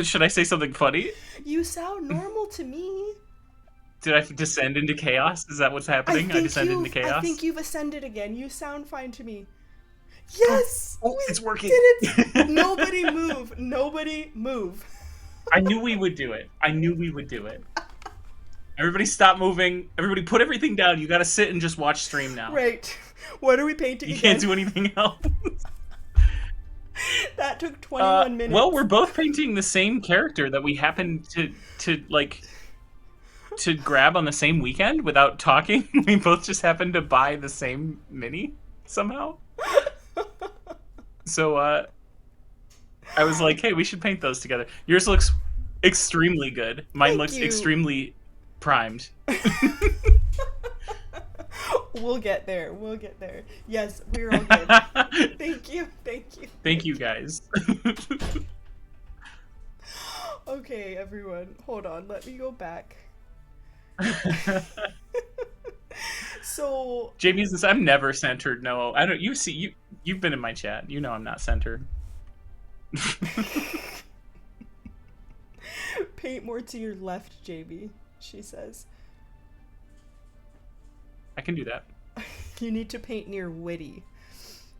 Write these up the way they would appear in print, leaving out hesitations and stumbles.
Should I say something funny? You sound normal to me. Did I descend into chaos? Is that what's happening? I descended into I think chaos? you've ascended again. You sound fine to me. Oh, Yes! oh, We it's working. did it! Nobody move. Nobody move. I knew we would do it. I knew we would do it. Everybody stop moving. Everybody put everything down. You gotta sit and just watch stream now. Right. What are we painting You can't again? do anything else. That took 21 Well, we're minutes. both painting the same character that we happened to like to grab on the same weekend without talking. We both just happened to buy the same mini somehow. So I was like, "Hey, we should paint those together." Yours looks extremely good. Mine Thank looks you. extremely primed. We'll get there. We'll get there. Yes, we're all good. Thank you. Thank you. Thank you guys. Okay, everyone. Hold on. Let me go back. So, Jamie says I'm never centered. No, I don't. You see, you've been in my chat. You know I'm not centered. paint more to your left, JB, she says. I can do that. You need to paint near Witty.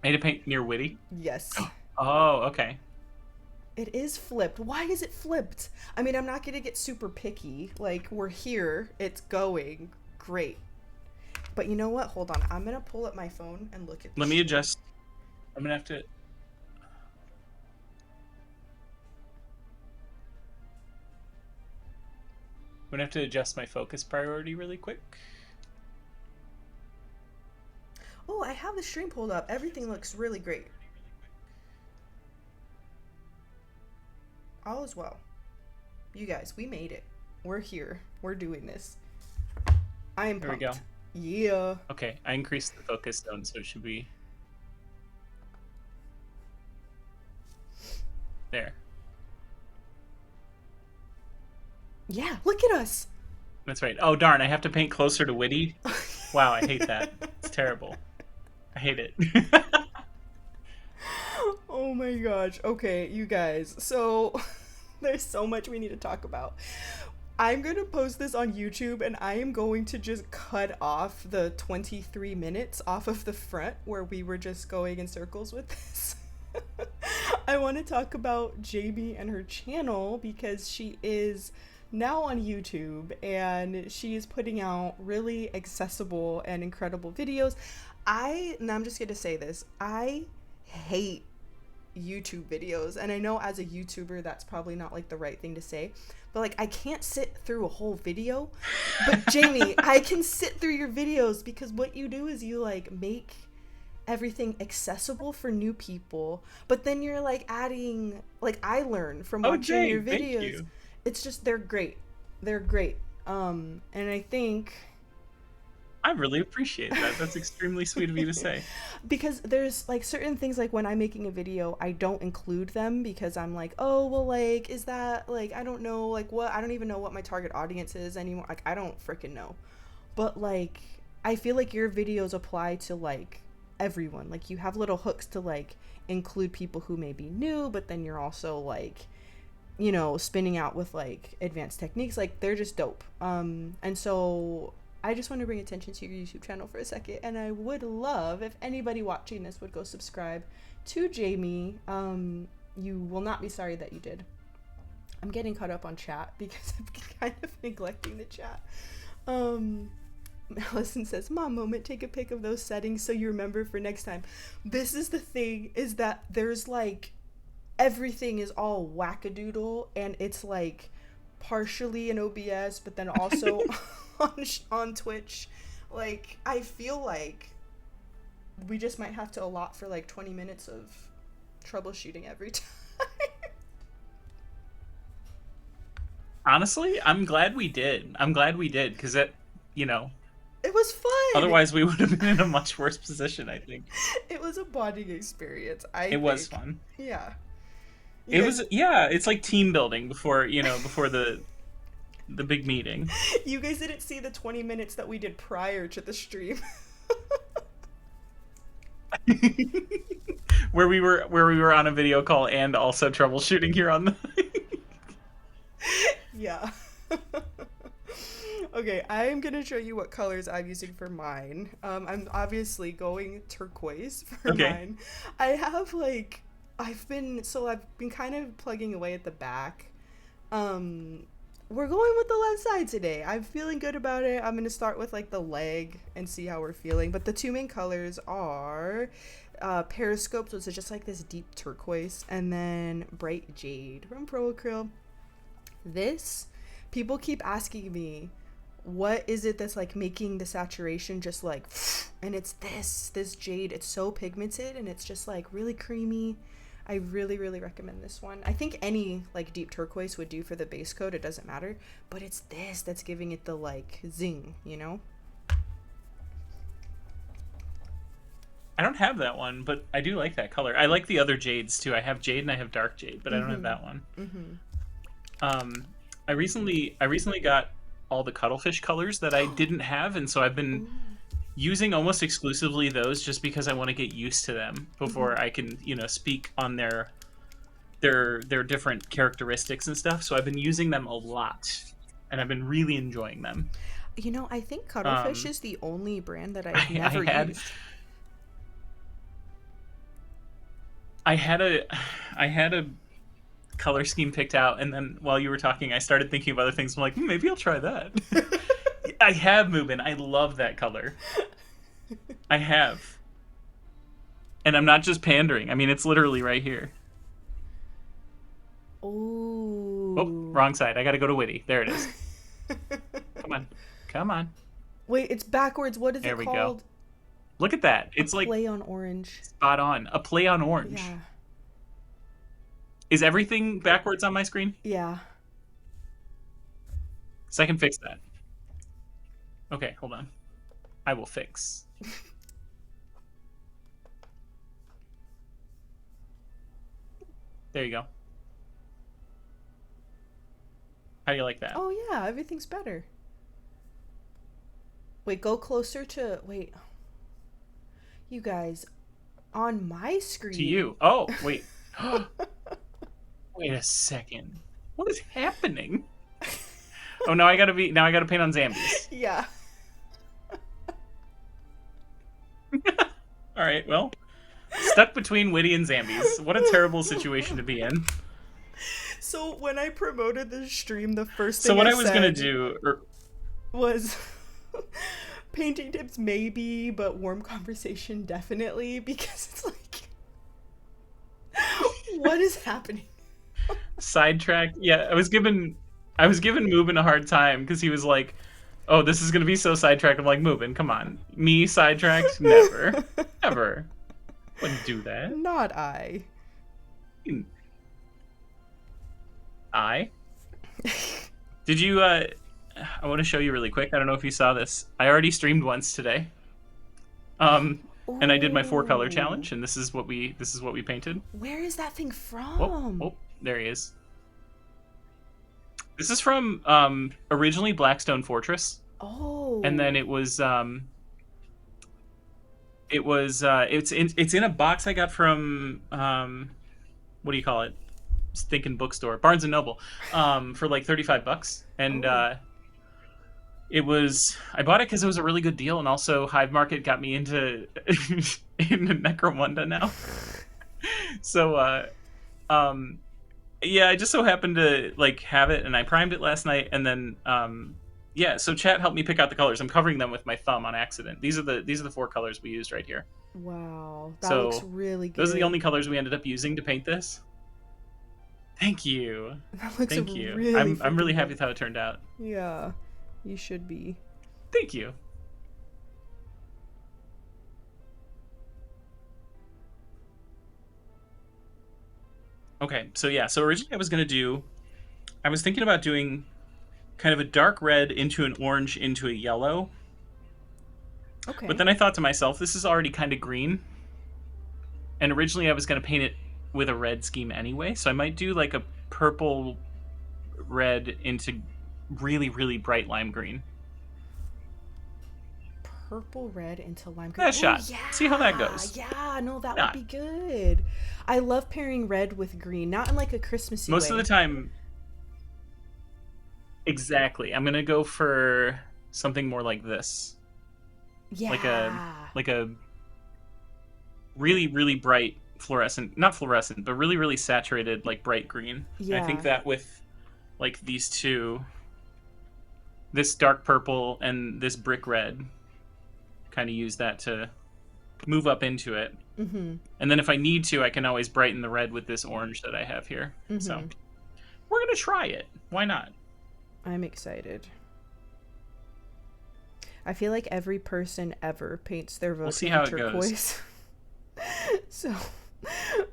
I need to paint near Witty. Yes. Oh, okay. It is flipped. Why is it flipped? I mean, I'm not going to get super picky. Like, we're here. It's going. Great. But you know what? Hold on. I'm going to pull up my phone and look at the Let me stream. adjust. I'm gonna have to. I'm gonna have to adjust my focus priority really quick. Oh, I have the stream pulled up. Everything looks really great. All is well. You guys, we made it. We're here. We're doing this. I am There we go. pumped. Yeah. Okay, I increased the focus zone, so it should be there. Yeah, look at us. That's right. Oh darn! I have to paint closer to Witty. Wow, I hate that. It's terrible. I hate it. Oh my gosh. Okay, you guys. So there's so much we need to talk about. I'm going to post this on YouTube and I am going to just cut off the 23 minutes off of the front where we were just going in circles with this. I want to talk about Jamie and her channel because she is now on YouTube and she is putting out really accessible and incredible videos. And I'm just going to say this, I hate YouTube videos, and I know as a YouTuber that's probably not like the right thing to say, but like I can't sit through a whole video. But Jamie, I can sit through your videos because what you do is you like make everything accessible for new people, but then you're like adding, like I learn from Oh watching your dang! Thank videos. you. It's just they're great. They're great. And I think I really appreciate that. That's extremely sweet of you to say. because there's like certain things like when I'm making a video, I don't include them because I'm like, oh, well, like, is that like, I don't know, like, what, I don't even know what my target audience is anymore. Like, I don't freaking know. But like, I feel like your videos apply to like everyone. Like, you have little hooks to like include people who may be new, but then you're also like, you know, spinning out with like advanced techniques. Like, they're just dope. And so I just want to bring attention to your YouTube channel for a second, and I would love if anybody watching this would go subscribe to Jamie. You will not be sorry that you did. I'm getting caught up on chat because I'm kind of neglecting the chat. Um, Allison says, "Mom moment, take a pic of those settings so you remember for next time." This is the thing, is that there's like everything is all wackadoodle, and it's like partially in OBS, but then also on Twitch. Like, I feel like we just might have to allot for like 20 minutes of troubleshooting every time. Honestly, I'm glad we did. I'm glad we did because it, you know, It was fun. otherwise we would have been in a much worse position. I think It was a bonding experience, it I was think. fun. Yeah. You It guys, was, yeah. It's like team building before, before the big meeting. you guys didn't see the 20 minutes that we did prior to the stream. Where we were on a video call and also troubleshooting here on the Yeah. Okay, I'm gonna show you what colors I'm using for mine. I'm obviously going turquoise for Okay. mine. I have like I've been kind of plugging away at the back. Um, we're going with the left side today. I'm feeling good about it. I'm gonna start with like the leg and see how we're feeling. But the two main colors are Periscope, so it's just like this deep turquoise, and then bright jade from Pro Acryl. This, people keep asking me, what is it that's like making the saturation just like, and it's this jade. It's so pigmented and it's just like really creamy. I really, really recommend this one. I think any like deep turquoise would do for the base coat. It doesn't matter, but it's this that's giving it the like zing, you know? I don't have that one, but I do like that color. I like the other jades too. I have jade and I have dark jade, but I don't have Mm-hmm. that one. Mm-hmm. Um, I recently got all the cuttlefish colors that I didn't have, and so I've been Ooh. using almost exclusively those just because I want to get used to them Mm-hmm. before I can, speak on their different characteristics and stuff. So I've been using them a lot, and I've been really enjoying them. You know, I think Cuttlefish Um, is the only brand that I've I, I never had used. I had a I had a color scheme picked out, and then while you were talking, I started thinking of other things. I'm like, maybe I'll try that. I have Mubin. I love that color. I have, and I'm not just pandering. I mean, it's literally right here. Oh, Oh. wrong side. I got to go to Witty. There it is. Come on, come on. Wait, it's backwards. What is There it we go. called? Look at that. A It's like play on orange. spot on. A play on orange. Yeah. Is everything backwards on my screen? Yeah. So I can fix that. Okay, hold on. I will fix. There you go. How do you like that? Oh yeah, everything's better. Wait, go closer to wait. You guys, on my To screen. you. Oh, wait. Wait a second. What is happening? Oh, now I gotta paint on zombies. Yeah. All right, well, stuck between Witty and zombies. What a terrible situation to be in. So when I promoted the stream, the first So thing what I I was gonna said do, was painting tips maybe, but warm conversation definitely because it's like what is happening? sidetrack. Yeah, I was giving Mubin a hard time because he was like, "Oh, this is gonna be so sidetracked." I'm like, "Mubin, come on, me sidetracked? Never, ever. Wouldn't do that." Not I. I did you? I want to show you really quick. I don't know if you saw this. I already streamed once today. And I did my four color Ooh. challenge, and this is what we painted. Where is that thing Oh, from? oh, there he is. This is from originally Blackstone Fortress, and then Oh. it's in a box I got from what do you call it? Thinking bookstore, Barnes and Noble, for like $35, and Oh. I bought it because it was a really good deal, and also Hive Market got me into into Necromunda now. So um, yeah, I just so happened to like have it, and I primed it last night, and then yeah. So chat helped me pick out the colors. I'm covering them with my thumb on accident. These are the four colors we used right here. Wow. That looks So really those are the good. only colors we ended up using to paint this. Thank you, That looks thank you. really I'm really freaking happy good. with how it turned out. Yeah. You should be. Thank you. Okay, so yeah, so originally I was thinking about doing kind of a dark red into an orange into a yellow, but Okay. then I thought to myself, this is already kind of green, and originally I was going to paint it with a red scheme anyway, so I might do like a purple red into really, really bright lime green. Purple red into lime green. A Oh shot. See how that yeah. goes. Yeah, no, Why that would not? be good. I love pairing red with green, not in like a Christmassy Most of the way. time, Exactly. I'm gonna go for something more like this, like a Yeah. like a really really bright fluorescent, not fluorescent, but really really saturated like bright green. And I think Yeah. that with like these two, this dark purple and this brick red, kind of use that to move up into it. Mm-hmm. And then if I need to, I can always brighten the red with this orange that I have here. So Mm-hmm. we're gonna try it. Why not? I'm excited. I feel like every person ever paints their We'll see Votann how it goes. turquoise. So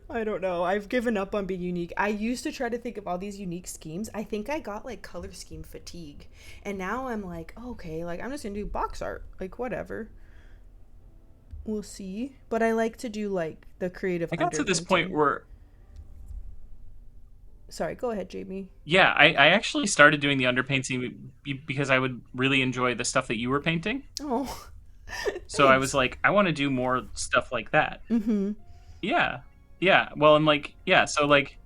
I don't know. I've given up on being unique. I used to try to think of all these unique schemes. I think I got like color scheme fatigue. And now I'm like, okay, like I'm just gonna do box art. Like whatever. We'll see. But I like to do like the creative I got to this point underpainting. where, Sorry, go ahead, Jamie. yeah, I actually started doing the underpainting because I would really enjoy the stuff that you were painting. Oh, So I was thanks. like, I want to do more stuff like that. Mm-hmm. Yeah. Yeah. Well, and like, yeah, so like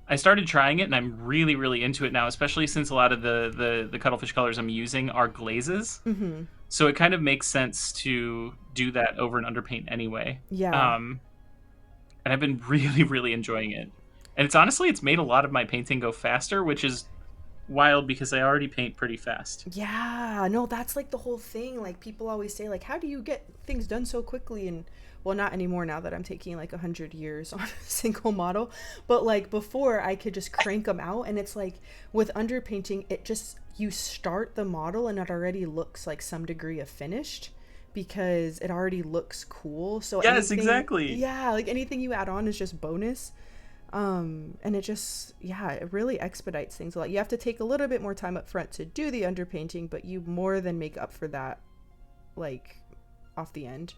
I started trying it and I'm really, really into it now, especially since a lot of the cuttlefish colors I'm using are glazes. Mm-hmm. So it kind of makes sense to do that over an underpaint anyway. Yeah. Um, and I've been really, really enjoying it. And it's honestly, it's made a lot of my painting go faster, which is wild because I already paint pretty fast. Yeah, no, that's like the whole thing. Like people always say, like, how do you get things done so quickly? And well, not anymore now that I'm taking like 100 years on a single model. But like before, I could just crank them out, and it's like with underpainting, it just you start the model and it already looks like some degree of finished because it already looks cool. So Yes, anything, exactly. yeah, like anything you add on is just bonus. And it just, yeah, it really expedites things a lot. You have to take a little bit more time up front to do the underpainting, but you more than make up for that, like, off the end.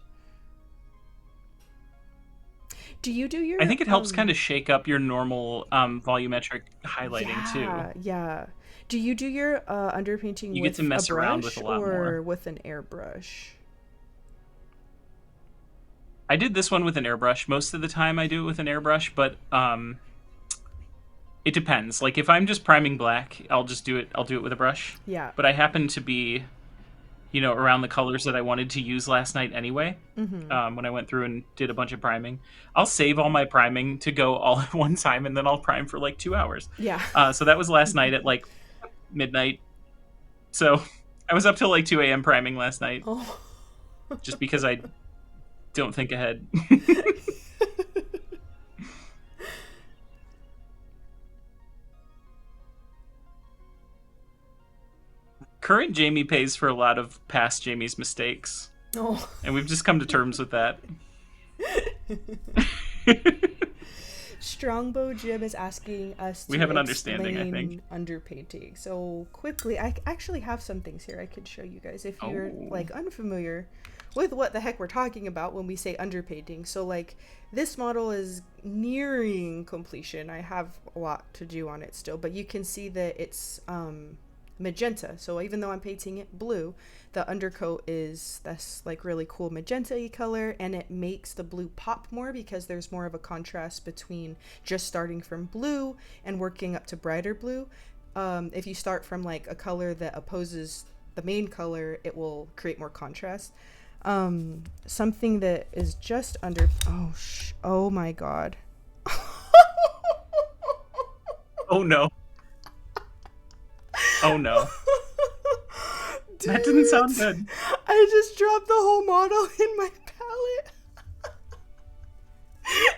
Do you do I your, think it helps kind of shake up your normal volumetric highlighting too. yeah, yeah. Do you do your underpainting You get to with a mess around with brush a lot or more. with an airbrush? I did this one with an airbrush. Most of the time I do it with an airbrush, but it depends. Like if I'm just priming black, I'll do it with a brush. Yeah. But I happen to be, around the colors that I wanted to use last night anyway. Mm-hmm. When I went through and did a bunch of priming, I'll save all my priming to go all at one time, and then I'll prime for like 2 hours. Yeah. So that was last night at like midnight. So I was up till like 2 a.m. priming last night, Oh. just because I don't think ahead. Current Jamie pays for a lot of past Jamie's mistakes, Oh. and we've just come to terms with that. Strongbow Jim is asking us We to have an understanding, I think. explain underpainting. So quickly, I actually have some things here I could show you guys if you're Oh, like unfamiliar with what the heck we're talking about when we say underpainting. So like this model is nearing completion. I have a lot to do on it still, but you can see that it's magenta. So even though I'm painting it blue, the undercoat is this like really cool magenta-y color, and it makes the blue pop more because there's more of a contrast between just starting from blue and working up to brighter blue. If you start from like a color that opposes the main color, it will create more contrast. Something that is just under, oh my god. oh no, oh no, that didn't sound Dude, good. I just dropped the whole model in my palette.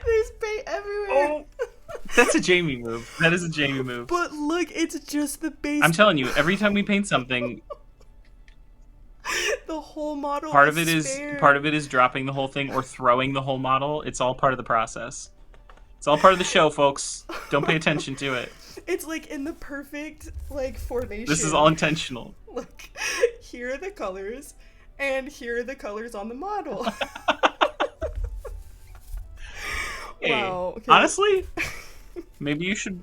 There's paint everywhere. Oh, that's a Jamie move. That is a Jamie move. But look, it's just the base. I'm telling you, every time we paint something, The whole model part is of it is spare. part of it is dropping the whole thing or throwing the whole model. It's all part of the process. It's all part of the show, folks. Don't pay attention to it. It's like in the perfect like This is all formation. intentional. Look, here are the colors, and here are the colors on the model. Hey, Wow. Okay. honestly, maybe you should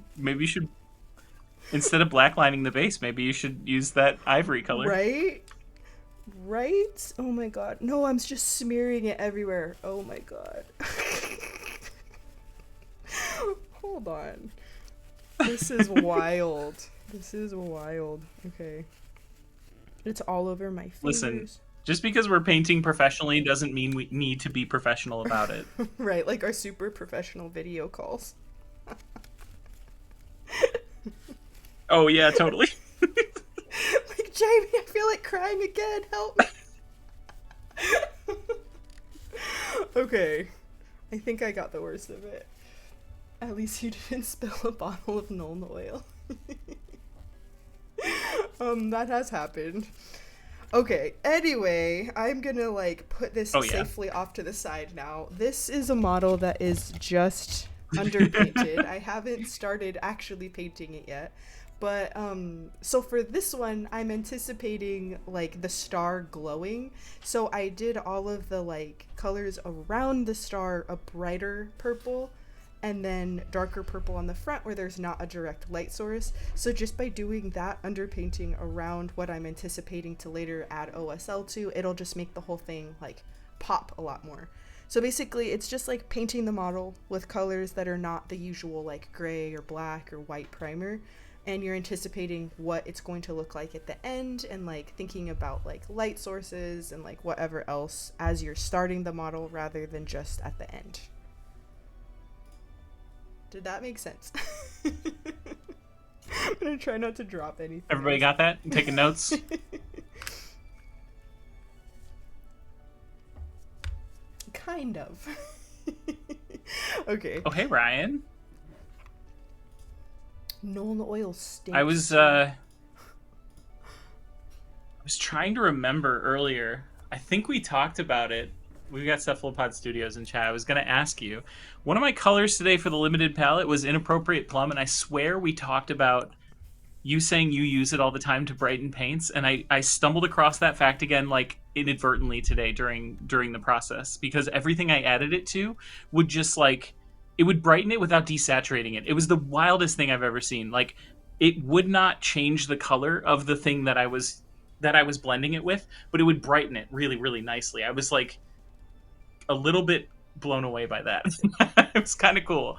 instead of blacklining the base, maybe you should use that ivory color. Right? Right? Oh my god. No, I'm just smearing it everywhere. Oh my god. Hold on. This is wild. This is wild. Okay. It's all over my Listen, fingers. just because we're painting professionally doesn't mean we need to be professional about it. Right, like our super professional video calls. Oh yeah, totally. Like, Jamie, I feel like crying again. Help me. Okay. I think I got the worst of it. At least you didn't spill a bottle of Nuln oil. That has happened. Okay, anyway, I'm gonna like put this Oh yeah. safely off to the side now. This is a model that is just underpainted. I haven't started actually painting it yet. But so for this one, I'm anticipating like the star glowing. So I did all of the like colors around the star a brighter purple and then darker purple on the front where there's not a direct light source. So just by doing that underpainting around what I'm anticipating to later add OSL to, it'll just make the whole thing like pop a lot more. So basically it's just like painting the model with colors that are not the usual like gray or black or white primer, and you're anticipating what it's going to look like at the end and like thinking about like light sources and like whatever else as you're starting the model rather than just at the end. Did that make sense? I'm gonna try not to drop anything. Everybody got that? Taking notes? Kind of. Okay. Oh hey Ryan. Nuln oil stinks. I was trying to remember earlier. I think we talked about it. We've got Cephalopod Studios in chat. I was going to ask you. One of my colors today for the limited palette was Inappropriate Plum, and I swear we talked about you saying you use it all the time to brighten paints, and I stumbled across that fact again, like, inadvertently today during the process, because everything I added it to would just, like, it would brighten it without desaturating it. It was the wildest thing I've ever seen. Like, it would not change the color of the thing that I was blending it with, but it would brighten it really, really nicely. I was, like, a little bit blown away by that. It was kind of cool.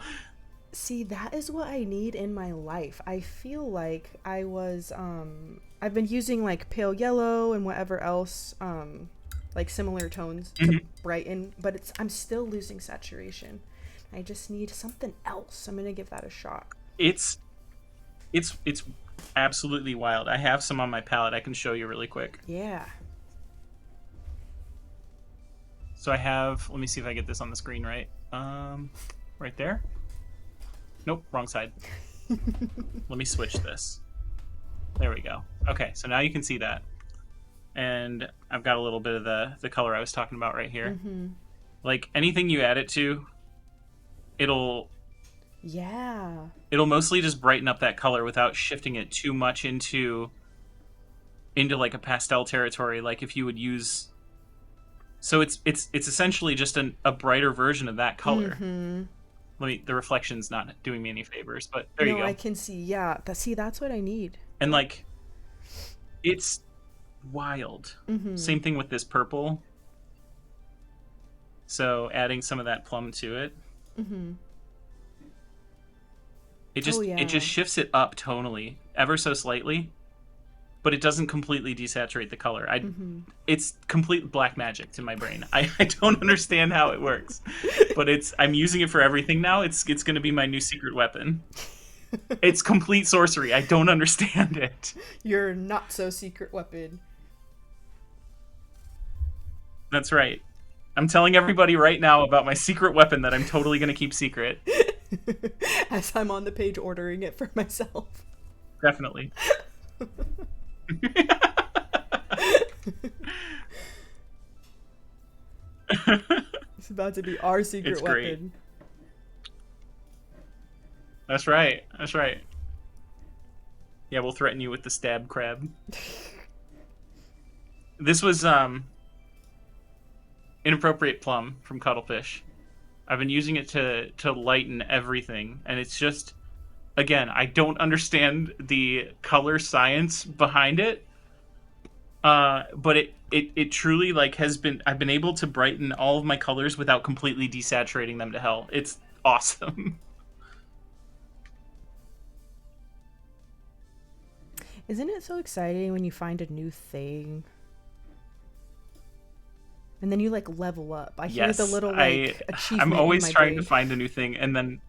See, that is what I need in my life. I feel like I've been using like pale yellow and whatever else, like similar tones to brighten, but I'm still losing saturation. I just need something else. I'm gonna give that a shot. It's absolutely wild. I have some on my palette I can show you really quick. Yeah. So I have, let me see if I get this on the screen right. Right there. Nope, wrong side. Let me switch this. There we go. Okay, so now you can see that. And I've got a little bit of the color I was talking about right here. Mm-hmm. Like, anything you add it to, it'll mostly just brighten up that color without shifting it too much into like a pastel territory, like if you would use. So it's essentially just a brighter version of that color. Mm-hmm. The reflection's not doing me any favors, but there you go. I can see. Yeah, that's what I need. And like, it's wild. Mm-hmm. Same thing with this purple. So adding some of that plum to it. Mm-hmm. It just shifts it up tonally ever so slightly, but it doesn't completely desaturate the color. It's complete black magic to my brain. I don't understand how it works, but I'm using it for everything now. It's going to be my new secret weapon. It's complete sorcery. I don't understand it. Your not so secret weapon. That's right. I'm telling everybody right now about my secret weapon that I'm totally going to keep secret. As I'm on the page ordering it for myself. Definitely. It's about to be our secret weapon. Great. That's right. That's right. Yeah, we'll threaten you with the stab crab. This was Inappropriate Plum from Cuttlefish. I've been using it to lighten everything, and it's just, again, I don't understand the color science behind it, but it truly like I've been able to brighten all of my colors without completely desaturating them to hell. It's awesome. Isn't it so exciting when you find a new thing and then you like level up? I hear the Yes, little I like I'm achievement in always my trying to brain. find a new thing, and then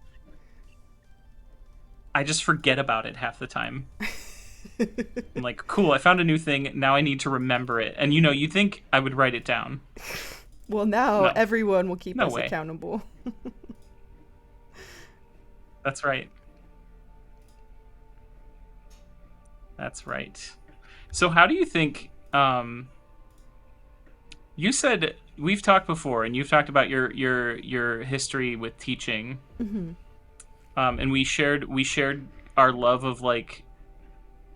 I just forget about it half the time. I'm like, cool, I found a new thing. Now I need to remember it. And you think I would write it down? Well, now No, everyone will keep no us way. accountable. That's right. That's right. So how do you think? You said we've talked before, and you've talked about your history with teaching. And we shared our love of like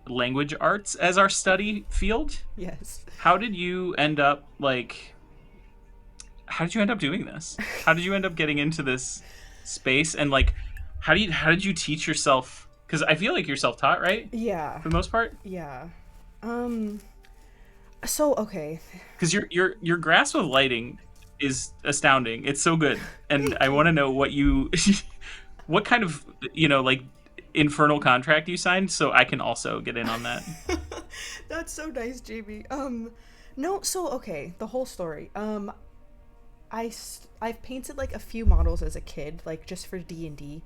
language arts as our study field. Yes. How did you end up like? How did you end up doing this? How did you end up getting into this space? And like, how did you teach yourself? Because I feel like you're self taught, right? Yeah. For the most part. Yeah. Um so okay. Because your grasp of lighting is astounding. It's so good, and I Thank want you. to know what you, what kind of like infernal contract you signed, so I can also get in on that. That's so nice, Jamie. No, so okay, the whole story. I've painted like a few models as a kid, like just for D&D.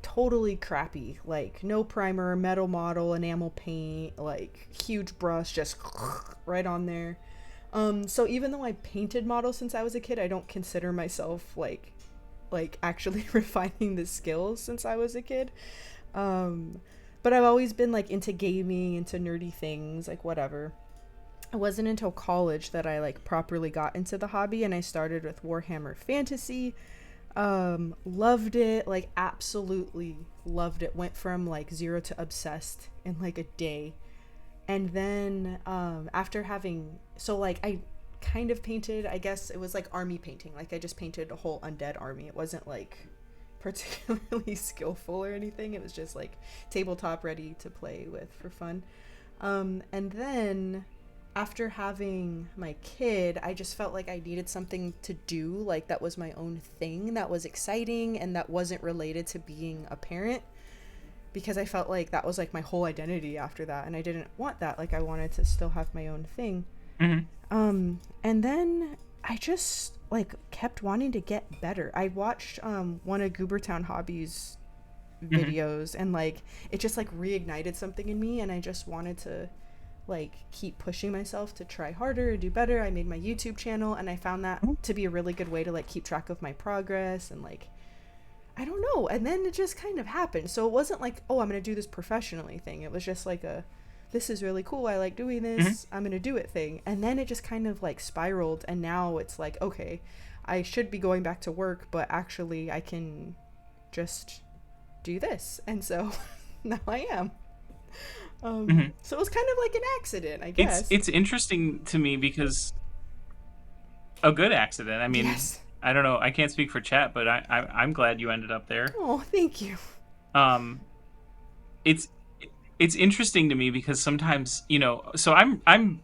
Totally crappy, like no primer, metal model, enamel paint, like huge brush, just right on there. So even though I painted models since I was a kid, I don't consider myself like actually refining the skills since I was a kid. Um, but I've always been like into gaming, into nerdy things, like whatever. It wasn't until college that I like properly got into the hobby, and I started with Warhammer Fantasy. Loved it, like absolutely loved it. Went from like zero to obsessed in like a day. And then after having so like I kind of painted, I guess it was like army painting. Like I just painted a whole undead army. It wasn't like particularly skillful or anything. It was just like tabletop ready to play with for fun. And then after having my kid, I just felt like I needed something to do, like that was my own thing, that was exciting and that wasn't related to being a parent, because I felt like that was like my whole identity after that, and I didn't want that. Like I wanted to still have my own thing. Hmm. And then I just like kept wanting to get better. I watched one of Goobertown Hobbies Hmm. videos, and like it just like reignited something in me, and I just wanted to like keep pushing myself to try harder and do better. I made my YouTube channel, and I found that to be a really good way to like keep track of my progress, and like I don't know. And then it just kind of happened. So it wasn't like, oh, I'm going to do this professionally thing. It was just like a, this is really cool. I like doing Hmm. this. I'm going to do it thing. And then it just kind of like spiraled. And now it's like, okay, I should be going back to work, but actually I can just do this. And so now I am. Hmm. So it was kind of like an accident, I It's guess. it's interesting to me because a good accident. I mean, Yes. I don't know. I can't speak for chat, but I'm glad you ended up there. Oh, thank you. Um, it's it's interesting to me because sometimes so I'm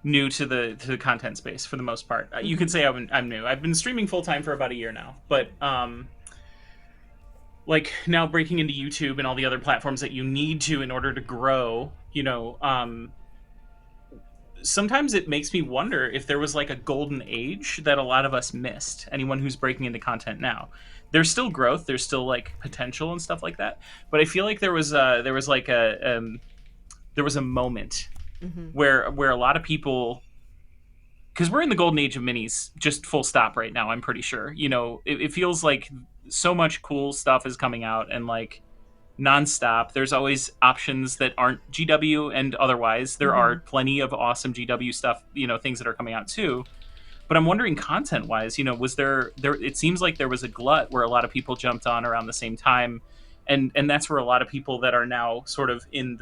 new to the content space for the most part. You could Mm-hmm. say I'm new. I've been streaming full time for about a year now, but like now breaking into YouTube and all the other platforms that you need to in order to grow. Sometimes it makes me wonder if there was like a golden age that a lot of us missed. Anyone who's breaking into content now, there's still growth, there's still like potential and stuff like that. But I feel like there was like there was a moment Mm-hmm. where a lot of people, because we're in the golden age of minis, just full stop right now. I'm pretty sure. It feels like so much cool stuff is coming out, and like nonstop. There's always options that aren't GW, and otherwise there Mm-hmm. are plenty of awesome GW stuff. Things that are coming out too. But I'm wondering, content wise, was there? It seems like there was a glut where a lot of people jumped on around the same time, and that's where a lot of people that are now sort of in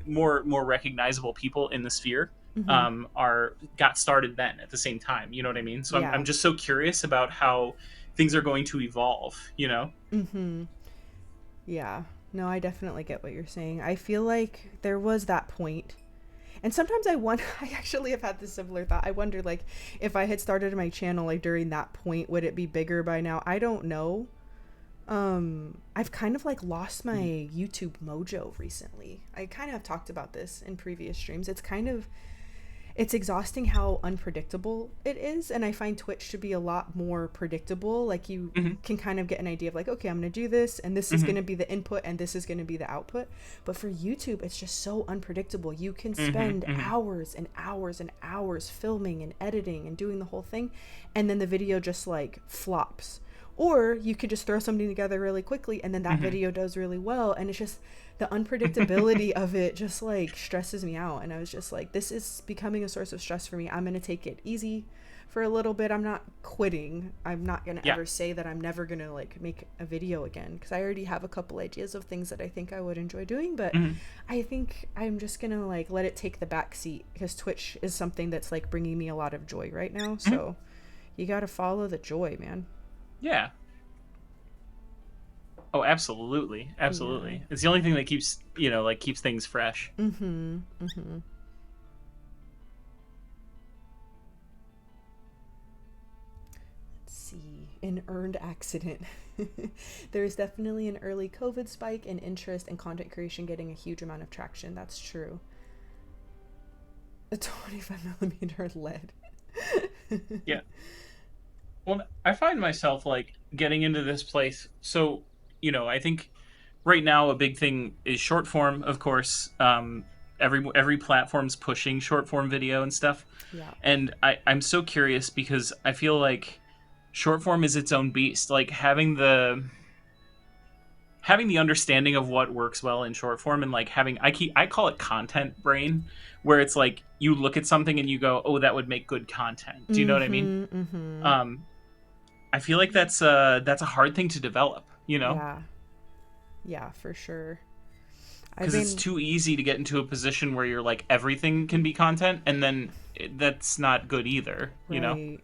more recognizable people in the sphere Mm-hmm. are got started then at the same time. You know what I mean? So I'm Yeah. just so curious about how things are going to evolve. Mm-hmm. Yeah. No, I definitely get what you're saying. I feel like there was that point. And sometimes I wonder, I actually have had this similar thought. I wonder, like, if I had started my channel, like, during that point, would it be bigger by now? I don't know. I've kind of like lost my YouTube mojo recently. I kind of have talked about this in previous streams. It's exhausting how unpredictable it is, and I find Twitch to be a lot more predictable. Like you Hmm. can kind of get an idea of like, okay, I'm going to do this and this is going Hmm. to be the input and this is going to be the output. But for YouTube, it's just so unpredictable. You can Hmm. spend Hmm. hours and hours and hours filming and editing and doing the whole thing, and then the video just like flops. Or you could just throw something together really quickly and then that Hmm. video does really well, and it's just the unpredictability of it just like stresses me out. And I was just like, this is becoming a source of stress for me. I'm going to take it easy for a little bit. I'm not quitting. I'm not going to Yeah. ever say that I'm never going to like make a video again, because I already have a couple ideas of things that I think I would enjoy doing, but Hmm. I think I'm just going to like let it take the back seat, because Twitch is something that's like bringing me a lot of joy right now. Hmm. So you got to follow the joy, man. Yeah. Oh, absolutely, Yeah. absolutely. It's the only thing that keeps, like keeps things fresh. Mhm. Mhm. See, an earned accident. There is definitely an early COVID spike in interest and content creation getting a huge amount of traction. That's true. A 25 millimeter lead. Yeah. Well, I find myself like getting into this place. So, I think right now a big thing is short form, of course. Every platform's pushing short form video and stuff, Yeah. and I'm so curious because I feel like short form is its own beast. Like having the understanding of what works well in short form, and like I call it content brain, where it's like you look at something and you go, oh, that would make good content. Do you know what I mean? Mm-hmm. Mm-hmm. Um, I feel like that's a hard thing to develop, Yeah. Yeah, for sure. I've because it's been too easy to get into a position where you're like everything can be content, and then that's not good either. right.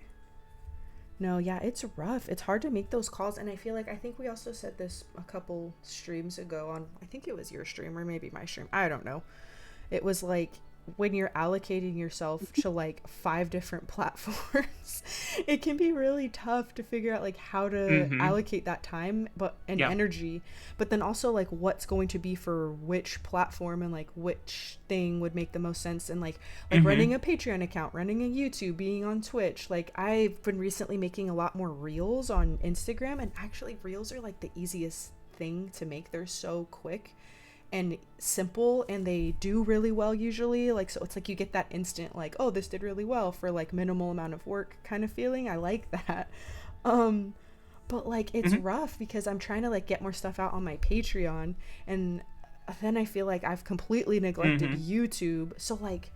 No, yeah, it's rough. It's hard to make those calls. And I feel like, I think we also said this a couple streams ago on, I think it was your stream or maybe my stream. I don't know. It was like, when you're allocating yourself to like 5 different platforms, it can be really tough to figure out like how to Mm-hmm. allocate that time but and Yeah. energy, but then also like what's going to be for which platform and like which thing would make the most sense. And like Mm-hmm. running a Patreon account, running a YouTube, being on Twitch. Like I've been recently making a lot more reels on Instagram, and actually reels are like the easiest thing to make. They're so quick and simple, and they do really well usually. Like, so it's like you get that instant like, oh, this did really well for like minimal amount of work kind of feeling. I like that. um but like it's Mm-hmm. rough because I'm trying to like get more stuff out on my Patreon, and then I feel like I've completely neglected Mm-hmm. YouTube. So like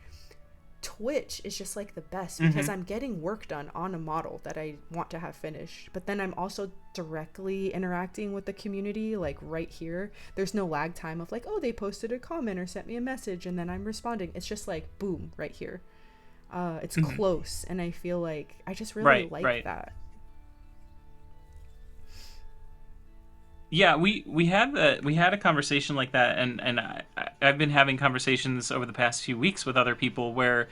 Twitch is just like the best because Mm-hmm. I'm getting work done on a model that I want to have finished, but then I'm also directly interacting with the community like right here. There's no lag time of like, oh, they posted a comment or sent me a message and then I'm responding. It's just like boom right here. It's Mm-hmm. close, and I feel like I just really Right. like Right. that. Yeah, we had a conversation like that, and I've been having conversations over the past few weeks with other people where,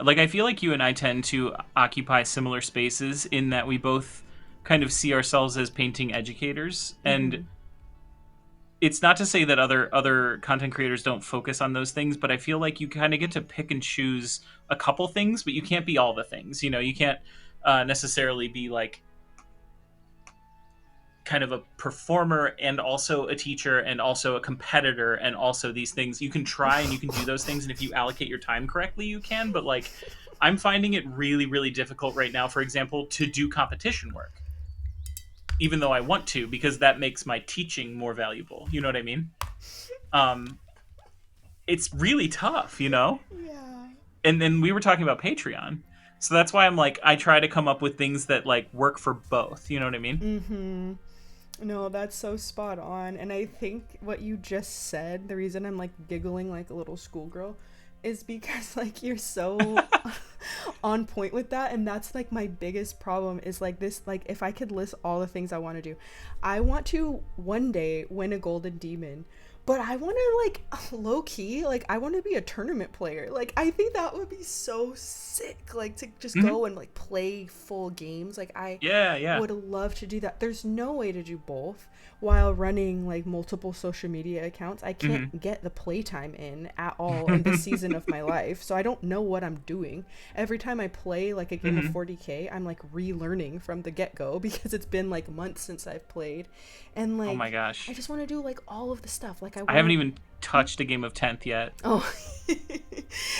like, I feel like you and I tend to occupy similar spaces in that we both kind of see ourselves as painting educators, and Mm-hmm. it's not to say that other content creators don't focus on those things, but I feel like you kind of get to pick and choose a couple things, but you can't be all the things. You can't necessarily be like kind of a performer and also a teacher and also a competitor and also these things. You can try and you can do those things, and if you allocate your time correctly you can, but like I'm finding it really really difficult right now, for example, to do competition work, even though I want to, because that makes my teaching more valuable. You know what I mean? um it's really tough. Yeah. And then we were talking about Patreon, so that's why I'm like I try to come up with things that like work for both. You know what I mean? Mm-hmm. No, that's so spot on. And I think what you just said, the reason I'm like giggling like a little schoolgirl, is because like you're so on point with that. And that's like my biggest problem is like this, like if I could list all the things I want to do, I want to one day win a golden demon. But I want to like low key, like I want to be a tournament player. Like I think that would be so sick. Like to just Hmm. go and like play full games. Like I Yeah, yeah. would love to do that. There's no way to do both while running like multiple social media accounts. I Hmm. can't get the playtime in at all in this season of my life. So I don't know what I'm doing. Every time I play like a game of Hmm. 40K, I'm like relearning from the get-go because it's been like months since I've played. And Oh my like I gosh. just want to do like all of the stuff. Like I I want haven't to. even touched a game of 10th yet. Oh,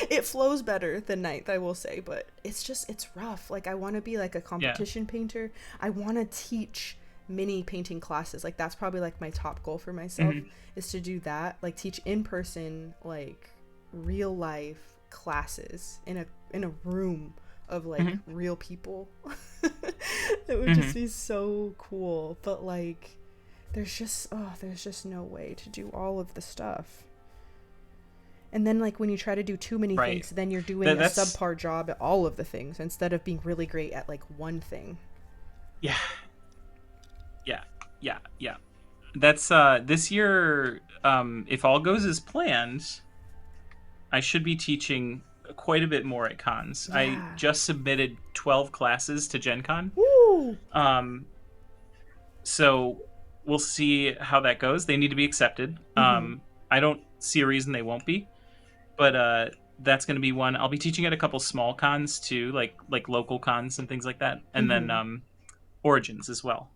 it flows better than ninth, I will say, but it's rough. Like I want to be like a Yeah. competition painter. I want to teach mini painting classes. Like that's probably like my top goal for myself Hmm. is to do that. Like teach in person, like real life classes in a room of like Hmm. real people. It would just Hmm. be so cool. But like there's just no way to do all of the stuff. And then like when you try to do too many Right. things, then you're doing a That's subpar job at all of the things instead of being really great at like one thing. yeah, yeah, yeah, yeah. That's this year. If all goes as planned, I should be teaching quite a bit more at cons. I Yeah. just submitted 12 classes to Gen Con. Woo! Um, so we'll see how that goes. They need to be accepted. Mm-hmm. I don't see a reason they won't be, but that's going to be one. I'll be teaching at a couple small cons too, like local cons and things like that, and then Mm-hmm. Origins as well,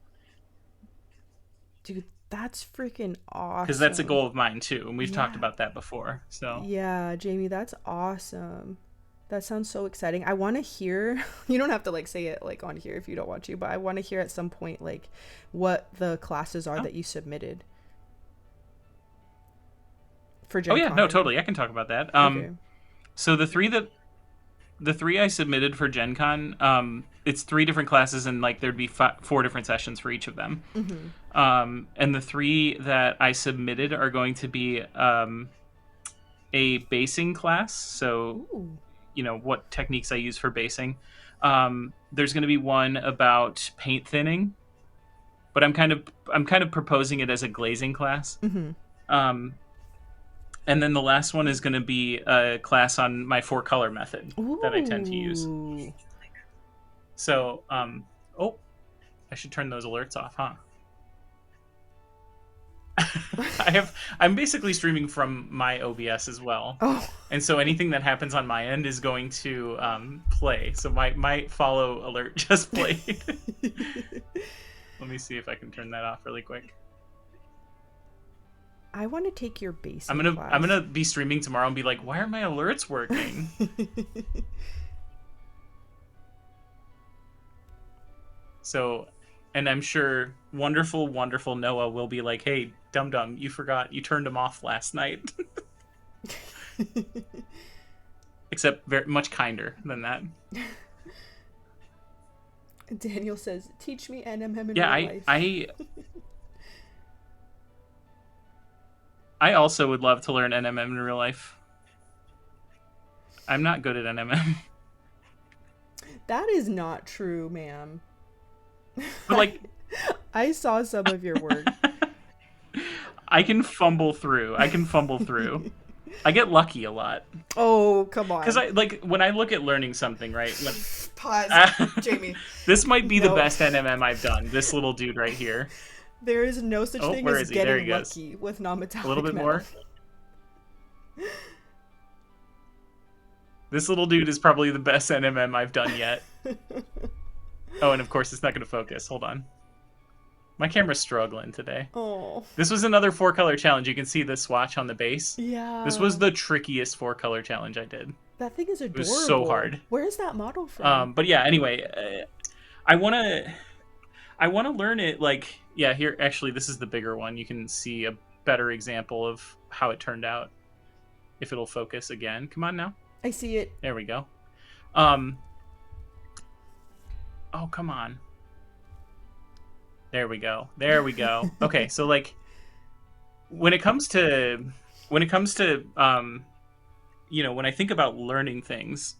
Dude, that's freaking because that's a awesome. goal of mine too, and we've talked Yeah. about that before. So Yeah, Jamie, that's awesome. That sounds so exciting. I want to hear, you don't have to like say it like on here if you don't want to, but I want to hear at some point like what the classes are oh, that you submitted for oh Gen yeah, Con, no, I mean. totally, I can talk about that. Okay. So the three I submitted for Gen Con, it's three different classes, and like there'd be four different sessions for each of them. Mm-hmm. And the three that I submitted are going to be a basing class. So, Ooh. what techniques I use for basing. There's going to be one about paint thinning, but I'm kind of proposing it as a glazing class. Mm-hmm. Um, and then the last one is going to be a class on my four color method that I tend to use. Ooh. So, oh, I should turn those alerts off, huh? I'm basically streaming from my OBS as well, Oh. and so anything that happens on my end is going to play. So my follow alert just played. Let me see if I can turn that off really quick. I want to take your I'm basing gonna I'm class. gonna be streaming tomorrow and be like, why are my alerts working? So, and I'm sure wonderful, wonderful Noah will be like, hey, dum dum, you forgot you turned them off last night. Except very much kinder than that. Daniel says, "Teach me NMM in Yeah, real I life." I I also would love to learn NMM in real life. I'm not good at NMM. That is not true, ma'am. But like I saw some of your work. I can fumble through. I can fumble through. I get lucky a lot. Oh, come Cuz on. I like when I look at learning something, right? When Pause, Jamie. this might be the No. best NMM I've done. This little dude right here. There is no such Oh, thing where as is he? There he getting goes. lucky with A little non-metallic bit metal. more. This little dude is probably the best NMM I've done yet. Oh, and of course it's not going to focus. Hold on. My camera's struggling today. Oh, This was another four color challenge. You can see the swatch on the base. This was yeah. the trickiest four color challenge I did. That thing is It was so adorable. hard. Where is that model from? But yeah, anyway, I want to I want to learn it like yeah, here actually this is the bigger one. You can see a better example of how it turned out if it'll focus again. Come on now. I see it. There we go. Um oh, come on. There we go. There we go. Okay, so like when it comes to when I think about learning things,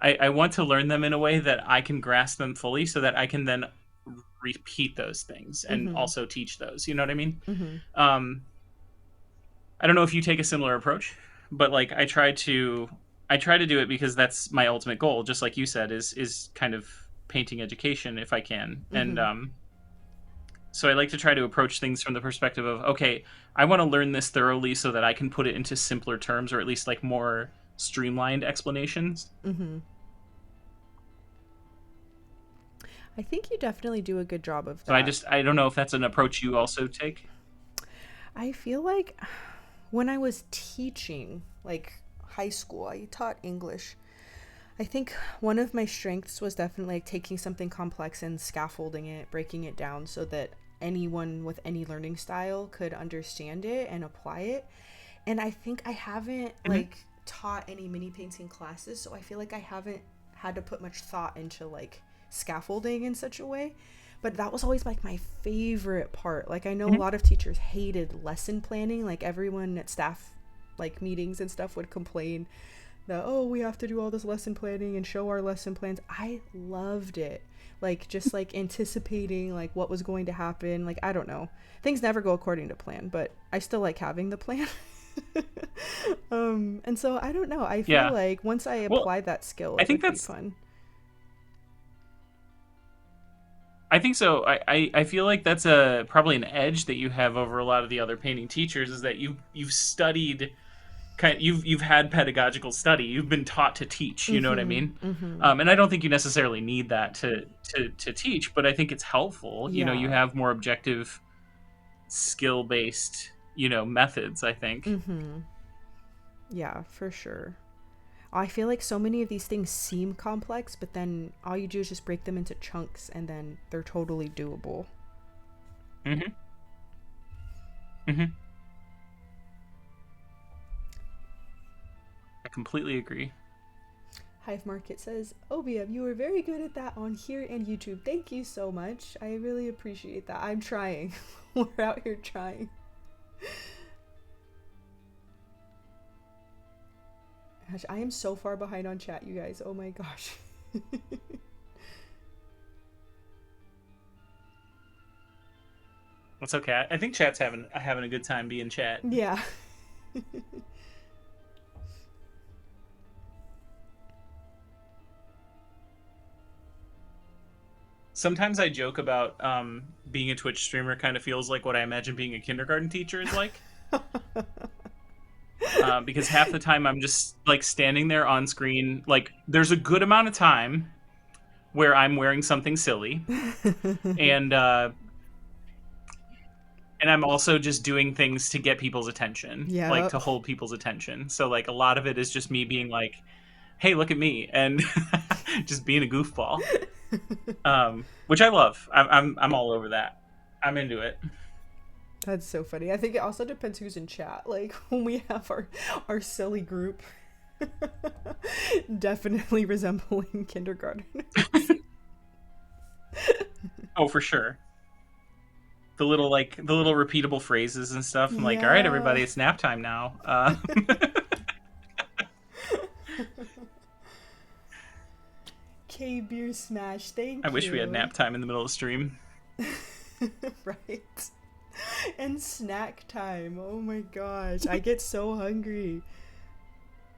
I want to learn them in a way that I can grasp them fully so that I can then repeat those things and Mm-hmm. also teach those. You know what I mean? Mm-hmm. Um, I don't know if you take a similar approach, but like I try to do it because that's my ultimate goal. Just like you said, is kind of painting education if I can, and Mm-hmm. so I like to try to approach things from the perspective of, okay, I want to learn this thoroughly so that I can put it into simpler terms, or at least like more streamlined explanations. Mm-hmm. I think you definitely do a good job of So that. I don't know if that's an approach you also take. I feel like when I was teaching, like high school, I taught English. I think one of my strengths was definitely like taking something complex and scaffolding it, breaking it down so that anyone with any learning style could understand it and apply it. And I think I haven't Mm-hmm. like taught any mini painting classes, so I feel like I haven't had to put much thought into like scaffolding in such a way. But that was always like my favorite part. Like I know a Mm-hmm. lot of teachers hated lesson planning. Like everyone at staff like meetings and stuff would complain that, oh, we have to do all this lesson planning and show our lesson plans. I loved it. Like just like anticipating like what was going to happen. Like I don't know. Things never go according to plan, but I still like having the plan. And so I don't know. I feel Yeah. like once I Well, apply that skill, I it think would be that's fun. I think so. I feel like that's a probably an edge that you have over a lot of the other painting teachers is that you've studied you've had pedagogical study. You've been taught to teach. You know what I Mm-hmm. mean? Mm-hmm. And I don't think you necessarily need that to teach, but I think it's helpful. You know, you Yeah. have more objective, skill based methods. I think. Mm-hmm. Yeah, for sure. I feel like so many of these things seem complex, but then all you do is just break them into chunks and then they're totally doable. Hmm. Hmm. I completely agree. Hive Market says, OBM, you were very good at that on here and YouTube. Thank you so much. I really appreciate that. I'm trying. We're out here trying. Gosh, I am so far behind on chat, you guys. Oh my gosh. That's okay. I think chat's having a good time being chat. Yeah. Sometimes I joke about being a Twitch streamer kind of feels like what I imagine being a kindergarten teacher is like. Because half the time I'm just like standing there on screen. Like there's a good amount of time where I'm wearing something silly, and uh, and I'm also just doing things to get people's attention, like Yep. to hold people's attention. So like a lot of it is just me being like, "Hey, look at me," and just being a goofball, which I love. I'm all over that. I'm into it. That's so funny. I think it also depends who's in chat. Like when we have our silly group, definitely resembling kindergartners. Oh, for sure. The little repeatable phrases and stuff. I'm like, all right, Yeah. everybody, it's nap time now. K Beer Smash, I thank wish we had you. nap time in the middle of the stream. Right. And snack time. Oh my gosh. I get so hungry.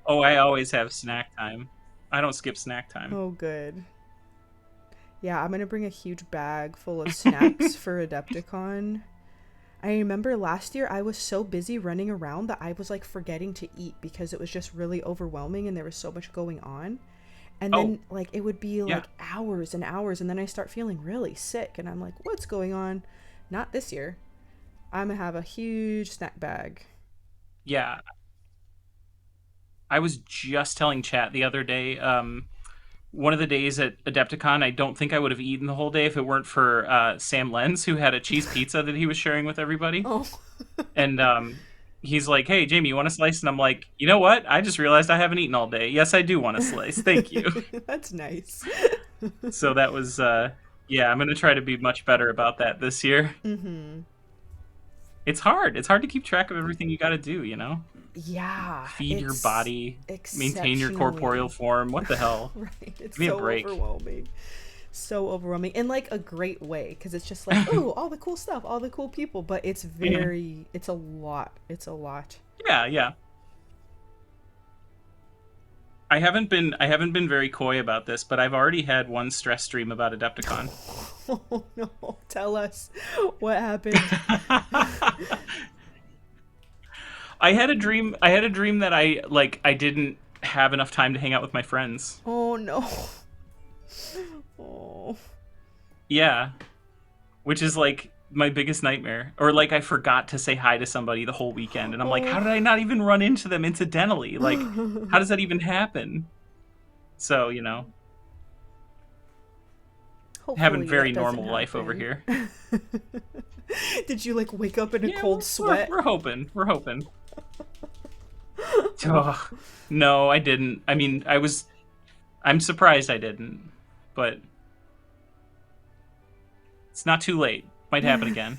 Oh, I always have snack time. I don't skip snack time. Oh, good. Yeah, I'm gonna bring a huge bag full of snacks for Adepticon. I remember last year I was so busy running around that I was like forgetting to eat because it was just really overwhelming and there was so much going on. And Oh, then like it would be yeah. like hours and hours and then I start feeling really sick and I'm like, what's going on? Not this year. I'm gonna have a huge snack bag. Yeah. I was just telling chat the other day, one of the days at Adepticon, I don't think I would have eaten the whole day if it weren't for Sam Lenz, who had a cheese pizza that he was sharing with everybody. Oh, And he's like, "Hey, Jamie, you want a slice?" And I'm like, "You know what? I just realized I haven't eaten all day. Yes, I do want a slice. Thank you." that's nice. So that was, yeah, I'm going to try to be much better about that this year. Mm-hmm. It's hard. It's hard to keep track of everything you got to do, Yeah, Feed your it's body, maintain your corporeal exceptionally form. What the hell? right. It's Give me a so break. overwhelming. So overwhelming in like a great way because it's just like, oh, all the cool stuff, all the cool people, but it's Yeah. very, it's a lot. It's a lot. Yeah, yeah. I haven't been very coy about this, but I've already had one stress stream about Adepticon. Oh no, tell us what happened. I had a dream that I didn't have enough time to hang out with my friends. Oh no. Oh. Yeah, which is like my biggest nightmare. Or like I forgot to say hi to somebody the whole weekend and I'm like, how Oh. did I not even run into them incidentally? Like how does that even happen? So, having Hopefully very that doesn't normal life over happen. here. Did you like wake up in a Yeah, cold we're, sweat? we're hoping. We're hoping. Oh, no, I didn't. I mean, I'm surprised I didn't, but it's not too late. Might happen again.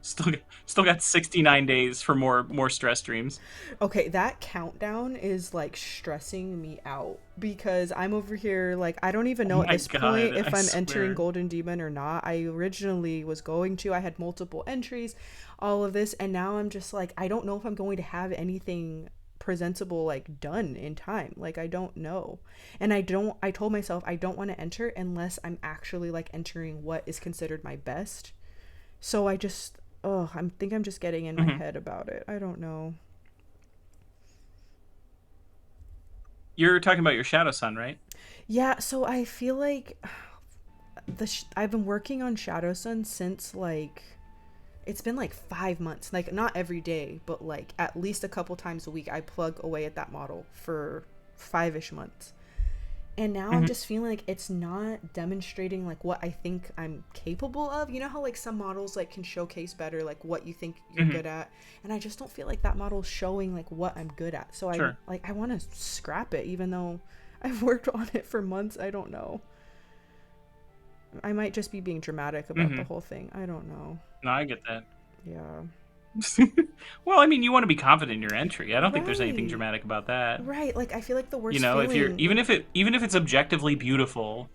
Still got 69 days for more stress dreams. Okay, that countdown is like stressing me out because I'm over here like I don't even Oh know at my this point god, I if I'm entering swear. Golden Demon or not. I originally was going to. I had multiple entries, all of this, and now I'm just like I don't know if I'm going to have anything presentable like done in time. Like I don't know. And I told myself I don't want to enter unless I'm actually like entering what is considered my best. So I just I'm just getting in my Hmm. head about it. I don't know. You're talking about your Shadow Sun, right? Yeah, so I feel like I've been working on Shadow Sun since like it's been like 5 months. Like not every day, but like at least a couple times a week. I plug away at that model for 5ish months. And now I'm Hmm. just feeling like it's not demonstrating like what I think I'm capable of. You know how like some models like can showcase better like what you think you're Hmm. good at, and I just don't feel like that model's showing like what I'm good at. So Sure. I want to scrap it even though I've worked on it for months. I don't know. I might just be being dramatic about the Hmm. whole thing. I don't know. No, I get that. Yeah. Well, I mean, you want to be confident in your entry. I don't think there's anything Right. dramatic about that. Right. Like I feel like the You worst know, if you're feeling like even if it's objectively beautiful,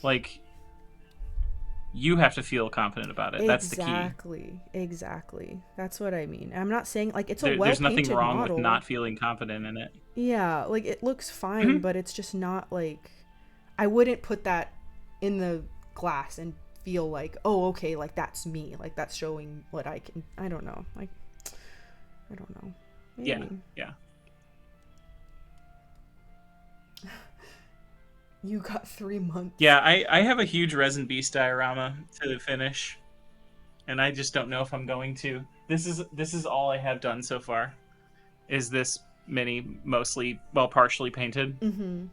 like you have to feel confident about it. That's the key. exactly. That's what I mean. I'm not saying like it's a well There's nothing painted wrong with model. not feeling confident in it. Yeah, like it looks fine, Hmm. but it's just not like I wouldn't put that in the glass and feel like, "Oh, okay, like that's me. Like that's showing what I can." I don't know. Like I don't know. Yeah, Maybe yeah. you got 3 months. Yeah, I have a huge Resin Beast diorama to finish, and I just don't know if I'm going to. This is all I have done so far. Is this mini mostly, well, partially painted? Mhm.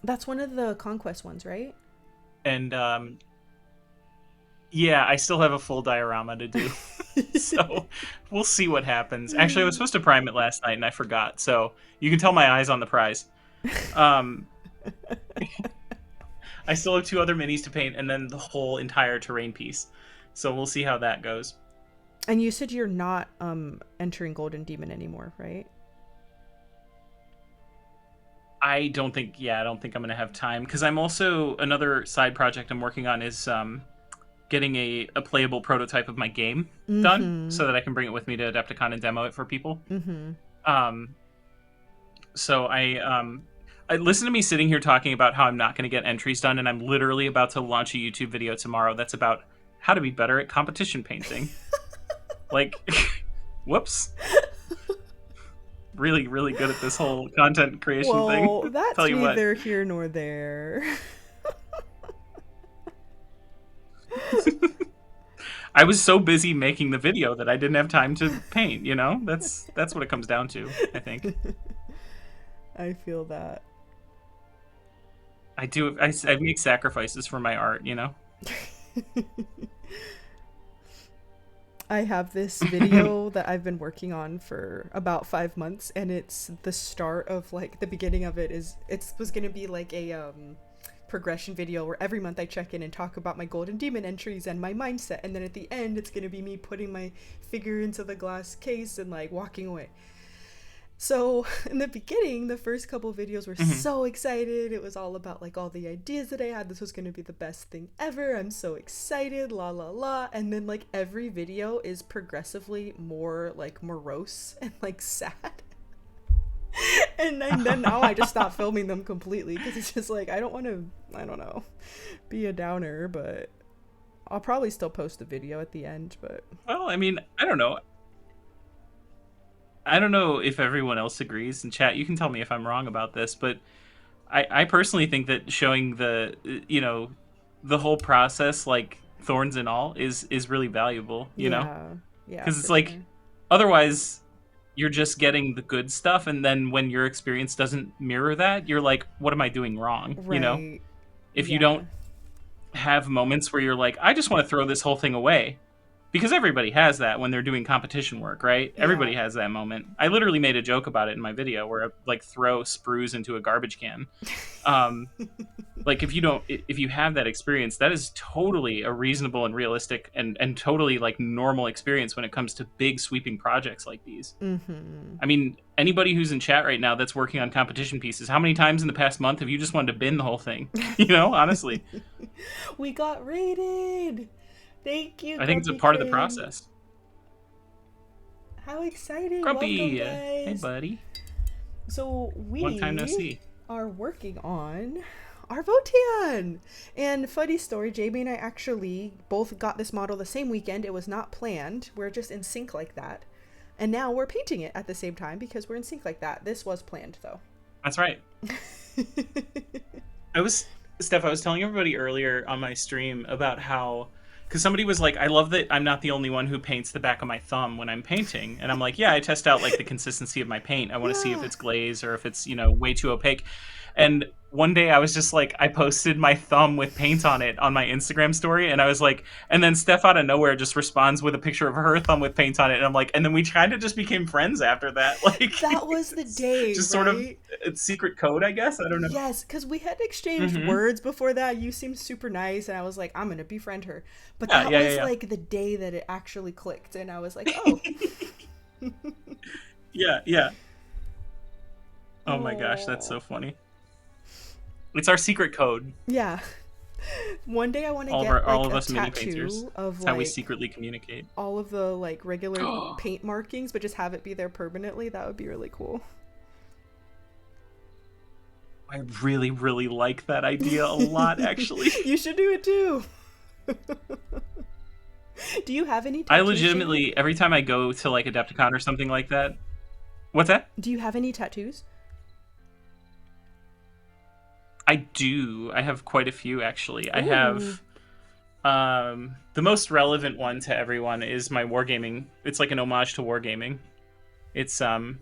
That's one of the conquest ones, right? And yeah, I still have a full diorama to do. So we'll see what happens. Actually, I was supposed to prime it last night and I forgot. So you can tell my eyes on the prize. Um, I still have two other minis to paint and then the whole entire terrain piece. So we'll see how that goes. And you said you're not entering Golden Demon anymore, right? I don't think I'm gonna have time because I'm also another side project I'm working on is getting a playable prototype of my game done Mhm. so that I can bring it with me to Adepticon and demo it for people. Mhm. Um, so I listen to me sitting here talking about how I'm not going to get entries done, and I'm literally about to launch a YouTube video tomorrow that's about how to be better at competition painting. Like, whoops, really, really good at this whole content creation thing. Well, Tell that's you what. neither here nor there. I was so busy making the video that I didn't have time to paint. That's what it comes down to. I think I feel that. I do. I make sacrifices for my art. I have this video that I've been working on for about 5 months, and it's the start of like the beginning of it was gonna be like a progression video where every month I check in and talk about my Golden Demon entries and my mindset, and then at the end it's gonna be me putting my figure into the glass case and like walking away. So in the beginning, the first couple videos were Hmm. so excited. It was all about like all the ideas that I had. This was going to be the best thing ever. I'm so excited, la la la. And then like every video is progressively more like morose and like sad. And then now I just stopped filming them completely because it's just like I don't want to, I don't know, be a downer, but I'll probably still post the video at the end, but Well, I mean, I don't know. I don't know if everyone else agrees in chat. You can tell me if I'm wrong about this, but I personally think that showing the the whole process, like thorns and all, is really valuable. yeah, yeah, Because it's for like sure. otherwise you're just getting the good stuff, and then when your experience doesn't mirror that, you're like, what am I doing wrong? Right. If you Yeah. don't have moments where you're like, I just want to throw this whole thing away, because everybody has that when they're doing competition work, right? Yeah. Everybody has that moment. I literally made a joke about it in my video where I like throw sprues into a garbage can. Um, like if you have that experience, that is totally a reasonable and realistic and totally like normal experience when it comes to big sweeping projects like these. Mhm. I mean, anybody who's in chat right now that's working on competition pieces, how many times in the past month have you just wanted to bin the whole thing? Honestly, We got rated. Thank you, I think it's a Grumpy part of the Crane. process. How exciting. Welcome, Grumpy, hey guys. buddy, So long time no we see. are working on our Votann. And funny story, Jamie and I actually both got this model the same weekend. It was not planned. We're just in sync like that. And now we're painting it at the same time because we're in sync like that. This was planned though. That's right. I was Steph. I was telling everybody earlier on my stream about how, because somebody was like, "I love that I'm not the only one who paints the back of my thumb when I'm painting," and I'm like, "Yeah, I test out like the consistency of my paint. I want to see if Yeah. it's glaze or if it's way too opaque." And one day I was just like, I posted my thumb with paint on it on my Instagram story, and I was like, and then Steph out of nowhere just responds with a picture of her thumb with paint on it, and I'm like, and then we kind of just became friends after that. Like, That was the it's day, just sort of right? a secret code, I guess. I don't know. Yes, because we had exchanged Mm-hmm. words before that. You seemed super nice, and I was like, I'm gonna befriend her. But Yeah, that yeah, was yeah, like the day that it actually clicked, and I was like, oh. yeah. Yeah, yeah. Oh my gosh, that's Oh. so funny. It's our secret code. Yeah. One day I want to get All like of a us mini painters. tattoo of It's how we like secretly communicate. all of the like regular paint markings, but just have it be there permanently. That would be really cool. I really, really like that idea a lot, actually. You should do it too. Do you have any I tattoos, Jamie? legitimately, every time I go to like Adepticon or something like that. What's that? Do you have any tattoos? I do. I have quite a few, actually. I Ooh. have the most relevant one to everyone is my wargaming. It's like an homage to wargaming. It's a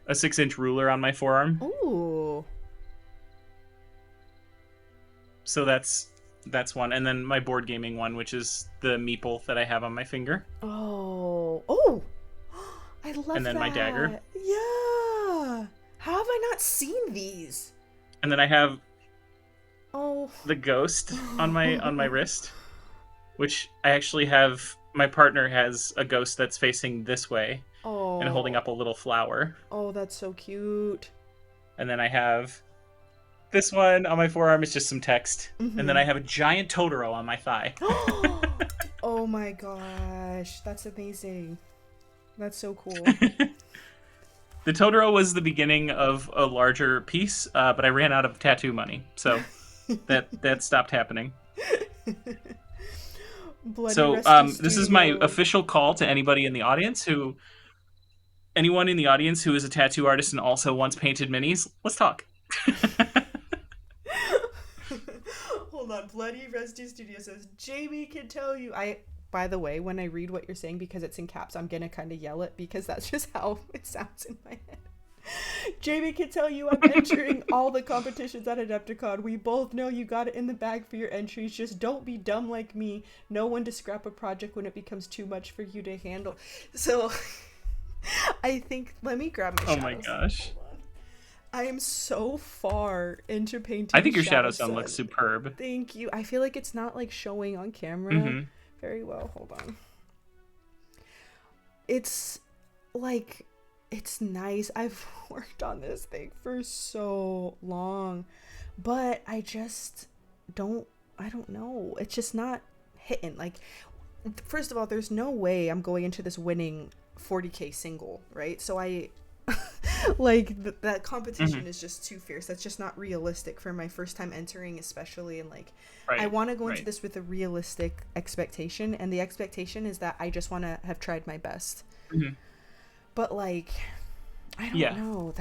6-inch ruler on my forearm. Ooh. So that's one, and then my board gaming one, which is the meeple that I have on my finger, Oh. Oh. I and love then my dagger, that. Yeah. How have I not seen these? and then I have Oh. the ghost on my wrist, which I actually have. My partner has a ghost that's facing this way and holding Oh. up a little flower, Oh, that's so cute. and then I have this one on my forearm is just some text, and then Mm-hmm. I have a giant Totoro on my thigh. Oh my gosh. That's amazing. That's so cool. The Totoro was the beginning of a larger piece, but I ran out of tattoo money, so that stopped happening. Bloody So Rusty this is my Studio. official call to anybody in the audience anyone in the audience who is a tattoo artist and also wants painted minis. Let's talk. Hold on. Bloody Rusty Studio says, Jamie can tell you. By the way, when I read what you're saying, because it's in caps, I'm gonna kind of yell it because that's just how it sounds in my head. Jamie can tell you I'm entering all the competitions at Adepticon. We both know you got it in the bag for your entries. Just don't be dumb like me. Know when to scrap a project when it becomes too much for you to handle. So, I think, let me grab my Oh my shadows. gosh. Hold on. I am so far into I painting think your Shadow Shadow Sun looks Sun. superb. Thank you. I feel like it's not like showing on camera Mm-hmm. very well. Hold on. It's like it's nice. I've worked on this thing for so long, but I just don't, I don't know. It's just not hitting. Like, first of all, there's no way I'm going into this winning 40K single, right? So I, like, that Mm-hmm. competition is just too fierce. That's just not realistic for my first time entering, especially. And, like, I Right. want to go into Right. this with a realistic expectation. And the expectation is that I just want to have tried my best. Hmm. But, like, I don't Yeah. know.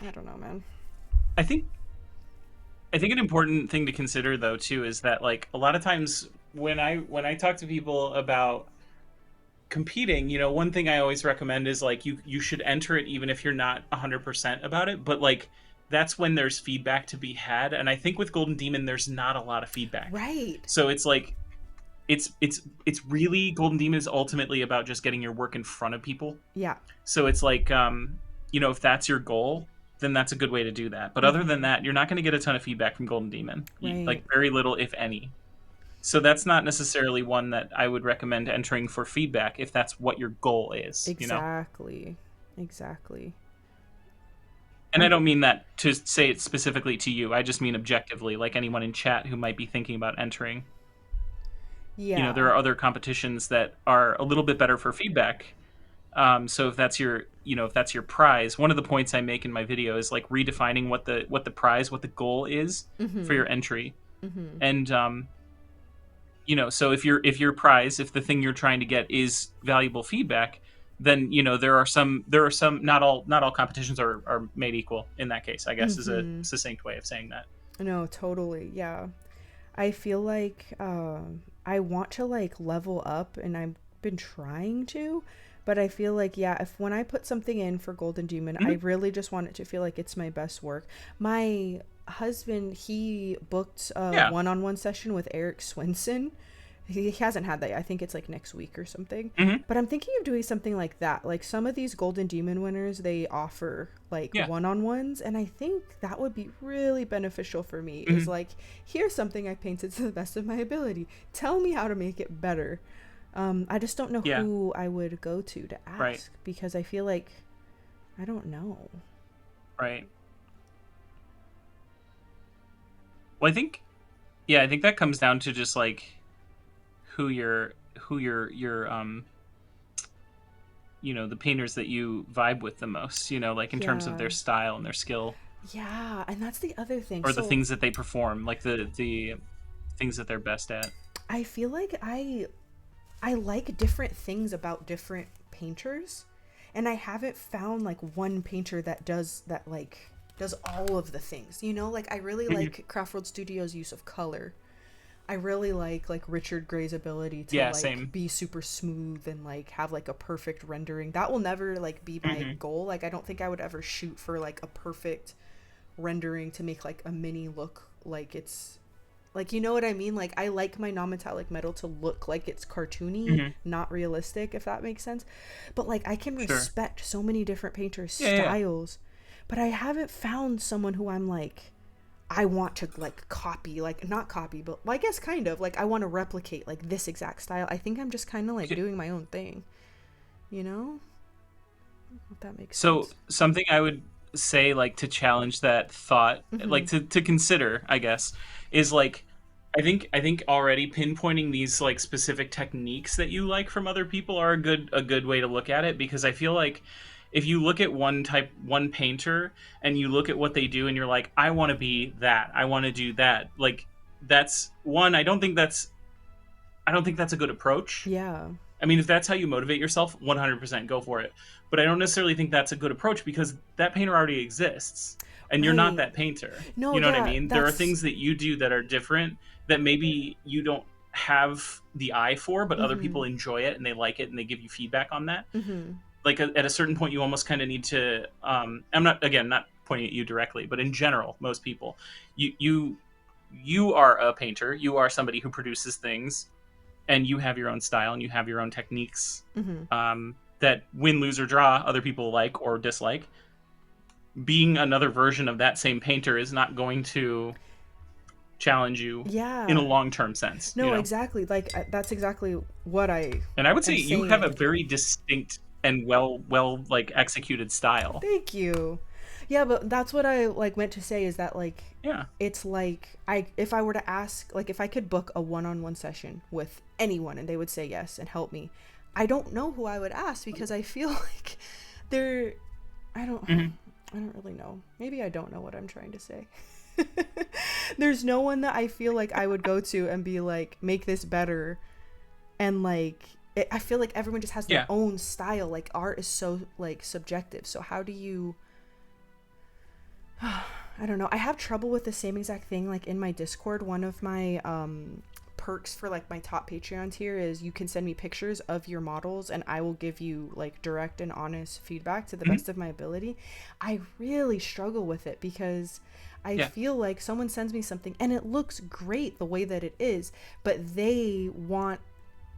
I don't know, man. I think an important thing to consider though too is that like a lot of times when I talk to people about competing, one thing I always recommend is like you should enter it even if you're not 100% about it, but like that's when there's feedback to be had, and I think with Golden Demon there's not a lot of feedback. Right. So it's like it's really Golden Demon is ultimately about just getting your work in front of people. Yeah. So it's like, if that's your goal, then that's a good way to do that. But other than Mm-hmm. that, you're not going to get a ton of feedback from Golden Demon, Right. like very little, if any. So that's not necessarily one that I would recommend entering for feedback if that's what your goal is. Exactly. Exactly. And I I'm don't mean that to say it specifically to you. I just mean objectively, like anyone in chat who might be thinking about entering. There Yeah. are other competitions that are a little bit better for feedback. So if that's your prize, one of the points I make in my video is like redefining what the goal is for Mm-hmm. your entry. Mm-hmm. And so if your prize, if the thing you're trying to get is valuable feedback, then there are some not all competitions are made equal in that case, I guess, is a Mm-hmm. succinct way of saying that. No, totally. Yeah. I feel like I want to like level up and I've been trying to, but I feel like yeah, if when I put something in for Golden Demon, I Hmm. really just want it to feel like it's my best work. My husband, he booked a Yeah. one-on-one session with Eric Swinson. He hasn't had that yet. I think it's like next week or something. Hmm. But I'm thinking of doing something like that. Like some of these Golden Demon winners, they offer like Yeah. one-on-ones, and I think that would be really beneficial for me. Is Hmm. like, here's something I painted to the best of my ability. Tell me how to make it better. I just don't know Yeah. who I would go to Right. ask because I feel like I don't know. Right. Well, I think that comes down to just like who your the painters that you vibe with the most, like in terms of Yeah, their style and their skill, yeah, and that's the other thing. or the So things that they perform, like the things that they're best at. I feel like I like different things about different painters, and I haven't found like one painter that does all of the things. Like I really Hmm. like Craftworld Studios' use of color. I really like Richard Gray's ability to Yeah, like same. be super smooth and like have like a perfect rendering. That will never like be my Hmm. goal. Like I don't think I would ever shoot for like a perfect rendering to make like a mini look like it's like, you know what I mean? Like I like my non-metallic metal to look like it's cartoony, Hmm. not realistic, if that makes sense. But like I can Sure. respect so many different painters' Yeah, yeah, yeah. styles, but I haven't found someone who I'm like I want to like copy, like not copy, but well, I guess kind of like I want to replicate like this exact style. I think I'm just kind of like Okay. doing my own thing, you know? If that makes So sense. something I would say, like, to challenge that thought, like Mhm. to consider, I guess, is like I think already pinpointing these like specific techniques that you like from other people are a good way to look at it, because I feel like if you look at one painter and you look at what they do and you're like, I want to be that, I want to do that, like that's one, I don't think that's a good approach. Yeah. I mean, if that's how you motivate yourself, 100% go for it. But I don't necessarily think that's a good approach, because that painter already exists and you're not Right. that painter. No, You know what I yeah, mean? There are that's things that you do that are different that maybe you don't have the eye for, but other people mhm. enjoy it and they like it and they give you feedback on that. Mhm. Like at a certain point, you almost kind of need to. I'm not, again, not pointing at you directly, but in general, most people, you are a painter. You are somebody who produces things, and you have your own style and you have your own techniques, Mhm. that win, lose, or draw other people like or dislike. Being another version of that same painter is not going to challenge you in a Yeah. long term sense, No, exactly. Like that's exactly what I And I would say am you have a saying. very distinct and well like executed style. Thank you. Yeah, but that's what I like meant to say is that like Yeah. it's like I if I were to ask like if I could book a one-on-one session with anyone and they would say yes and help me, I don't know who I would ask because I feel like they're I don't Hmm. I don't really know. Maybe I don't know what I'm trying to say. There's no one that I feel like I would go to and be like make this better and like I feel like everyone just has their Yeah. own style. Like art is so like subjective. So how do you I don't know. I have trouble with the same exact thing. Like in my Discord, one of my perks for like my top Patreon tier is you can send me pictures of your models and I will give you like direct and honest feedback to the Hmm. best of my ability. I really struggle with it because I Yeah. feel like someone sends me something and it looks great the way that it is, but they want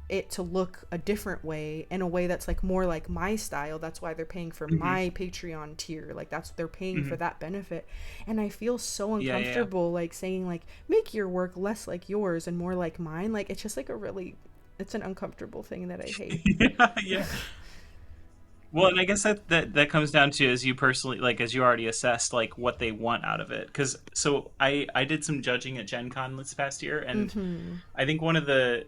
it to look a different way, in a way that's like more like my style. That's why they're paying for Hmm. my Patreon tier. Like that's they're paying for Hmm. that benefit. And I feel so Yeah. Yeah. uncomfortable like saying like make your work less like yours and more like mine. Like it's just like a really it's an uncomfortable thing that I hate. Yeah. Yeah. Well, and I guess that comes down to as you personally like as you already assessed like what they want out of it. Because so I did some judging at Gen Con this past year, and Mhm. I think one of the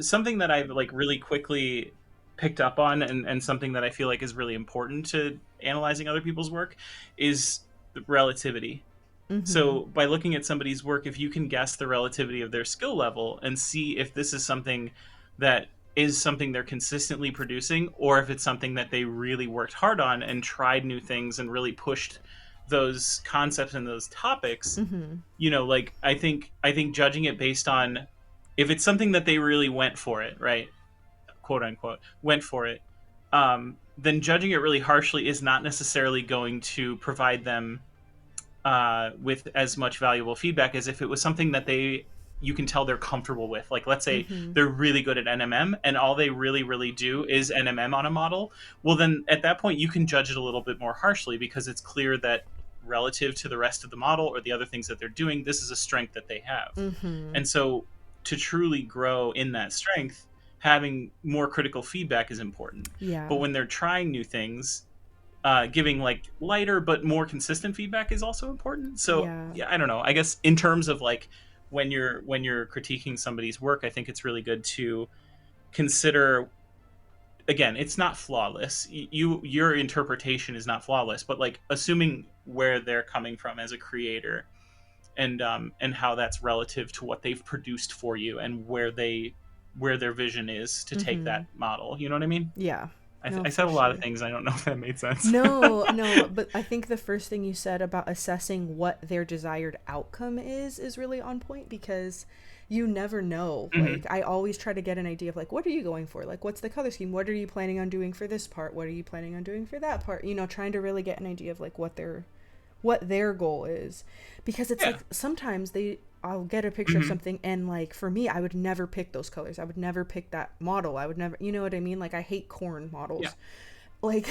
something that I've like really quickly picked up on, and something that I feel like is really important to analyzing other people's work is relativity. Mhm. So by looking at somebody's work, if you can guess the relativity of their skill level and see if this is something that is something they're consistently producing, or if it's something that they really worked hard on and tried new things and really pushed those concepts and those topics, Mhm. like I think judging it based on if it's something that they really went for it, right? Quote unquote, went for it, then judging it really harshly is not necessarily going to provide them with as much valuable feedback as if it was something that you can tell they're comfortable with. Like, let's say Mhm. they're really good at NMM and all they really, really do is NMM on a model. Well, then at that point, you can judge it a little bit more harshly because it's clear that relative to the rest of the model or the other things that they're doing, this is a strength that they have. Mhm. And so to truly grow in that strength, having more critical feedback is important. But Yeah. when they're trying new things, giving like lighter but more consistent feedback is also important. So Yeah. yeah, I don't know. I guess in terms of like when you're critiquing somebody's work, I think it's really good to consider. Again, it's not flawless. Your interpretation is not flawless, but like assuming where they're coming from as a creator, and how that's relative to what they've produced for you and where their vision is to take Mhm. that model. You know what I mean? Yeah. I, No, I said for a lot of sure. things. I don't know if that made sense. No, no, but I think the first thing you said about assessing what their desired outcome is really on point because you never know. Hmm. Like I always try to get an idea of like what are you going for? Like what's the color scheme? What are you planning on doing for this part? What are you planning on doing for that part? You know, trying to really get an idea of like what their goal is. Because it's Yeah. like sometimes I'll get a picture of Hmm. something and like for me I would never pick those colors. I would never pick that model. I would never, you know what I mean? Like I hate corn Yeah. models. Like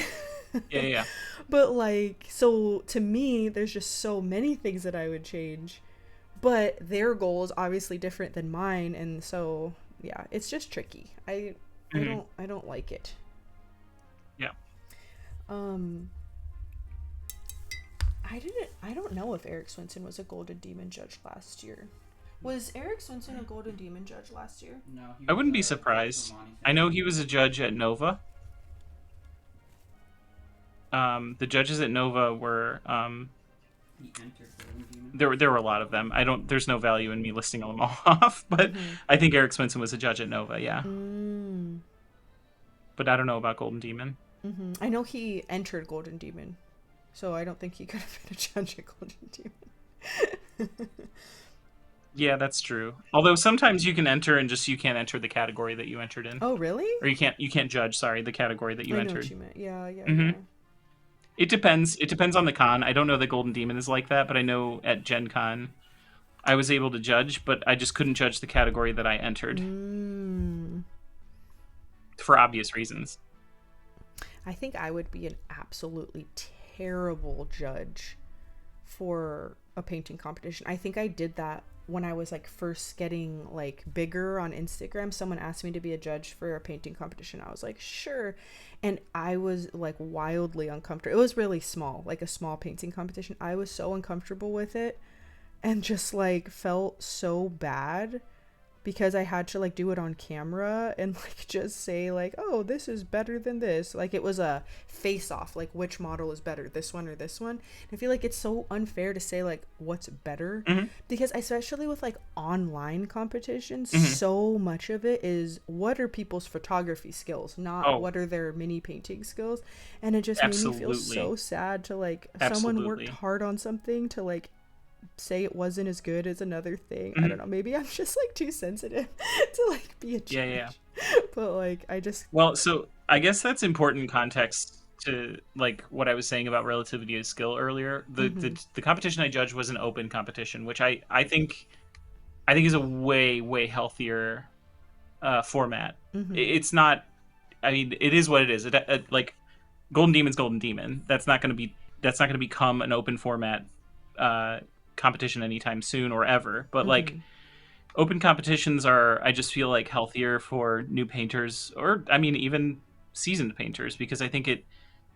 Yeah. Yeah. but like so to me there's just so many things that I would change, but their goal is obviously different than mine, and so yeah, it's just tricky. Hmm. I don't like it. Yeah. um I don't know if Eric Swinson was a Golden Demon judge last year. Was Eric Swinson a Golden Demon judge last year? No, he I was wouldn't be a surprised. Romani I know finisher. he was a judge at Nova. The judges at Nova were He entered Golden Demon. there were a lot of them. I don't. There's no value in me listing them all off, but Mm-hmm. I think Eric Swinson was a judge at Nova. Yeah, Mm. but I don't know about Golden Demon. Mm-hmm. I know he entered Golden Demon, so I don't think he could have been a judge at Golden Demon. Yeah, that's true. Although sometimes you can enter and just you can't enter the category that you entered in, Oh, really? or you can't judge. Sorry, the category that you I know what entered. you meant. Yeah, yeah, Hmm. yeah. It depends. It depends on the con. I don't know that Golden Demon is like that, but I know at Gen Con I was able to judge, but I just couldn't judge the category that I entered Mm. for obvious reasons. I think I would be an absolutely terrible judge for a painting competition. I think I did that when I was like first getting like bigger on Instagram. Someone asked me to be a judge for a painting competition. I was like, sure. And I was like wildly uncomfortable. It was really small, like a small painting competition. I was so uncomfortable with it and just like felt so bad because I had to like do it on camera and like just say like, oh, this is better than this. Like it was a face off, like which model is better, this one or this one. I feel like it's so unfair to say like what's better, Mm-hmm. because especially with like online competitions, Mm-hmm. so much of it is what are people's photography skills, not Oh, what are their mini painting skills. And it just made me feel absolutely. so sad to like someone worked Absolutely. hard on something to like say it wasn't as good as another thing. I Mm-hmm. don't know. Maybe I'm just like too sensitive to like be a Yeah, yeah, yeah. judge. But like I just Well, so I guess that's important context to like what I was saying about relativity of skill earlier. The mhm. the competition I judged was an open competition, which I think is a way healthier format. Mhm. It's not. I mean, it is what it is. Like Golden Demon's Golden Demon. That's not going to become an open format uh, competition anytime soon or ever. But like Mhm. open competitions are, I just feel like healthier for new painters, or I mean even seasoned painters, because I think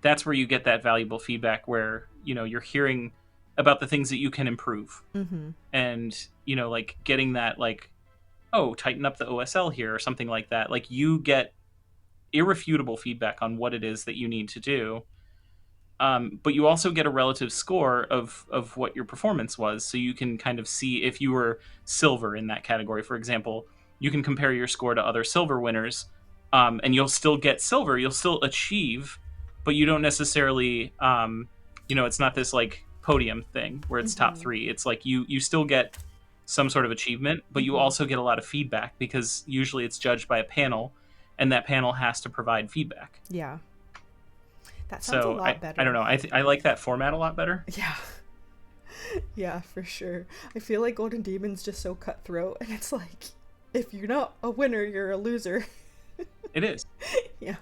that's where you get that valuable feedback where you're hearing about the things that you can improve, Mhm. and like getting that, like, oh, tighten up the OSL here or something like that. Like you get irrefutable feedback on what it is that you need to do. But you also get a relative score of what your performance was, so you can kind of see if you were silver in that category. For example, you can compare your score to other silver winners, and you'll still get silver. You'll still achieve, but you don't necessarily, it's not this like podium thing where it's top Mhm. three. It's like you still get some sort of achievement, but you Mhm. also get a lot of feedback because usually it's judged by a panel, and that panel has to provide feedback. Yeah. That sounds a So lot I don't better. know. I like that format a lot better. Yeah. Yeah, for sure. I feel like Golden Demon's just so cutthroat and it's like if you're not a winner, you're a loser. It is. Yeah.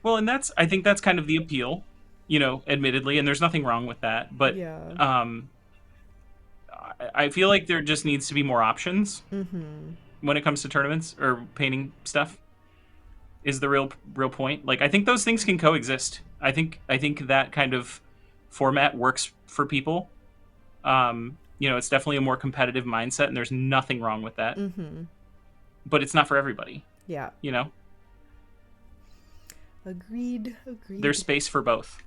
Well, and I think that's kind of the appeal, admittedly, and there's nothing wrong with that. But Yeah. um, I feel like there just needs to be more options Mhm. when it comes to tournaments or painting stuff. Is the real point? Like I think those things can coexist. I think that kind of format works for people. It's definitely a more competitive mindset, and there's nothing wrong with that. Mhm. But it's not for everybody. Yeah. You know, Agreed. there's Agreed. space for both.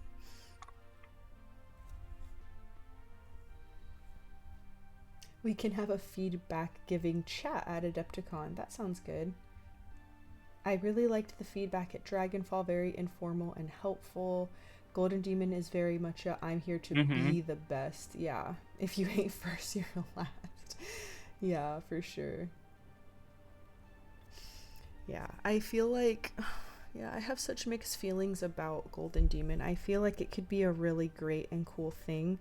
We can have a feedback giving chat at Adepticon. That sounds good. I really liked the feedback at Dragonfall, very informal and helpful. Golden Demon is very much a I'm here to Mm-hmm. be the best. Yeah. If you ain't first, you're last. Yeah, for sure. Yeah. I feel like yeah, I have such mixed feelings about Golden Demon. I feel like it could be a really great and cool thing.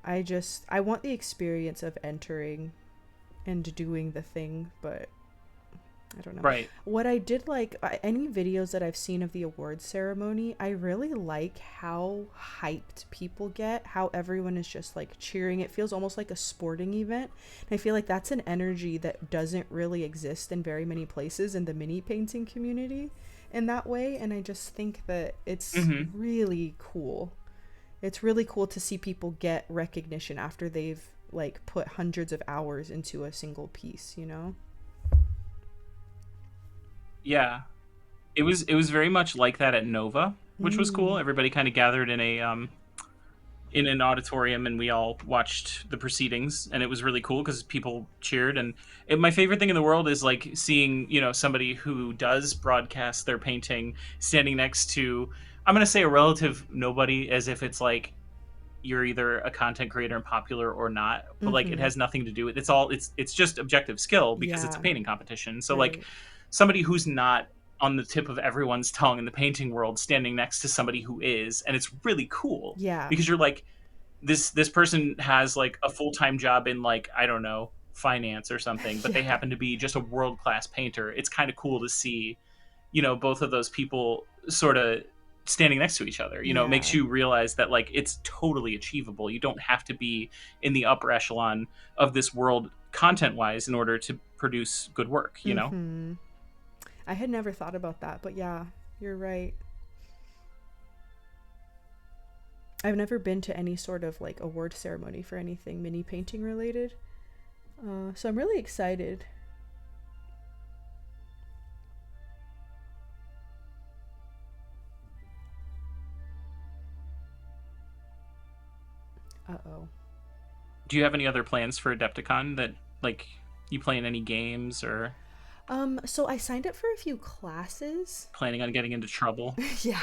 I want the experience of entering and doing the thing, but I don't know. Right. What I did like, any videos that I've seen of the awards ceremony, I really like how hyped people get, how everyone is just like cheering. It feels almost like a sporting event. And I feel like that's an energy that doesn't really exist in very many places in the mini painting community in that way. And I just think that it's Mm-hmm. really cool. It's really cool to see people get recognition after they've like put hundreds of hours into a single piece, you know? Yeah. It was very much like that at Nova, which was cool. Mm. Everybody kind of gathered in an auditorium, and we all watched the proceedings, and it was really cool because people cheered. And my favorite thing in the world is like seeing somebody who does broadcast their painting standing next to, I'm gonna say, a relative nobody, as if it's like you're either a content creator and popular or not, but like it Mm-hmm. has nothing to do with, it's just objective skill because it's a Yeah, painting competition. So like right. somebody who's not on the tip of everyone's tongue in the painting world standing next to somebody who is, and it's really cool Yeah. because you're like, this person has like a full-time job in, like, I don't know, finance or something, but they Yeah. happen to be just a world-class painter. It's kind of cool to see both of those people sort of standing next to each other. You know, it makes Yeah. you realize that like it's totally achievable. You don't have to be in the upper echelon of this world content wise in order to produce good work, you know? Mm-hmm. I had never thought about that, but yeah, you're right. I've never been to any sort of like award ceremony for anything mini painting related. So I'm really excited. Uh oh. Do you have any other plans for Adepticon that like you play in any games or So I signed up for a few classes. planning on getting into trouble? Yeah.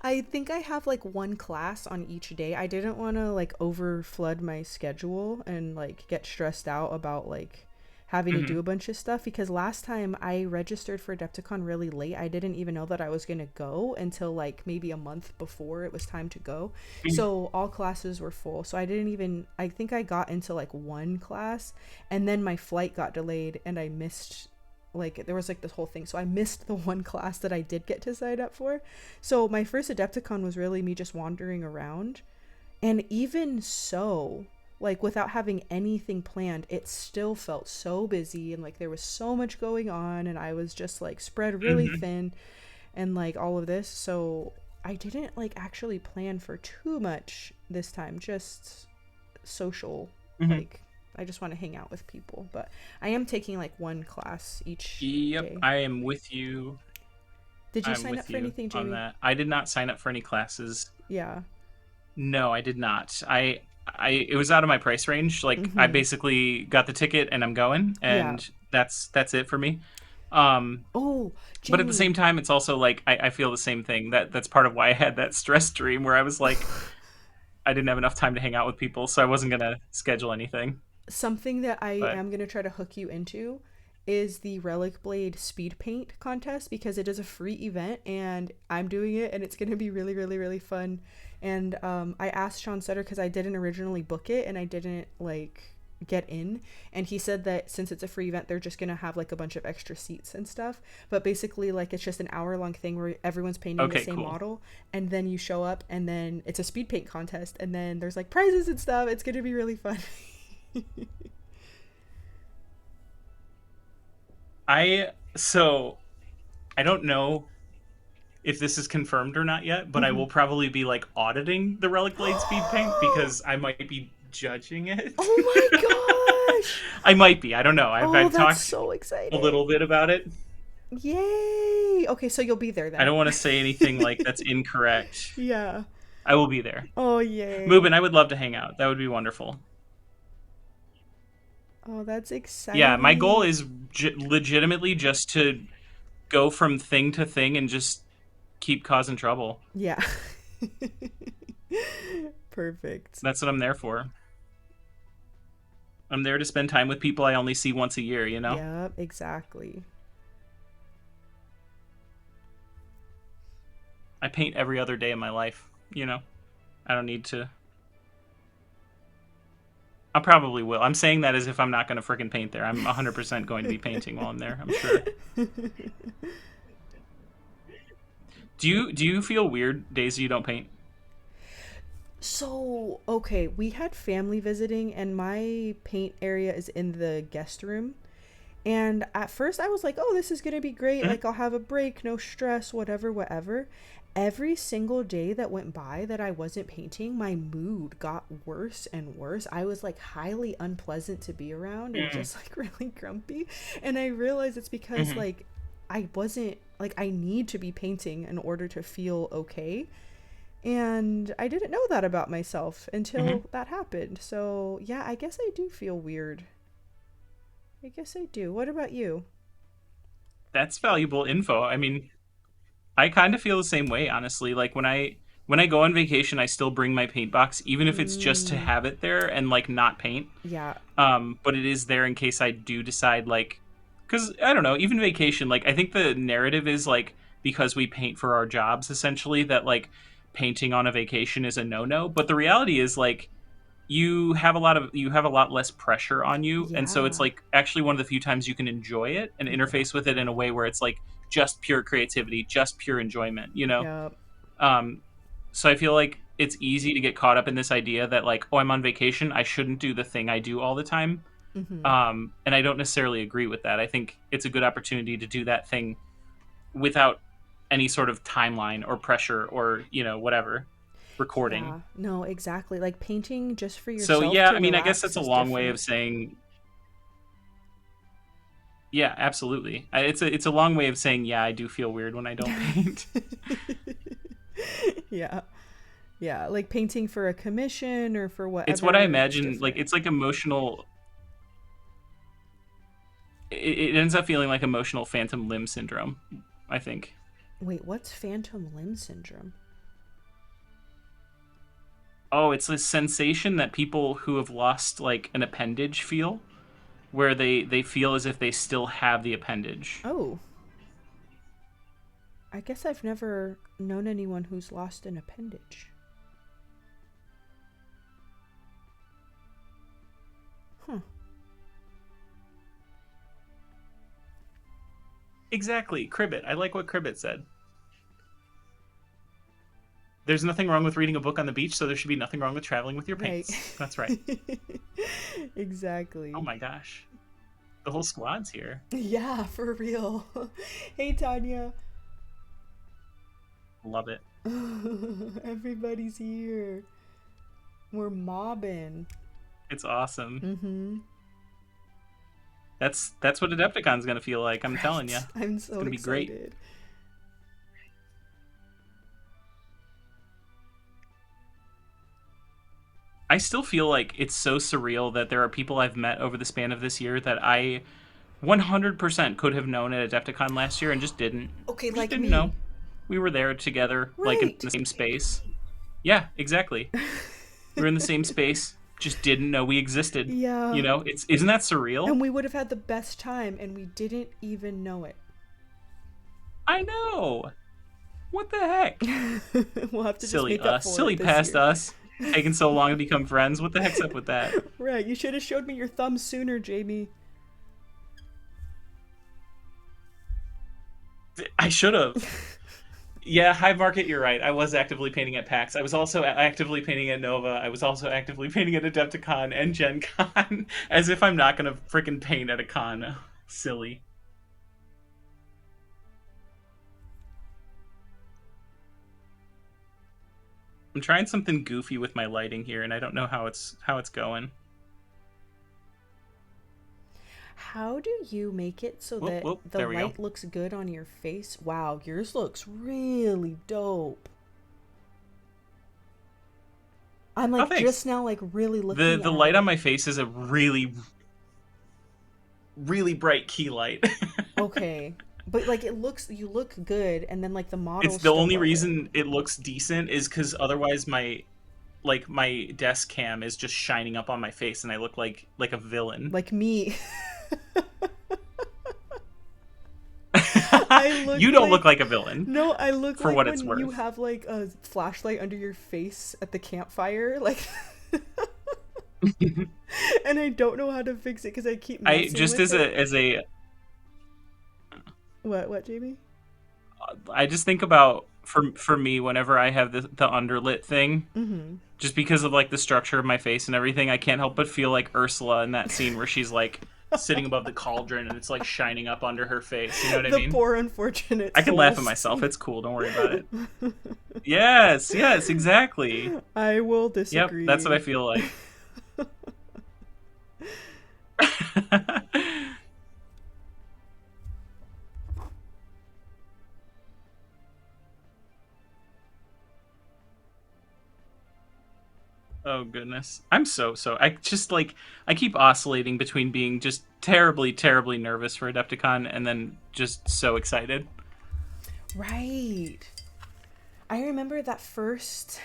I think I have like one class on each day. I didn't want to like over flood my schedule and like get stressed out about like having to do Mm-hmm. a bunch of stuff because last time I registered for Adepticon really late. I didn't even know that I was going to go until like maybe a month before it was time to go. So all classes were full. So I think I got into like one class and then my flight got delayed and I missed like there was like this whole thing, so I missed the one class that I did get to sign up for. So my first Adepticon was really me just wandering around, and even so, like without having anything planned, it still felt so busy and like there was so much going on and I was just like spread really Mm-hmm. thin and like all of this. So I didn't like actually plan for too much this time, just social, Mm-hmm. like I just want to hang out with people. But I am taking like one class each Yep, day. I am with you. Did you I'm sign up with for you anything, on Jamie? that. I did not sign up for any classes. Yeah. No, I did not. I it was out of my price range. Like I Mm-hmm. basically got the ticket and I'm going, Yeah. and that's it for me. Um, Oh, but at the Jamie. same time, it's also like I feel the same thing. That's part of why I had that stress dream where I was like I didn't have enough time to hang out with people, so I wasn't gonna schedule anything. Something that I But am going to try to hook you into is the Relic Blade speed paint contest because it is a free event and I'm doing it and it's going to be really, really, really fun. And I asked Sean Sutter because I didn't originally book it and I didn't like get in, and he said that since it's a free event they're just going to have like a bunch of extra seats and stuff, but basically like it's just an hour long thing where everyone's painting the okay, same cool. model and then you show up and then it's a speed paint contest and then there's like prizes and stuff. It's going to be really fun. I so I don't know if this is confirmed or not yet, but I Mm-hmm. will probably be like auditing the Relic Blade speed paint because I might be judging it. Oh my gosh! I might be. I don't know. Oh, I've that's talked so a exciting. little bit about it. Yay! Okay, so you'll be there I then. don't want to say anything like that's incorrect. Yeah. I will be there. Oh, yay. Mubin, I would love to hang out. That would be wonderful. Oh, that's Yeah, my goal exciting. is legitimately just to go from thing to thing and just keep causing trouble. Yeah. Perfect. That's what I'm there for. I'm there to spend time with people I only see once a year, you know? Yep, exactly. I paint every other day of my life, you know? I don't need to. I probably will. I'm saying that as if I'm not going to freaking paint there. I'm 100% going to be painting while I'm there, I'm sure. Do you feel weird days you don't paint? So, okay, we had family visiting, and my paint area is in the guest room. And at first, I was like, oh, this is going to be great. Mhm. Like, I'll have a break, no stress, whatever, whatever. Every single day that went by that I wasn't painting, my mood got worse and worse. I was like highly unpleasant to be around and Mm. just like really grumpy. And I realized it's because Mhm. like I wasn't like I need to be painting in order to feel okay. And I didn't know that about myself Mhm. until that happened. So, yeah, I guess I do feel weird. I guess I do. What about you? That's valuable info. I mean, I kind of feel the same way, honestly. Like when I go on vacation, I still bring my paint box even if it's just to Mm, have it there and like not paint. yeah. But it is there in case I do decide like cuz I don't know, even vacation like I think the narrative is like because we paint for our jobs essentially that like painting on a vacation is a no-no, but the reality is like you have a lot less pressure on you, and so it's Yeah. like actually one of the few times you can enjoy it and Yeah. interface with it in a way where it's like just pure creativity, just pure enjoyment, you know? Yeah. Um, so I feel like it's easy to get caught up in this idea that like, oh, I'm on vacation, I shouldn't do the thing I do all the time. Mm-hmm. And I don't necessarily agree with that. I think it's a good opportunity to do that thing without any sort of timeline or pressure or, whatever, recording. Yeah, no, exactly. Like painting just for So yourself yeah, to I mean, I guess relax that's a is long way of different. saying yeah, absolutely. It's a long way of saying yeah, I do feel weird when I don't paint. Yeah. Yeah, like painting for a commission or for It's what I whatever, it's imagine. Like different. it's like emotional. It ends up feeling like emotional phantom limb syndrome. I think. Wait, what's phantom limb syndrome? Oh, it's this sensation that people who have lost like an appendage feel, where they feel as if they still have the appendage. Oh, I guess I've never known anyone who's lost an appendage. Huh. Exactly, Cribbit. I like what Cribbit said. There's nothing wrong with reading a book on the beach, so there should be nothing wrong with traveling with your Right. paints. That's right. Oh Exactly. my gosh. The whole squad's here. Yeah, for real. Hey, Tanya. Love it. Everybody's here. We're mobbing. It's awesome. Mm-hmm. That's what Adepticon's gonna feel like. I'm telling you, Right. I'm it's so gonna be great. excited. I still feel like it's so surreal that there are people I've met over the span of this year that I 100% could have known at Adepticon last year and just didn't. Okay, Just like didn't me. know. We were there together, like in Right. the same space. Yeah, exactly. We were in the same space, just didn't know we existed. Yeah. It's isn't that surreal? And we would have had the best time and we didn't even know it. I know. What the heck? We'll have to just Silly make up us. for Silly it this past year. us. Taking so long to become friends. What the heck's up with that? Right, you should have showed me your thumb sooner, Jamie. I should have. Yeah, Hive Market, you're right. I was actively painting at PAX. I was also actively painting at Nova. I was also actively painting at Adepticon and Gen Con. As if I'm not going to freaking paint at a con. Silly. I'm trying something goofy with my lighting here, and I don't know how it's going. How do you make it so Whoop, that whoop. the There we go. light looks good on your face? Wow, yours looks really dope. I'm Oh, like thanks. just now like really looking The at light on it. my face is a really, really bright key light. Okay. But like you look good and then like the It's model's the still only low. reason it looks decent is because otherwise my desk cam is just shining up on my face and I look like a villain. Like me. I look You don't like look like a villain, no, I look for like what it's when you worth. have like a flashlight under your face at the campfire, like and I don't know how to fix it because I keep I messing just with it. as a What, Jamie? I just think about for me whenever I have the underlit thing, Mm-hmm. just because of like the structure of my face and everything, I can't help but feel like Ursula in that scene where she's like sitting above the cauldron and it's like shining up under her face. You know what I The mean? poor unfortunate I can laugh at souls. myself. It's cool. Don't worry about it. Yes, yes, exactly. I will Yep, disagree. that's what I feel like. Oh goodness. I'm I just like I keep oscillating between being just terribly, terribly nervous for Adepticon and then just so excited. Right. I remember that first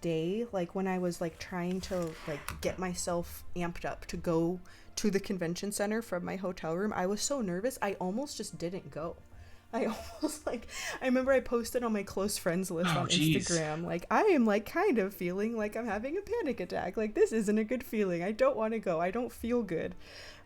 day, like when I was like trying to like get myself amped up to go to the convention center from my hotel room. I was so nervous, I almost just didn't go. I almost like I remember I posted on my close friends list Oh on jeez. Instagram like I am like kind of feeling like I'm having a panic attack. Like this isn't a good feeling. I don't want to go. I don't feel good.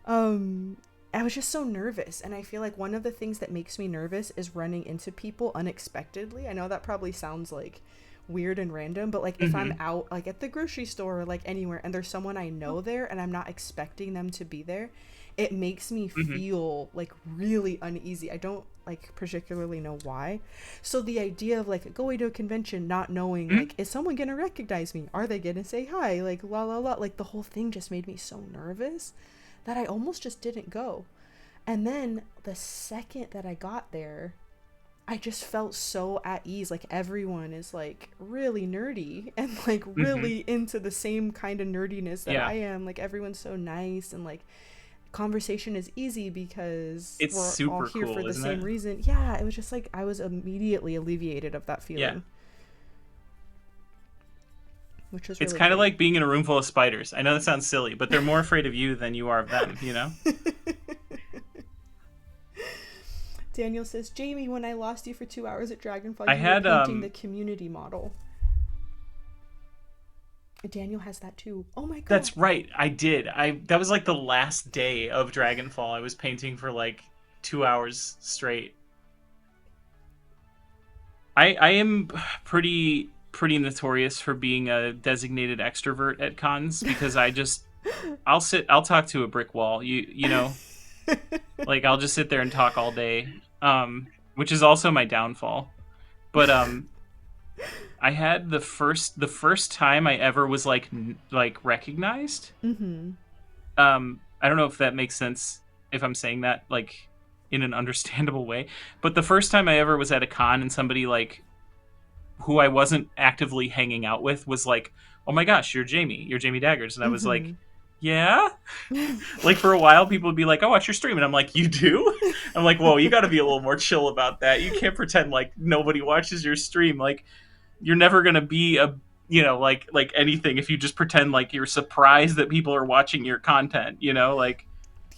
Um I was just so nervous. And I feel like one of the things that makes me nervous is running into people unexpectedly. I know that probably sounds like weird and random, but like if I'm Mm-hmm. out like at the grocery store or like anywhere and there's someone I know there and I'm not expecting them to be there, it makes me Mm-hmm. feel like really uneasy. I don't like particularly know why. So the idea of like going to a convention not knowing Mm-hmm. like is someone gonna recognize me? Are they gonna say hi? Like la la la, like the whole thing just made me so nervous that I almost just didn't go. And then the second that I got there, I just felt so at ease. Like everyone is like really nerdy and like Mm-hmm. really into the same kind of nerdiness that Yeah, I am. Like everyone's so nice and like conversation is easy because it's we're all super here for cool, the isn't same it? reason. Yeah, it was just like I was immediately alleviated of that Yeah. feeling, which was It's really kind of great. like being in a room full of spiders. I know that sounds silly, but they're more afraid of you than you are of them, you know? Daniel says, Jamie, when I lost you for 2 hours at Dragonfly, I you were had painting the community model. Daniel has that too. Oh my god. That's right. I did. I That was like the last day of Dragonfall. I was painting for like 2 hours straight. I am pretty notorious for being a designated extrovert at cons because I'll talk to a brick wall. You know, like I'll just sit there and talk all day. Which is also my downfall. But I had the first time I ever was like recognized. Mm-hmm. I don't know if that makes sense if I'm saying that like in an understandable way, but the first time I ever was at a con and somebody like who I wasn't actively hanging out with was like, "Oh my gosh, you're Jamie Daggers," and I was Mm-hmm. like, "Yeah." Like for a while, people would be like, "I watch your stream," and I'm like, "You do?" I'm like, "Whoa, you got to be a little more chill about that. You can't pretend like nobody watches your stream. Like you're never gonna be a like anything if you just pretend like you're surprised that people are watching your content. Like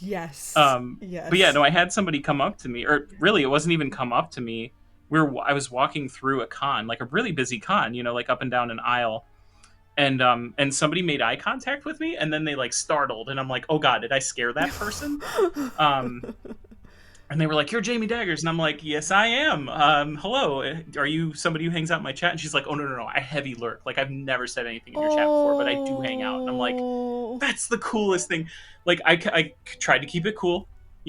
Yes. um, but yeah, Yes. no, I had somebody come up to me, or really, it wasn't even come up to me. I was walking through a con, like a really busy con, like up and down an aisle, and somebody made eye contact with me, and then they like startled, and I'm like, oh god, did I scare that person? Um, and they were like, "You're Jamie Daggers," and I'm like, "Yes, I am. Hello, are you somebody who hangs out in my chat?" And she's like, "Oh no, no, no, I heavy lurk. Like I've never said anything in your chat before, but I do hang out." And I'm like, Oh. that's the coolest thing. Like I tried to keep it cool.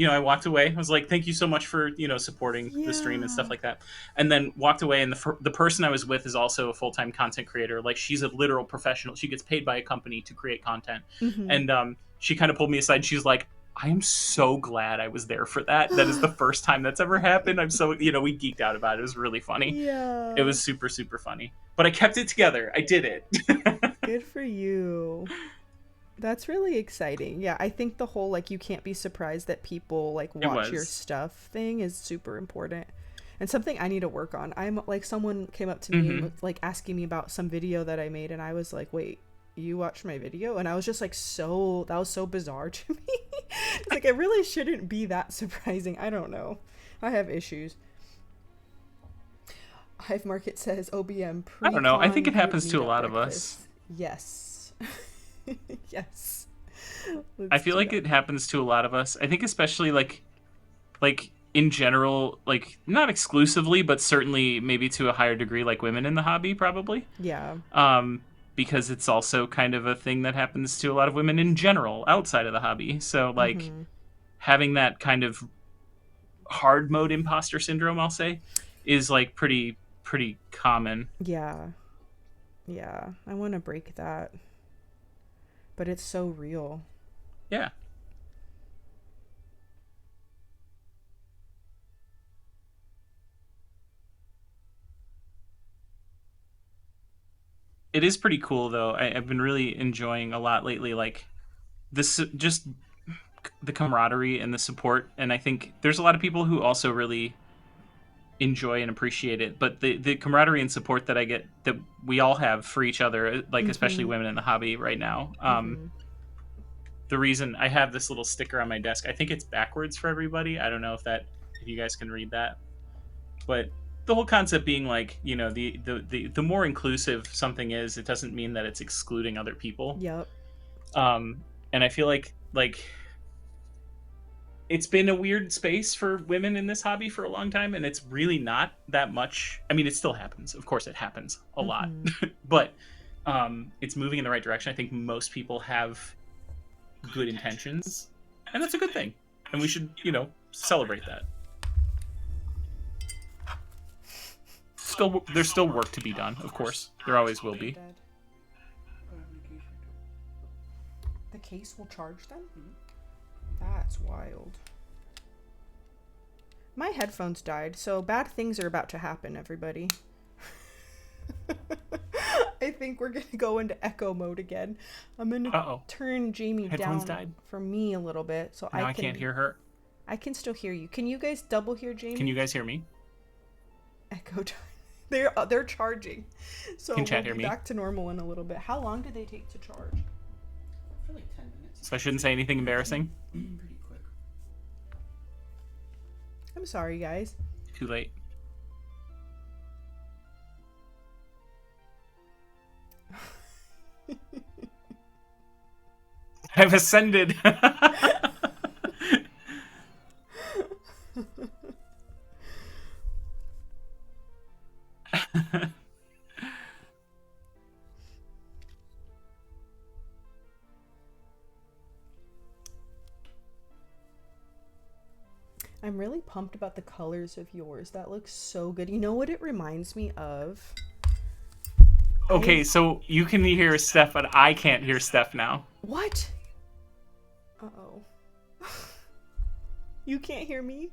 I walked away. I was like, thank you so much for supporting the stream and stuff Yeah. like that. And then walked away. And the person I was with is also a full time content creator. Like she's a literal professional. She gets paid by a company to create content. Mm-hmm. And she kind of pulled me aside. And she's like, I am so glad I was there for that. That is the first time that's ever happened. I'm so we geeked out about it. It was really funny. It Yeah. was super super funny. But I kept it together. I did it. Good for you. That's really exciting. Yeah, I think the whole like you can't be surprised that people like It watch your was. stuff thing is super important and something I need to work on. I'm like someone came up to me and Mm-hmm. was like asking me about some video that I made and I was like, "Wait, you watched my video?" And I was just like so that was so bizarre to me. It's like it really shouldn't be that surprising. I don't know. I have issues. Hive Market says OBM I don't know. I think pre-con it group happens to a meetup lot of us. breakfast. Yes. Yes. I Let's feel do like that. it happens to a lot of us. I think especially like in general, like not exclusively, but certainly maybe to a higher degree, like women in the hobby probably. Yeah. Um, because it's also kind of a thing that happens to a lot of women in general outside of the hobby. So like Mm-hmm. having that kind of hard mode imposter syndrome, I'll say, is like pretty common. Yeah. Yeah. I want to break that, but it's so real. Yeah. It is pretty cool though. I've been really enjoying a lot lately. Like this, just the camaraderie and the support. And I think there's a lot of people who also really enjoy and appreciate it. But the camaraderie and support that I get, that we all have for each other, like especially Mm-hmm. women in the hobby right now. Mm-hmm. The reason I have this little sticker on my desk, I think it's backwards for everybody. I don't know if you guys can read that, but the whole concept being like the more inclusive something is, it doesn't mean that it's excluding other people. Yep. And I feel like it's been a weird space for women in this hobby for a long time, and it's really not that much. I mean, it still happens. Of course, it happens a lot, but it's moving in the right direction. I think most people have good intentions, and that's a good thing. And we should, celebrate that. There's still work to be done, of course. There always will be. Dead. The case will charge them? That's wild. My headphones died, so bad things are about to happen, everybody. I think we're gonna go into echo mode again. I'm gonna turn Jamie Headphones down died? for me a little bit, so Now I can't hear her. I can still hear you. Can you guys double hear Jamie? Can you guys hear me? Echo time. They're charging, so Can chat we'll hear be me? back to normal in a little bit. How long do they take to charge? For like 10 minutes. So I shouldn't say anything embarrassing? Pretty quick. I'm sorry, guys. Too late. I've ascended. I'm really pumped about the colors of yours. That looks so good. You know what it reminds me of? Okay, so you can hear Steph, but I can't hear Steph now. What? Uh-oh. You can't hear me?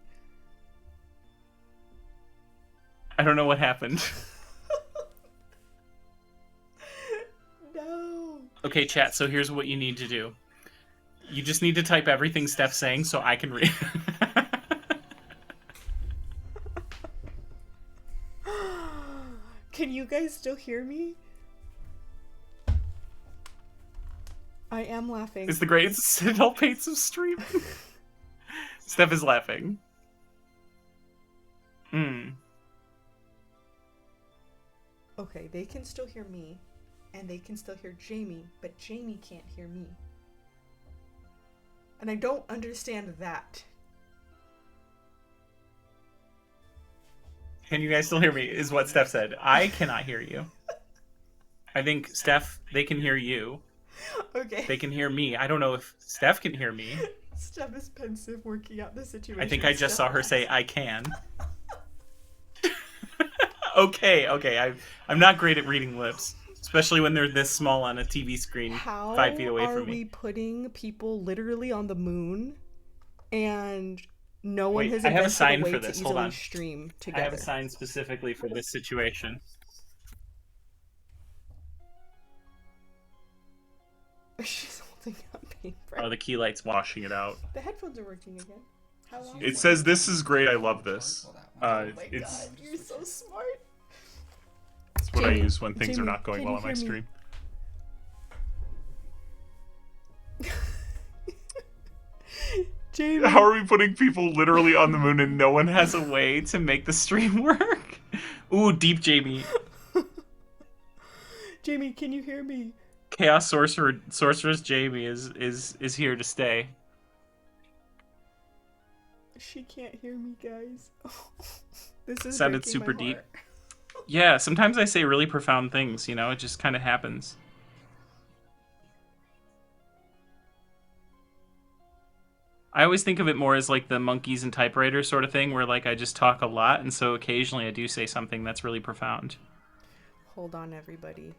I don't know what happened. No. Okay, chat, so here's what you need to do. You just need to type everything Steph's saying so I can read. Can you guys still hear me? I am laughing. It's the greatest Citadel pace of stream. Steph is laughing. Okay, they can still hear me, and they can still hear Jamie, but Jamie can't hear me. And I don't understand that. Can you guys still hear me? Is what Steph said. I cannot hear you. I think Steph, they can hear you. Okay. They can hear me. I don't know if Steph can hear me. Steph is pensive working out the situation. I think I just saw her say, I can. Okay. I'm not great at reading lips. Especially when they're this small on a TV screen 5 feet away How are from me. we putting people literally on the moon and no one has I have a invented sign a way for to this. Hold easily on. stream I together? have a sign specifically for this situation. She's holding up paper. Oh, the key light's washing it out. The headphones are working again. How long? It says, "This is great. I love this." Oh my It's god, you're so smart. what I Jamie, use when things are Jamie, not going can well you on my hear me? stream. Jamie. How are we putting people literally on the moon and no one has Has a way to make the stream work. Ooh, deep Jamie. Jamie, can you hear me? Chaos Sorceress Jamie is here to stay. She can't hear me, guys. This is Sounded breaking super my deep. heart. Yeah, sometimes I say really profound things, it just kind of happens. I always think of it more as like the monkeys and typewriters sort of thing, where like I just talk a lot, and so occasionally I do say something that's really profound. Hold on, everybody.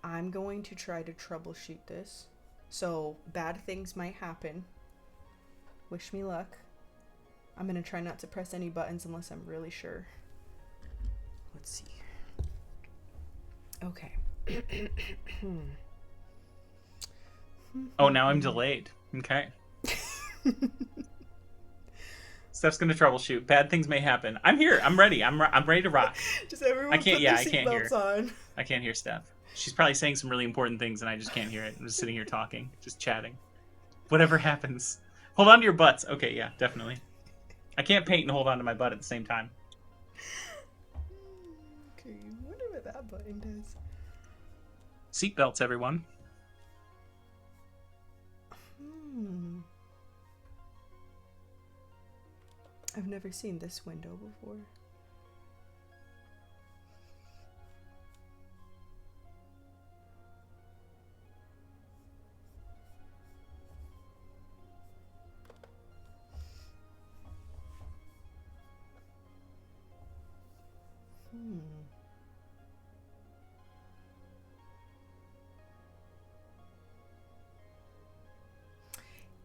I'm going to try to troubleshoot this. So, bad things might happen. Wish me luck. I'm going to try not to press any buttons unless I'm really sure. Let's see. Okay. Oh, now I'm delayed. Okay. Steph's gonna troubleshoot. Bad things may happen. I'm here. I'm ready. I'm ready to rock. Just everyone I can't. put Yeah, their I can't hear. seatbelts on. I can't hear Steph. She's probably saying some really important things, and I just can't hear it. I'm just sitting here talking, just chatting. Whatever happens, hold on to your butts. Okay, yeah, definitely. I can't paint and hold on to my butt at the same time. Okay, I wonder what that button does. Seatbelts, everyone. I've never seen this window before.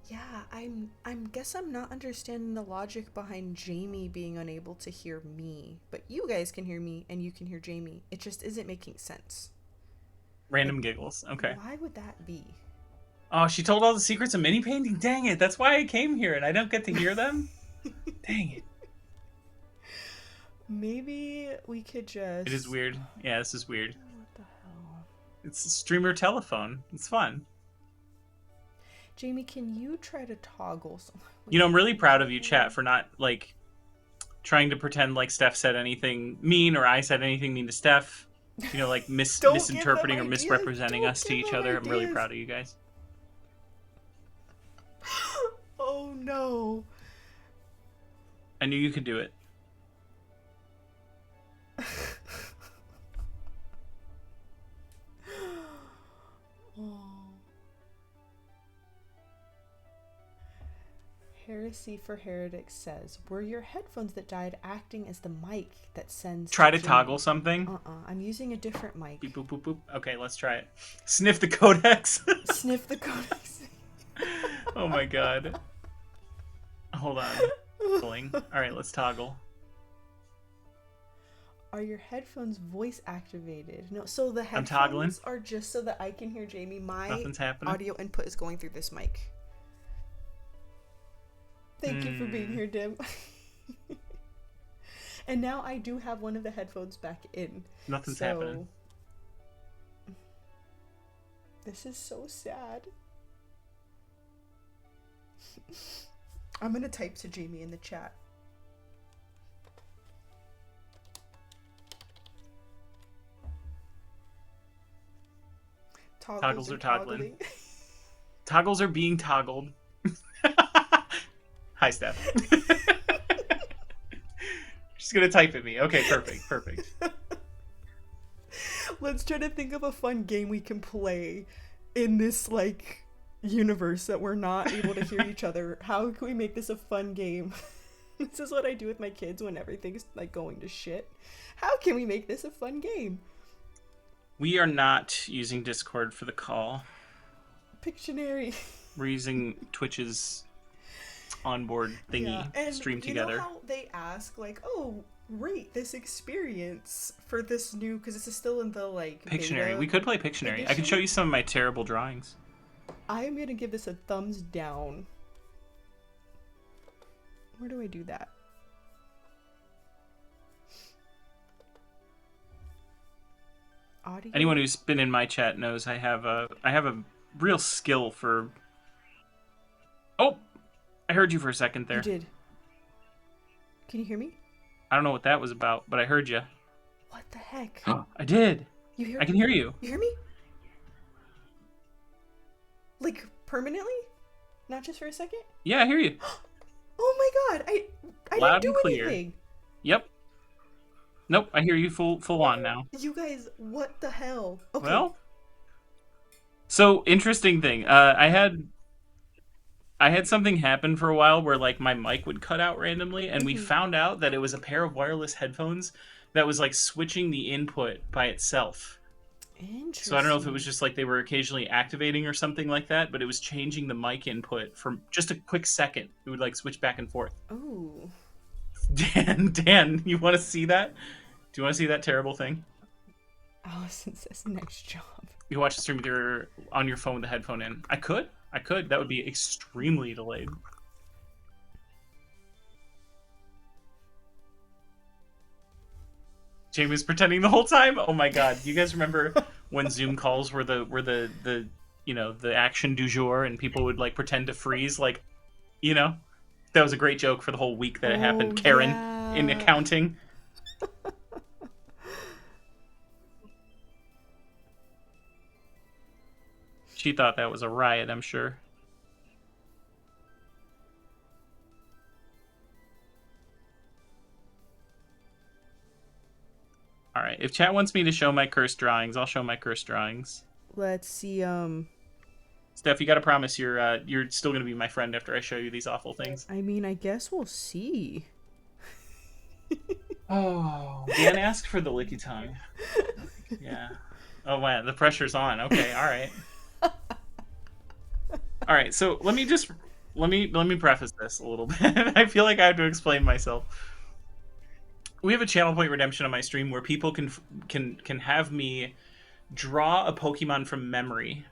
Yeah, I'm guess I'm not understanding the logic behind Jamie being unable to hear me, but you guys can hear me and you can hear Jamie. It just isn't making sense. Random giggles. Okay. Why would that be? Oh, she told all the secrets of mini painting? Dang it. That's why I came here and I don't get to hear them? Dang it. Maybe we could just... It is weird. Yeah, this is weird. What the hell? It's a streamer telephone. It's fun. Jamie, can you try to toggle some... You know, I'm really proud of you, chat, for not, like, trying to pretend like Steph said anything mean or I said anything mean to Steph. You know, like misinterpreting or misrepresenting us to each other. I'm really proud of you guys. Oh, no. I knew you could do it. Heresy for Heretics says, were your headphones that died acting as the mic that sends... Try to toggle something. I'm using a different mic. Beep, boop, boop, boop. Okay, let's try it. Sniff the codex. Sniff the codex. Oh my god. Hold on. Alright, let's toggle. Are your headphones voice activated? No, so the I'm toggling. headphones are just so that I can hear Jamie. My Nothing's happening. audio input is going through this mic. Thank you for being here, Dim. And now I do have one of the headphones back in. Nothing's happening. This is so sad. I'm gonna type to Jamie in the chat. Toggles are toggling. Toggles are being toggled. Hi, Steph. She's gonna type at me. Okay, perfect. Let's try to think of a fun game we can play in this, like, universe that we're not able to hear each other. How can we make this a fun game? This is what I do with my kids when everything's, like, going to shit. How can we make this a fun game? We are not using Discord for the call. Pictionary. We're using Twitch's onboard thingy. And stream together. You know how they ask, like, oh, rate this experience for this new, because this is still in the, like, Pictionary. beta We could play Pictionary. edition? I could show you some of my terrible drawings. I am gonna give this a thumbs down. Where do I do that? Audio? Anyone who's been in my chat knows I have a real skill for... Oh! I heard you for a second there. You did. Can you hear me? I don't know what that was about, but I heard you. What the heck? I did. You hear? I can hear you. You hear me? Like, permanently? Not just for a second? Yeah, I hear you. Oh my god! I Loud didn't and do clear. anything. Yep. Nope, I hear you full on now. You guys, what the hell? Okay. Well, so interesting thing. I had something happen for a while where, like, my mic would cut out randomly, and we found out that it was a pair of wireless headphones that was, like, switching the input by itself. Interesting. So I don't know if it was just like they were occasionally activating or something like that, but it was changing the mic input for just a quick second. It would, like, switch back and forth. Ooh. Dan, you want to see that? Do you want to see that terrible thing? Allison says next job. You watch the stream with on your phone with the headphone in. I could. That would be extremely delayed. Jamie was pretending the whole time. Oh my god! Do you guys remember when Zoom calls were the you know, the action du jour, and people would, like, pretend to freeze, like, you know? That was a great joke for the whole week that it happened. Karen in accounting. She thought that was a riot, I'm sure. If chat wants me to show my cursed drawings, I'll show my cursed drawings. Let's see. Steph, you gotta promise you're still gonna be my friend after I show you these awful things. I mean, I guess we'll see. Oh, Dan asked for the licky tongue. Yeah. Oh wow, the pressure's on. Okay, all right. All right. So let me preface this a little bit. I feel like I have to explain myself. We have a channel point redemption on my stream where people can have me draw a Pokemon from memory.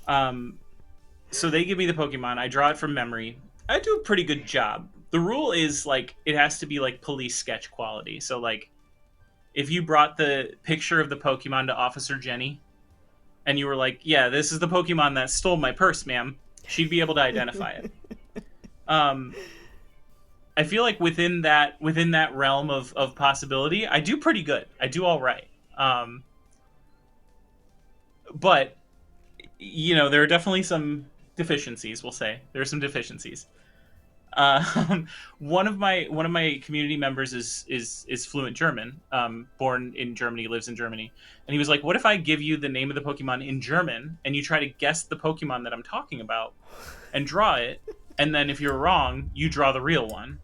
So they give me the Pokemon, I draw it from memory. I do a pretty good job. The rule is like it has to be like police sketch quality. So like if you brought the picture of the Pokemon to Officer Jenny and you were like, "Yeah, this is the Pokemon that stole my purse, ma'am," she'd be able to identify it. I feel like within that realm of possibility, I do pretty good. I do all right. But you know, there are definitely some deficiencies. We'll say there are some deficiencies. One of my community members is fluent German. Born in Germany, lives in Germany, and he was like, "What if I give you the name of the Pokemon in German, and you try to guess the Pokemon that I'm talking about, and draw it, and then if you're wrong, you draw the real one?"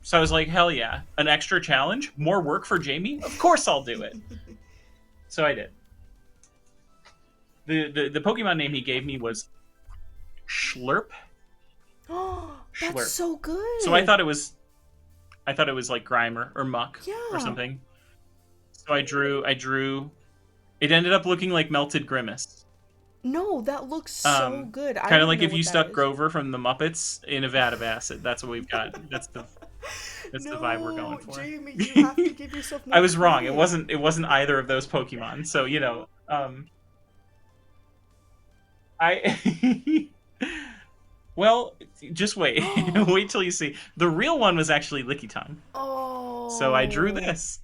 So I was like, "Hell yeah! An extra challenge, more work for Jamie? Of course I'll do it." So I did. The Pokemon name he gave me was Schlurp. Oh, that's Schlurp. so good. So I thought it was like Grimer or Muck or something. So I drew. It ended up looking like Melted Grimace. No, that looks so good. Kind of like if you stuck Grover from the Muppets in a vat of acid. That's what we've got. That's the vibe we're going for. Jamie, you have to give yourself more I was wrong. credit. It wasn't either of those Pokemon. So you know, I. Well, just wait. Wait till you see. The real one was actually Licky Tongue. Oh. So I drew this.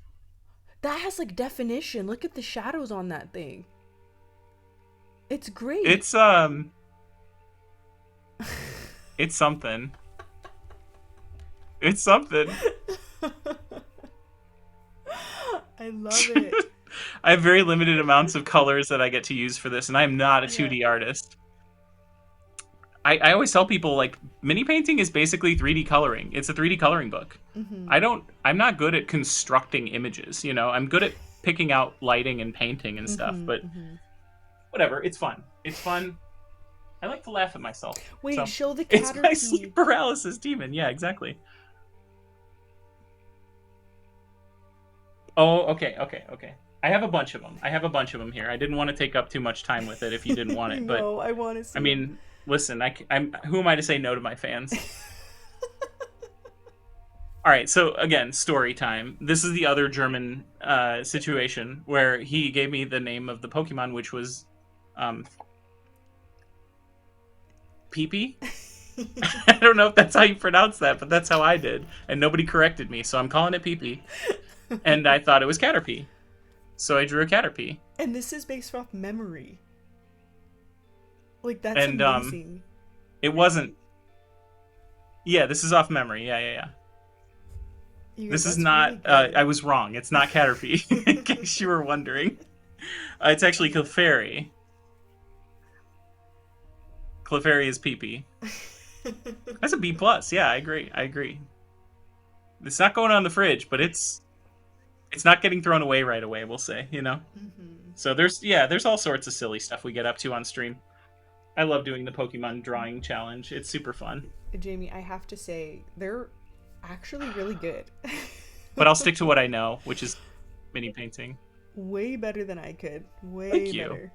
That has like definition. Look at the shadows on that thing. It's great. It's something. It's something. I love it. I have very limited amounts of colors that I get to use for this, and I am not a 2D artist. I always tell people, like, mini painting is basically 3D coloring. It's a 3D coloring book. Mm-hmm. I'm not good at constructing images, you know? I'm good at picking out lighting and painting and stuff, but whatever, it's fun. It's fun. I like to laugh at myself. Wait, so show the it's Caterpie. my sleep paralysis demon. Yeah, exactly. Oh, okay. I have a bunch of them here. I didn't want to take up too much time with it if you didn't want it, but No, I want to see. I mean, listen, I'm who am I to say no to my fans? All right, so again, story time. This is the other German situation where he gave me the name of the Pokemon, which was Pee-Pee. I don't know if that's how you pronounce that, but that's how I did, and nobody corrected me, so I'm calling it Pee-Pee. And I thought it was Caterpie, so I drew a Caterpie. And this is based off memory. Like, that's and, amazing. It wasn't. Yeah, this is off memory. Yeah. This is not. Really I was wrong. It's not Caterpie, in case you were wondering. It's actually Clefairy. Clefairy is Pee-Pee. That's a B+. Yeah, I agree. It's not going on the fridge, but it's not getting thrown away right away, we'll say, you know? So there's all sorts of silly stuff we get up to on stream. I love doing the Pokemon drawing challenge. It's super fun. Jamie, I have to say, they're actually really good. But I'll stick to what I know, which is mini painting. Way better than I could. Way Thank you. better.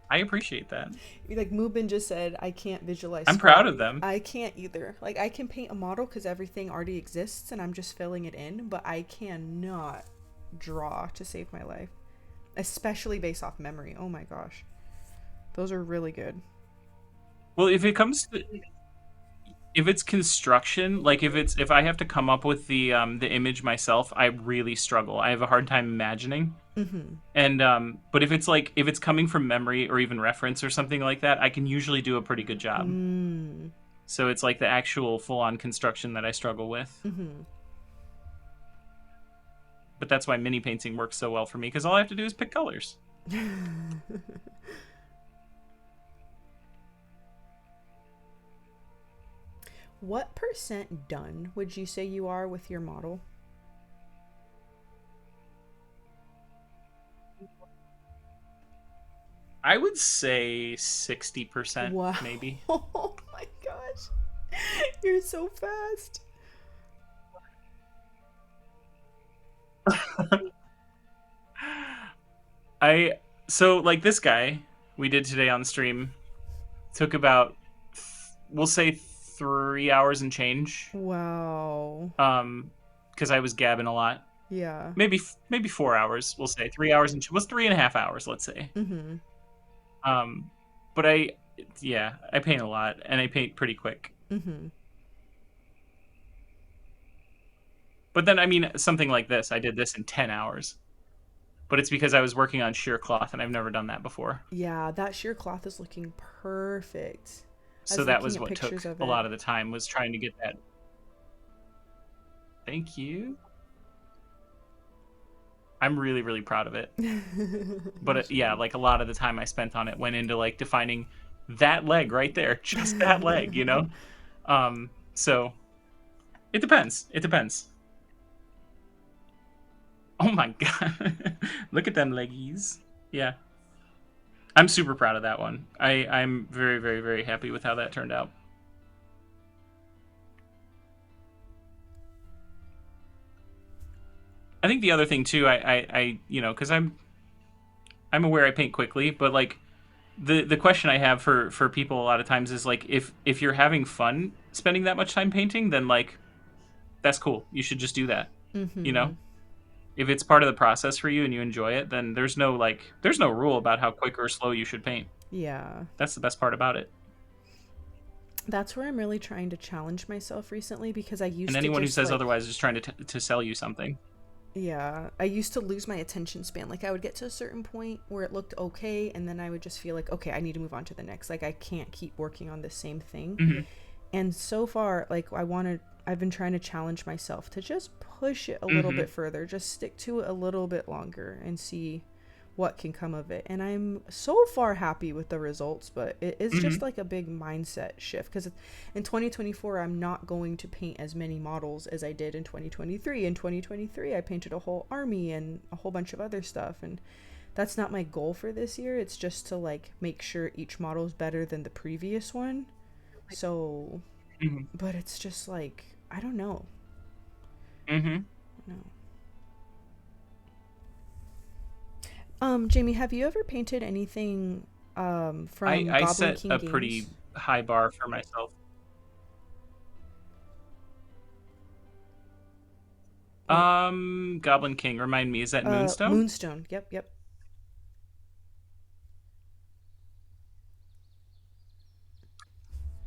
I appreciate that. Like Mubin just said, I can't visualize. I'm proud of them. I can't either. Like, I can paint a model because everything already exists and I'm just filling it in, but I cannot draw to save my life. Especially based off memory. Oh my gosh. Those are really good. Well, if it's construction, like if I have to come up with the image myself, I really struggle. I have a hard time imagining. And but if it's coming from memory or even reference or something like that, I can usually do a pretty good job. So it's like the actual full-on construction that I struggle with. But that's why mini painting works so well for me, because all I have to do is pick colors. What percent done would you say you are with your model? I would say 60%, Wow. maybe. Oh my gosh. You're so fast. So like this guy we did today on stream took about, we'll say 3 hours and change. Wow. Because I was gabbing a lot. Yeah. Maybe 4 hours. We'll say 3 hours and was 3.5 hours. Let's say. Mm-hmm. But I paint a lot and I paint pretty quick. Mm-hmm. But then, I mean, something like this, I did this in 10 hours. But it's because I was working on sheer cloth and I've never done that before. Yeah, that sheer cloth is looking perfect. So that was what took a lot of the time, was trying to get that. Thank you. I'm really, really proud of it. But yeah, like a lot of the time I spent on it went into like defining that leg right there, just that leg, you know? So it depends. It depends. Oh my god. Look at them leggies. Yeah. I'm super proud of that one. I'm very, very, very happy with how that turned out. I think the other thing too, I you know, because I'm aware I paint quickly, but like the question I have for people a lot of times is like, if you're having fun spending that much time painting, then like that's cool. You should just do that. Mm-hmm. You know? If it's part of the process for you and you enjoy it, then there's no rule about how quick or slow you should paint. Yeah. That's the best part about it. That's where I'm really trying to challenge myself recently, because I used to. And anyone who just, says like, otherwise is trying to sell you something. Yeah, I used to lose my attention span. Like, I would get to a certain point where it looked okay, and then I would just feel like, okay, I need to move on to the next. Like, I can't keep working on the same thing. Mm-hmm. And so far, like, I've been trying to challenge myself to just push it a little bit further, just stick to it a little bit longer and see what can come of it. And I'm so far happy with the results, but it is just like a big mindset shift, because in 2024 I'm not going to paint as many models as I did in 2023. In 2023 I painted a whole army and a whole bunch of other stuff, and that's not my goal for this year. It's just to like make sure each model is better than the previous one. So but it's just like, I don't know. No. Jamie, have you ever painted anything from I Goblin set King a Games? pretty high bar for myself. Goblin King, remind me, is that Moonstone? Moonstone. Yep.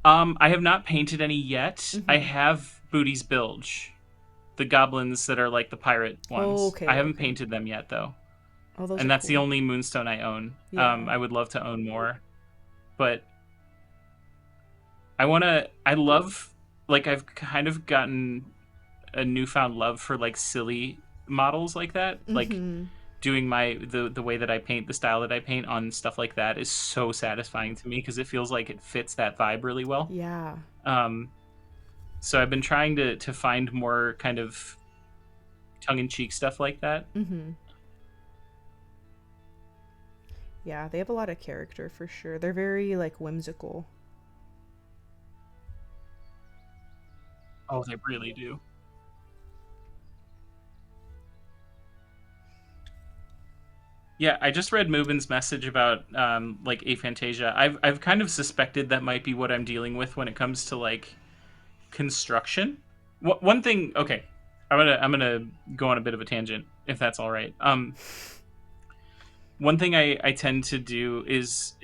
I have not painted any yet. I have Booty's Bilge, the goblins that are like the pirate ones. Oh, okay, I haven't okay. pained them yet though. Oh, those And are that's the cool. only Moonstone I own. Yeah. I would love to own more, but I love, like, I've kind of gotten a newfound love for like silly models like that. Like doing the way that I paint, the style that I paint on stuff like that is so satisfying to me, because it feels like it fits that vibe really well. Yeah. So I've been trying to find more kind of tongue-in-cheek stuff like that. Yeah, they have a lot of character for sure. They're very like whimsical. Oh, they really do. Yeah, I just read Mubin's message about like aphantasia. I've kind of suspected that might be what I'm dealing with when it comes to like construction. One thing, okay, I'm gonna go on a bit of a tangent if that's all right. One thing I tend to do is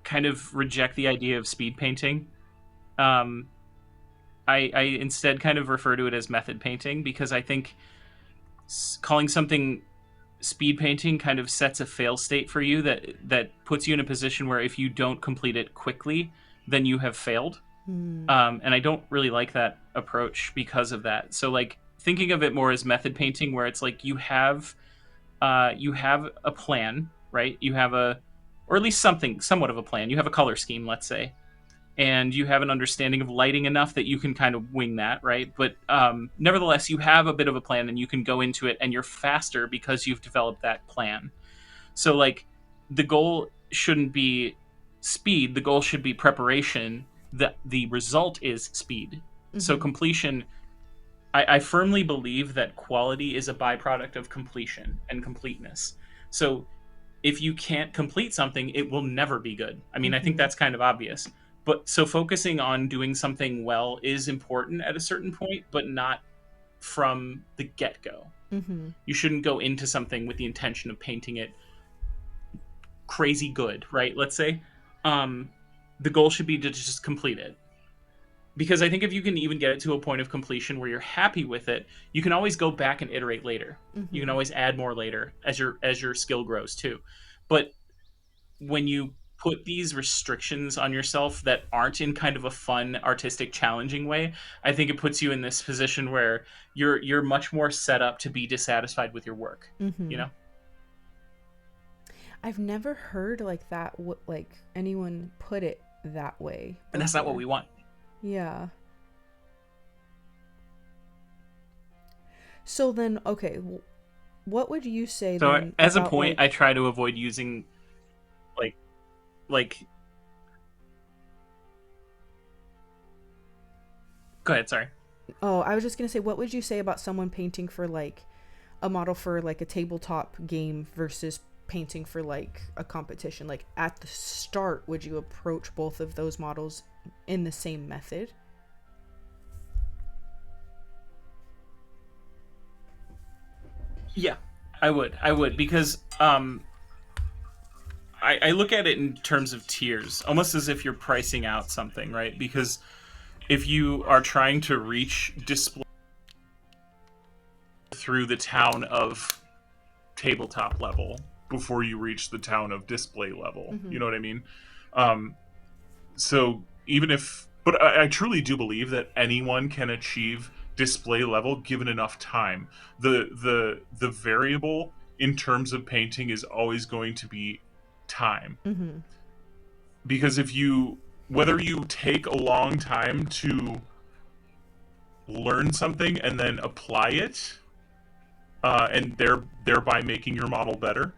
kind of reject the idea of speed painting. I instead kind of refer to it as method painting, because I think calling something speed painting kind of sets a fail state for you that puts you in a position where if you don't complete it quickly, then you have failed. And I don't really like that approach because of that. So like thinking of it more as method painting, where it's like you have a plan, right? You have a, or at least something, somewhat of a plan. You have a color scheme, let's say, and you have an understanding of lighting enough that you can kind of wing that, right? But nevertheless, you have a bit of a plan, and you can go into it, and you're faster because you've developed that plan. So, like, the goal shouldn't be speed. The goal should be preparation. The result is speed. So completion. I firmly believe that quality is a byproduct of completion and completeness. So if you can't complete something, it will never be good. I mean, I think that's kind of obvious. But so focusing on doing something well is important at a certain point, but not from the get-go. You shouldn't go into something with the intention of painting it crazy good, right? Let's say the goal should be to just complete it. Because I think if you can even get it to a point of completion where you're happy with it, you can always go back and iterate later. You can always add more later as your skill grows too. But when you put these restrictions on yourself that aren't in kind of a fun, artistic, challenging way, I think it puts you in this position where you're much more set up to be dissatisfied with your work. You know? I've never heard like that, like anyone put it that way. And that's not what we want. Yeah. So then, okay, what would you say so then? As a about, point, like, I try to avoid using like go ahead, sorry. Oh, I was just gonna say, what would you say about someone painting for like a model for like a tabletop game versus painting for like a competition? Like at the start, would you approach both of those models in the same method? Yeah, I would because I look at it in terms of tiers, almost as if you're pricing out something, right? Because if you are trying to reach display through the town of tabletop level before you reach the town of display level, you know what I mean? So even if, but I truly do believe that anyone can achieve display level given enough time. The variable in terms of painting is always going to be time. Because if you, whether you take a long time to learn something and then apply it, and thereby making your model better,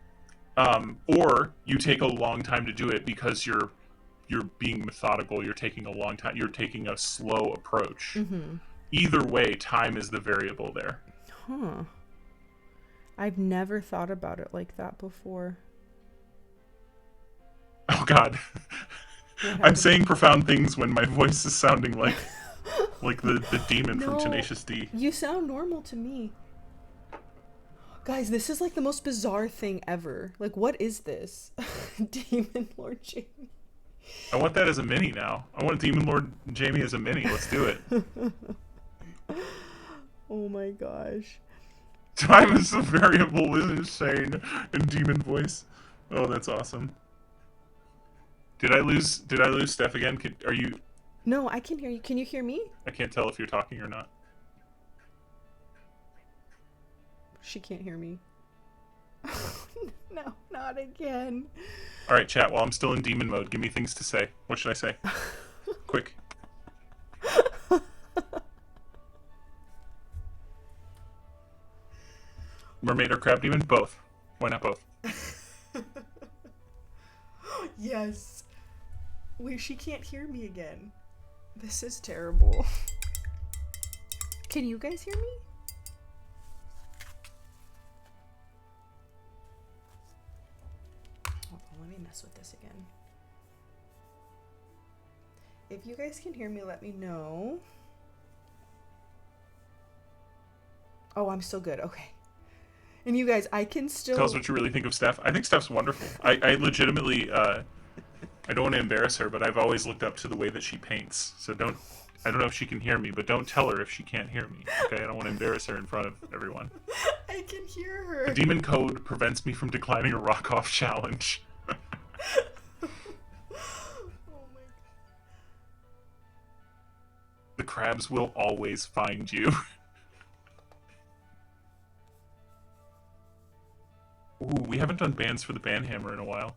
or you take a long time to do it because you're being methodical, you're taking a long time, you're taking a slow approach. Either way, time is the variable there. I've never thought about it like that before. Oh God. I'm saying profound things when my voice is sounding like the demon from Tenacious D. You sound normal to me. Guys, this is like the most bizarre thing ever. Like, what is this? Demon Lord Jamie. I want that as a mini now. I want Demon Lord Jamie as a mini. Let's do it. Oh my gosh. Time is a variable is insane in demon voice. Oh, that's awesome. Did I lose Steph again? Are you? No, I can hear you. Can you hear me? I can't tell if you're talking or not. She can't hear me. No, not again. All right, chat. While I'm still in demon mode, give me things to say. What should I say? Quick. Mermaid or crab demon? Both. Why not both? Yes. Wait, she can't hear me again. This is terrible. Can you guys hear me? Hold on, let me mess with this again. If you guys can hear me, let me know. Oh, I'm still good. Okay. And you guys, I can still... Tell us what you really think of Steph. I think Steph's wonderful. I legitimately, I don't want to embarrass her, but I've always looked up to the way that she paints. So I don't know if she can hear me, but don't tell her if she can't hear me. Okay, I don't want to embarrass her in front of everyone. I can hear her. A demon code prevents me from declining a rock-off challenge. Oh my god. The crabs will always find you. Ooh, we haven't done bands for the Banhammer in a while.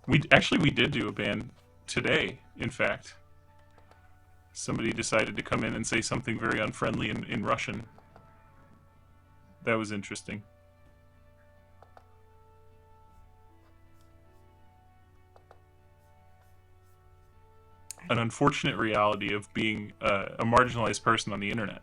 We did do a band today, in fact. Somebody decided to come in and say something very unfriendly in Russian. That was interesting. An unfortunate reality of being a marginalized person on the internet.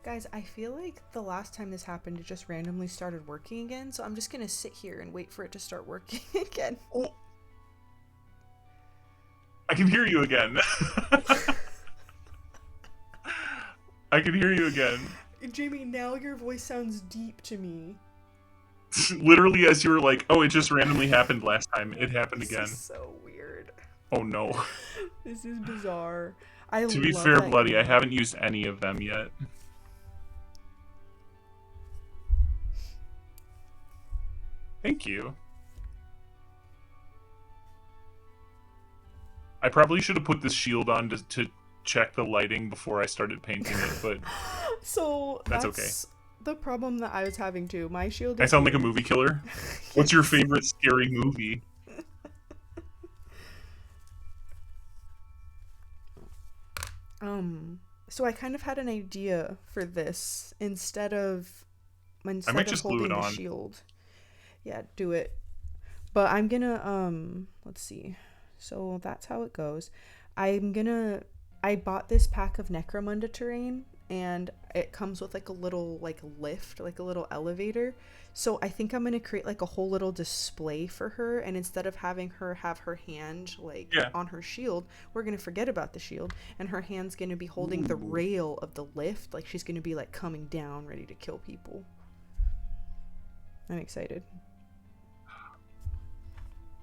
Guys, I feel like the last time this happened, it just randomly started working again, so I'm just gonna sit here and wait for it to start working again. Oh. I can hear you again. I can hear you again. Jamie, now your voice sounds deep to me. Literally, as you were like, "Oh, it just randomly happened last time. It happened again." This is so weird. Oh no. This is bizarre. To be fair, Bloody, I haven't used any of them yet. Thank you. I probably should have put this shield on to check the lighting before I started painting it, but so that's okay. The problem that I was having too. My shield. I sound like a movie killer. What's your favorite scary movie? So I kind of had an idea for this instead of just glue holding it the on. shield. Yeah, do it. But I'm gonna let's see. So that's how it goes. I bought this pack of Necromunda terrain, and it comes with like a little like lift, like a little elevator. So I think I'm gonna create like a whole little display for her, and instead of having her have her hand like on her shield, we're gonna forget about the shield, and her hand's gonna be holding the rail of the lift, like she's gonna be like coming down ready to kill people. I'm excited.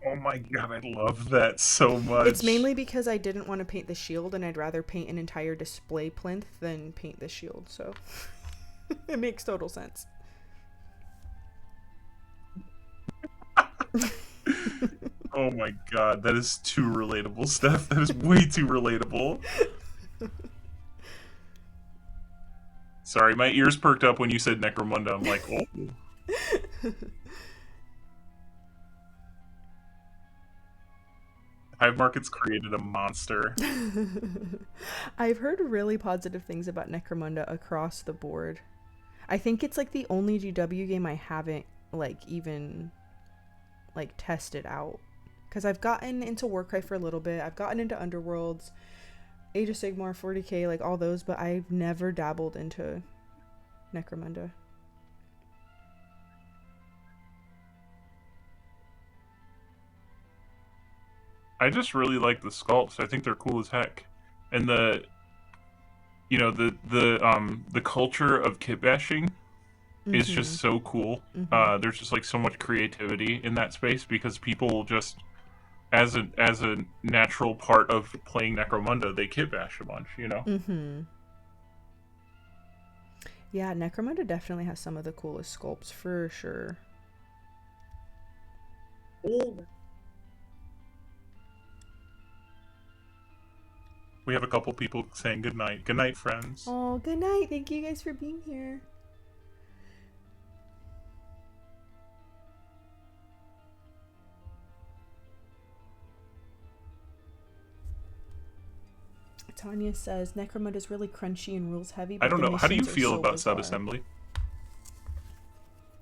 Oh my god, I love that so much. It's mainly because I didn't want to paint the shield, and I'd rather paint an entire display plinth than paint the shield, so it makes total sense. Oh my god, that is too relatable, Steph. That is way too relatable. Sorry, my ears perked up when you said Necromunda. I'm like, oh. Hive Market's created a monster. I've heard really positive things about Necromunda across the board. I think it's like the only GW game I haven't like even like tested out. Because I've gotten into Warcry for a little bit. I've gotten into Underworlds, Age of Sigmar, 40k, like all those, but I've never dabbled into Necromunda. I just really like the sculpts. I think they're cool as heck. And the culture of kit bashing is just so cool. There's just like so much creativity in that space because people just as a natural part of playing Necromunda, they kit bash a bunch, you know? Yeah, Necromunda definitely has some of the coolest sculpts for sure. We have a couple people saying goodnight. Good night, friends. Oh, good night. Thank you guys for being here. Tanya says Necromunda is really crunchy and rules heavy. But I don't know. How do you feel so about bizarre. sub-assembly?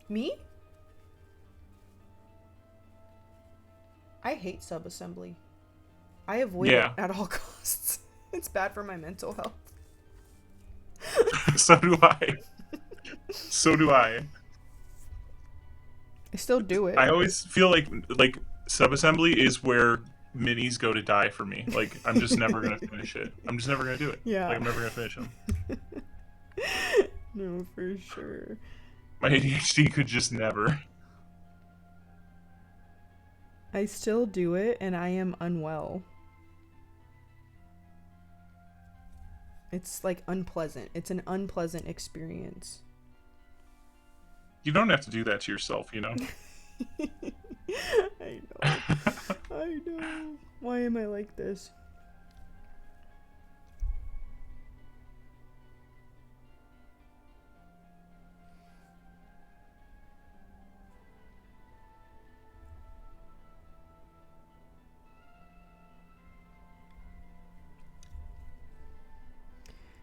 Me? I hate sub-assembly. I avoid it at all costs. It's bad for my mental health. So do I. So do I. I still do it. I always feel like sub-assembly is where minis go to die for me. Like, I'm just never going to finish it. I'm just never going to do it. Yeah. Like, I'm never going to finish them. No, for sure. My ADHD could just never. I still do it, and I am unwell. It's like unpleasant. It's an unpleasant experience. You don't have to do that to yourself, you know? I know. I know. Why am I like this?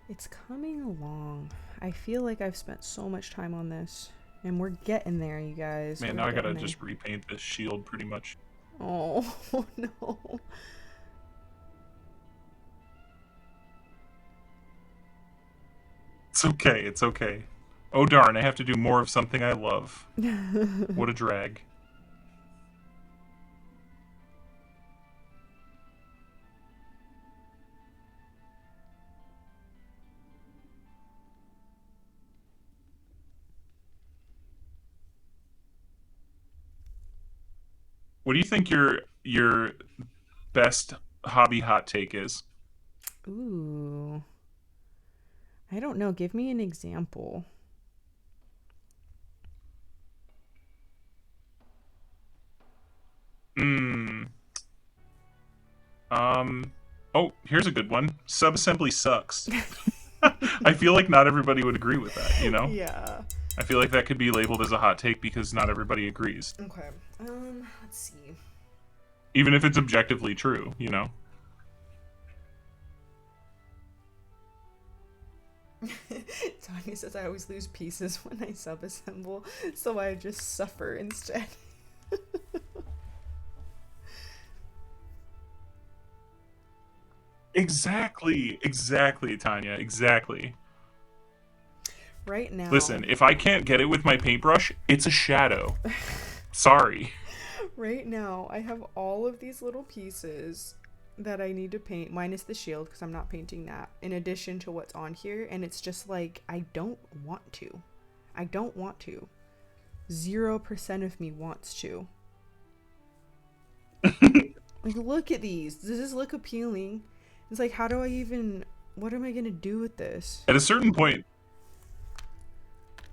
It's coming along. I feel like I've spent so much time on this. And we're getting there, you guys. Man, We're now I gotta getting there. just repaint this shield pretty much. Oh, no. It's okay, it's okay. Oh darn, I have to do more of something I love. What a drag. What do you think your best hobby hot take is? Ooh. I don't know. Give me an example. Hmm. Oh, here's a good one. Subassembly sucks. I feel like not everybody would agree with that, you know? Yeah. I feel like that could be labeled as a hot take because not everybody agrees. Okay. Let's see. Even if it's objectively true, you know? Tanya says I always lose pieces when I subassemble, so I just suffer instead. Exactly, Tanya, exactly. Right now. Listen, if I can't get it with my paintbrush, it's a shadow. Sorry. Right now, I have all of these little pieces that I need to paint, minus the shield, because I'm not painting that, in addition to what's on here, and it's just like, I don't want to. I don't want to. 0% of me wants to. Like, look at these. Does this look appealing? It's like, how do I even... What am I going to do with this? At a certain point,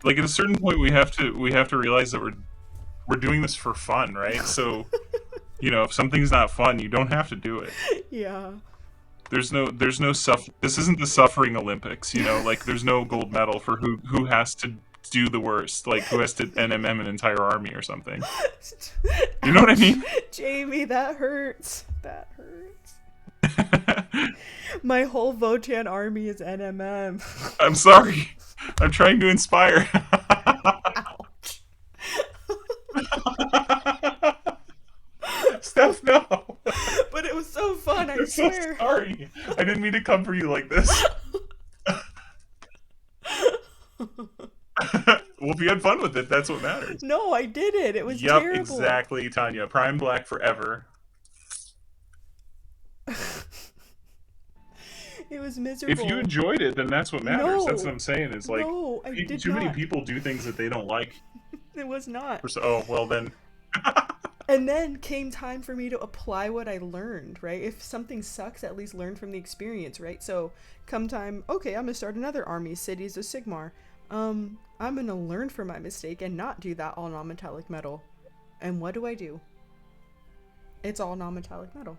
we have to realize that we're doing this for fun, right? So, you know, if something's not fun, you don't have to do it. Yeah. There's no this isn't the suffering Olympics, you know, like there's no gold medal for who has to do the worst, like who has to NMM an entire army or something. You know what I mean? Jamie, that hurts. That hurts. My whole Votann army is NMM. I'm sorry. I'm trying to inspire. Ouch. Steph, no. But it was so fun, I I'm so swear. sorry. I didn't mean to come for you like this. Well, if you had fun with it, that's what matters. No, I did it. It was Yep, terrible. exactly, Tanya. Prime Black forever. It was miserable. If you enjoyed it, then that's what matters. No. That's what I'm saying. Is like No, I did too many not. people do things that they don't like. It was not. Oh well, then. And then came time for me to apply what I learned, right? If something sucks, at least learn from the experience, right? So come time, okay, I'm gonna start another army, Cities of Sigmar. I'm gonna learn from my mistake and not do that all non-metallic metal. And what do? It's all non-metallic metal.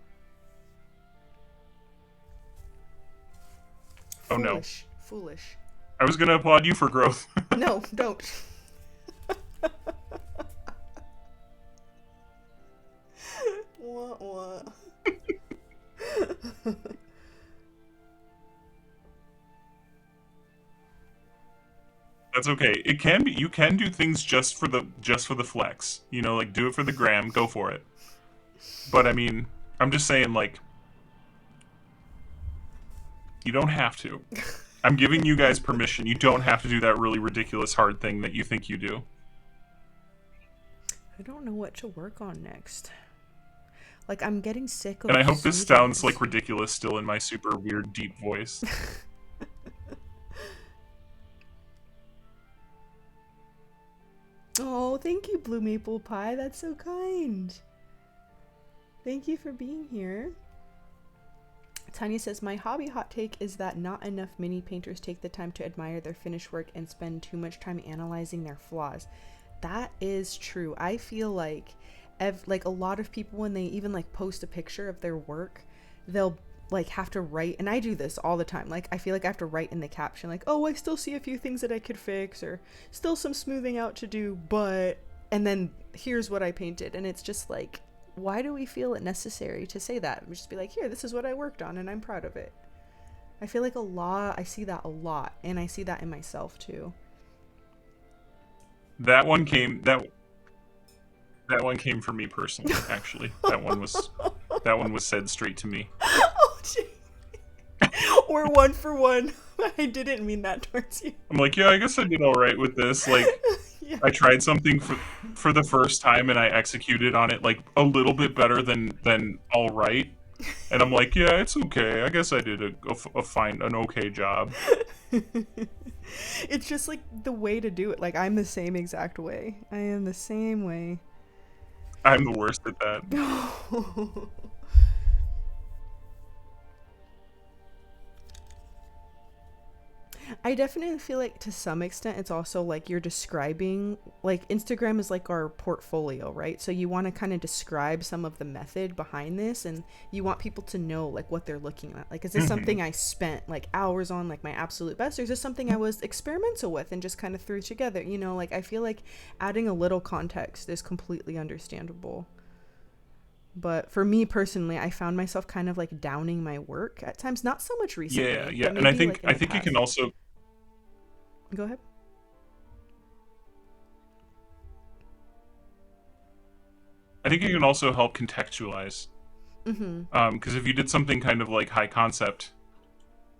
Oh no. Foolish. Foolish. I was gonna applaud you for growth. No, don't. What? That's okay. It can be. You can do things just for the flex. You know, like do it for the gram. Go for it. But I mean, I'm just saying, like, you don't have to. I'm giving you guys permission. You don't have to do that really ridiculous hard thing that you think you do. I don't know what to work on next. Like, I'm getting sick of And I hope this zoomies. sounds like ridiculous still in my super weird deep voice. Oh, thank you, Blue Maple Pie. That's so kind. Thank you for being here. Tanya says, my hobby hot take is that not enough mini painters take the time to admire their finished work and spend too much time analyzing their flaws. That is true. I feel like like a lot of people, when they even like post a picture of their work, they'll like have to write, and I do this all the time, like I feel like I have to write in the caption like, oh, I still see a few things that I could fix, or still some smoothing out to do, but, and then here's what I painted. And it's just like, why do we feel it necessary to say that? We just be like, here, this is what I worked on and I'm proud of it. I feel like I see that a lot, and I see that in myself too. That one came from me personally, actually. That one was said straight to me. Oh, gee. We're one for one. I didn't mean that towards you. I'm like, yeah, I guess I did all right with this. Like, Yeah. I tried something for the first time and I executed on it like a little bit better than all right. And I'm like, yeah, it's okay. I guess I did an okay job. It's just like the way to do it. Like, I'm the same exact way. I am the same way. I'm the worst at that. I definitely feel like to some extent it's also like you're describing, like Instagram is like our portfolio, right? So you want to kind of describe some of the method behind this, and you want people to know like what they're looking at. Like, is this something I spent like hours on, like my absolute best, or is this something I was experimental with and just kind of threw together? You know, like I feel like adding a little context is completely understandable. But for me personally, I found myself kind of like downing my work at times. Not so much recently. Yeah, but and I maybe, think like, in the it past. can also Go ahead. help contextualize. Mm-hmm. Because if you did something kind of like high concept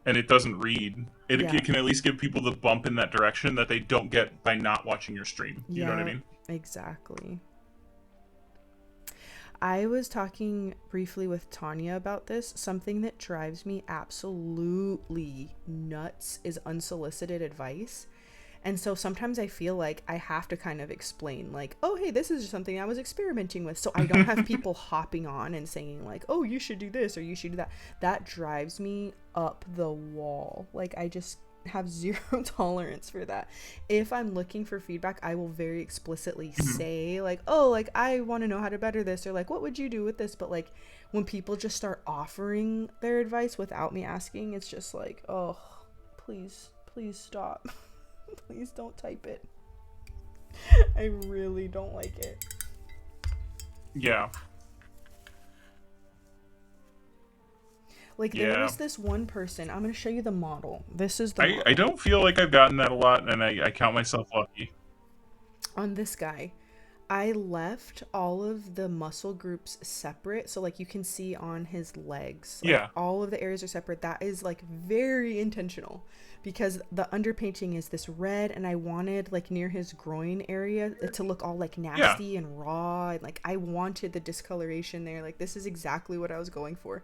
and it doesn't read, it can at least give people the bump in that direction that they don't get by not watching your stream. You know what I mean? Exactly. I was talking briefly with Tanya about this. Something that drives me absolutely nuts is unsolicited advice. And so sometimes I feel like I have to kind of explain, like, oh, hey, this is something I was experimenting with. So I don't have people hopping on and saying, like, oh, you should do this or you should do that. That drives me up the wall. Like, I just have zero tolerance for that. If I'm looking for feedback, I will very explicitly say, like, oh, like, I want to know how to better this, or like, what would you do with this? But like, when people just start offering their advice without me asking, it's just like, oh, please stop. Please don't type it. I really don't like it. Yeah. Like, there was this one person. I'm going to show you the model. This is the model. I don't feel like I've gotten that a lot, and I count myself lucky. On this guy, I left all of the muscle groups separate. So, like, you can see on his legs. Like, Yeah. all of the areas are separate. That is, like, very intentional. Because the underpainting is this red, and I wanted, like, near his groin area to look all, like, nasty and raw. And, like, I wanted the discoloration there. Like, this is exactly what I was going for.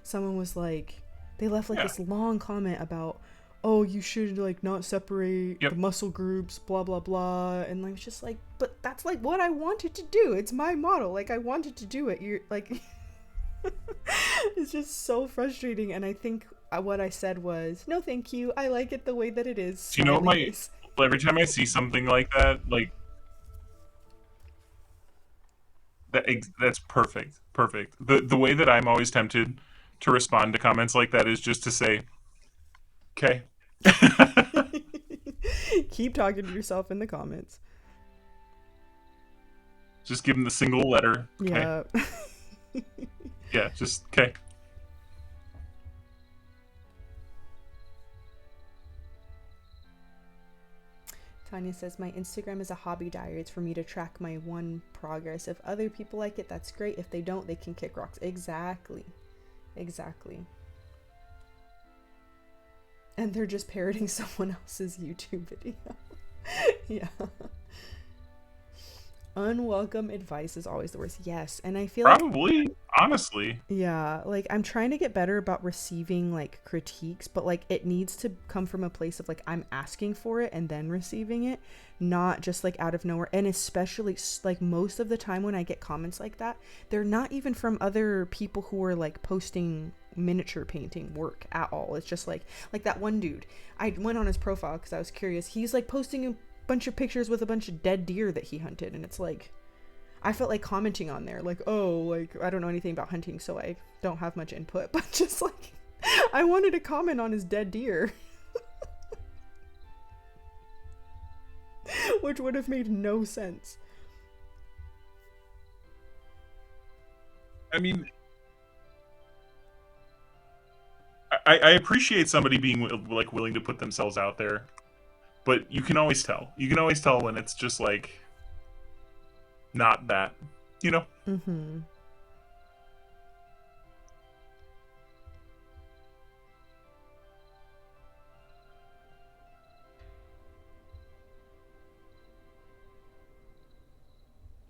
Someone was like, they left like this long comment about, oh, you should like not separate the muscle groups, blah blah blah, and like, just like, but that's like what I wanted to do. It's my model. Like, I wanted to do it. You're like, it's just so frustrating. And I think what I said was, no, thank you. I like it the way that it is. Do you know what every time I see something like that, like that's perfect. The way that I'm always tempted to respond to comments like that is just to say, okay. Keep talking to yourself in the comments. Just give them the single letter. Okay. Yeah. Yeah, just okay. Tanya says, my Instagram is a hobby diary. It's for me to track my progress. If other people like it, that's great. If they don't, they can kick rocks. Exactly. And they're just parroting someone else's YouTube video. Yeah. Unwelcome advice is always the worst. Yes, and I feel probably, honestly. Yeah, like, I'm trying to get better about receiving like critiques, but like, it needs to come from a place of like, I'm asking for it and then receiving it, not just like out of nowhere. And especially like most of the time when I get comments like that, they're not even from other people who are like posting miniature painting work at all. It's just like that one dude, I went on his profile because I was curious. He's like posting a bunch of pictures with a bunch of dead deer that he hunted, and it's like, I felt like commenting on there, like, oh, like, I don't know anything about hunting, so I don't have much input, but just like, I wanted to comment on his dead deer, which would have made no sense. I mean, I appreciate somebody being like willing to put themselves out there, but you can always tell. You can always tell when it's just like not that, you know. Mm-hmm.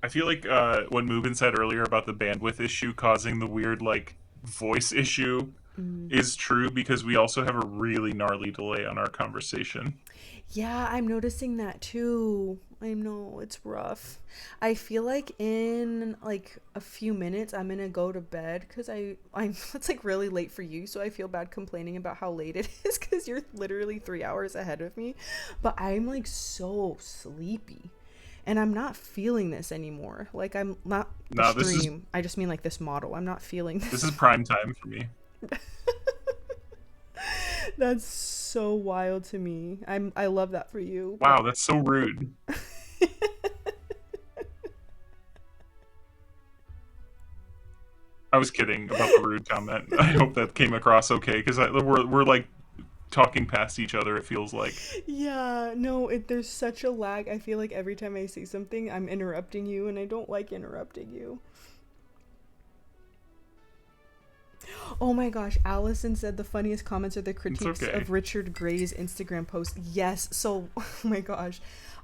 I feel like what Mubin said earlier about the bandwidth issue causing the weird like voice issue Mm. is true because we also have a really gnarly delay on our conversation. Yeah, I'm noticing that too. I know it's rough. I feel like in like a few minutes I'm gonna go to bed because I'm it's like really late for you, so I feel bad complaining about how late it is because you're literally 3 hours ahead of me. But I'm like so sleepy, and I'm not feeling this anymore. Like I'm not the No, stream. I just mean like this model. I'm not feeling this this. is prime time for me. That's so wild to me. I love that for you, Wow, that's so rude. but I was kidding about the rude comment. I hope that came across okay because we're like talking past each other. It feels like. yeah, no, there's such a lag. I feel like every time I say something, I'm interrupting you, and I don't like interrupting you. Oh my gosh, Allison said the funniest comments are the critiques okay. of Richard Gray's Instagram post. Yes, so, oh my gosh.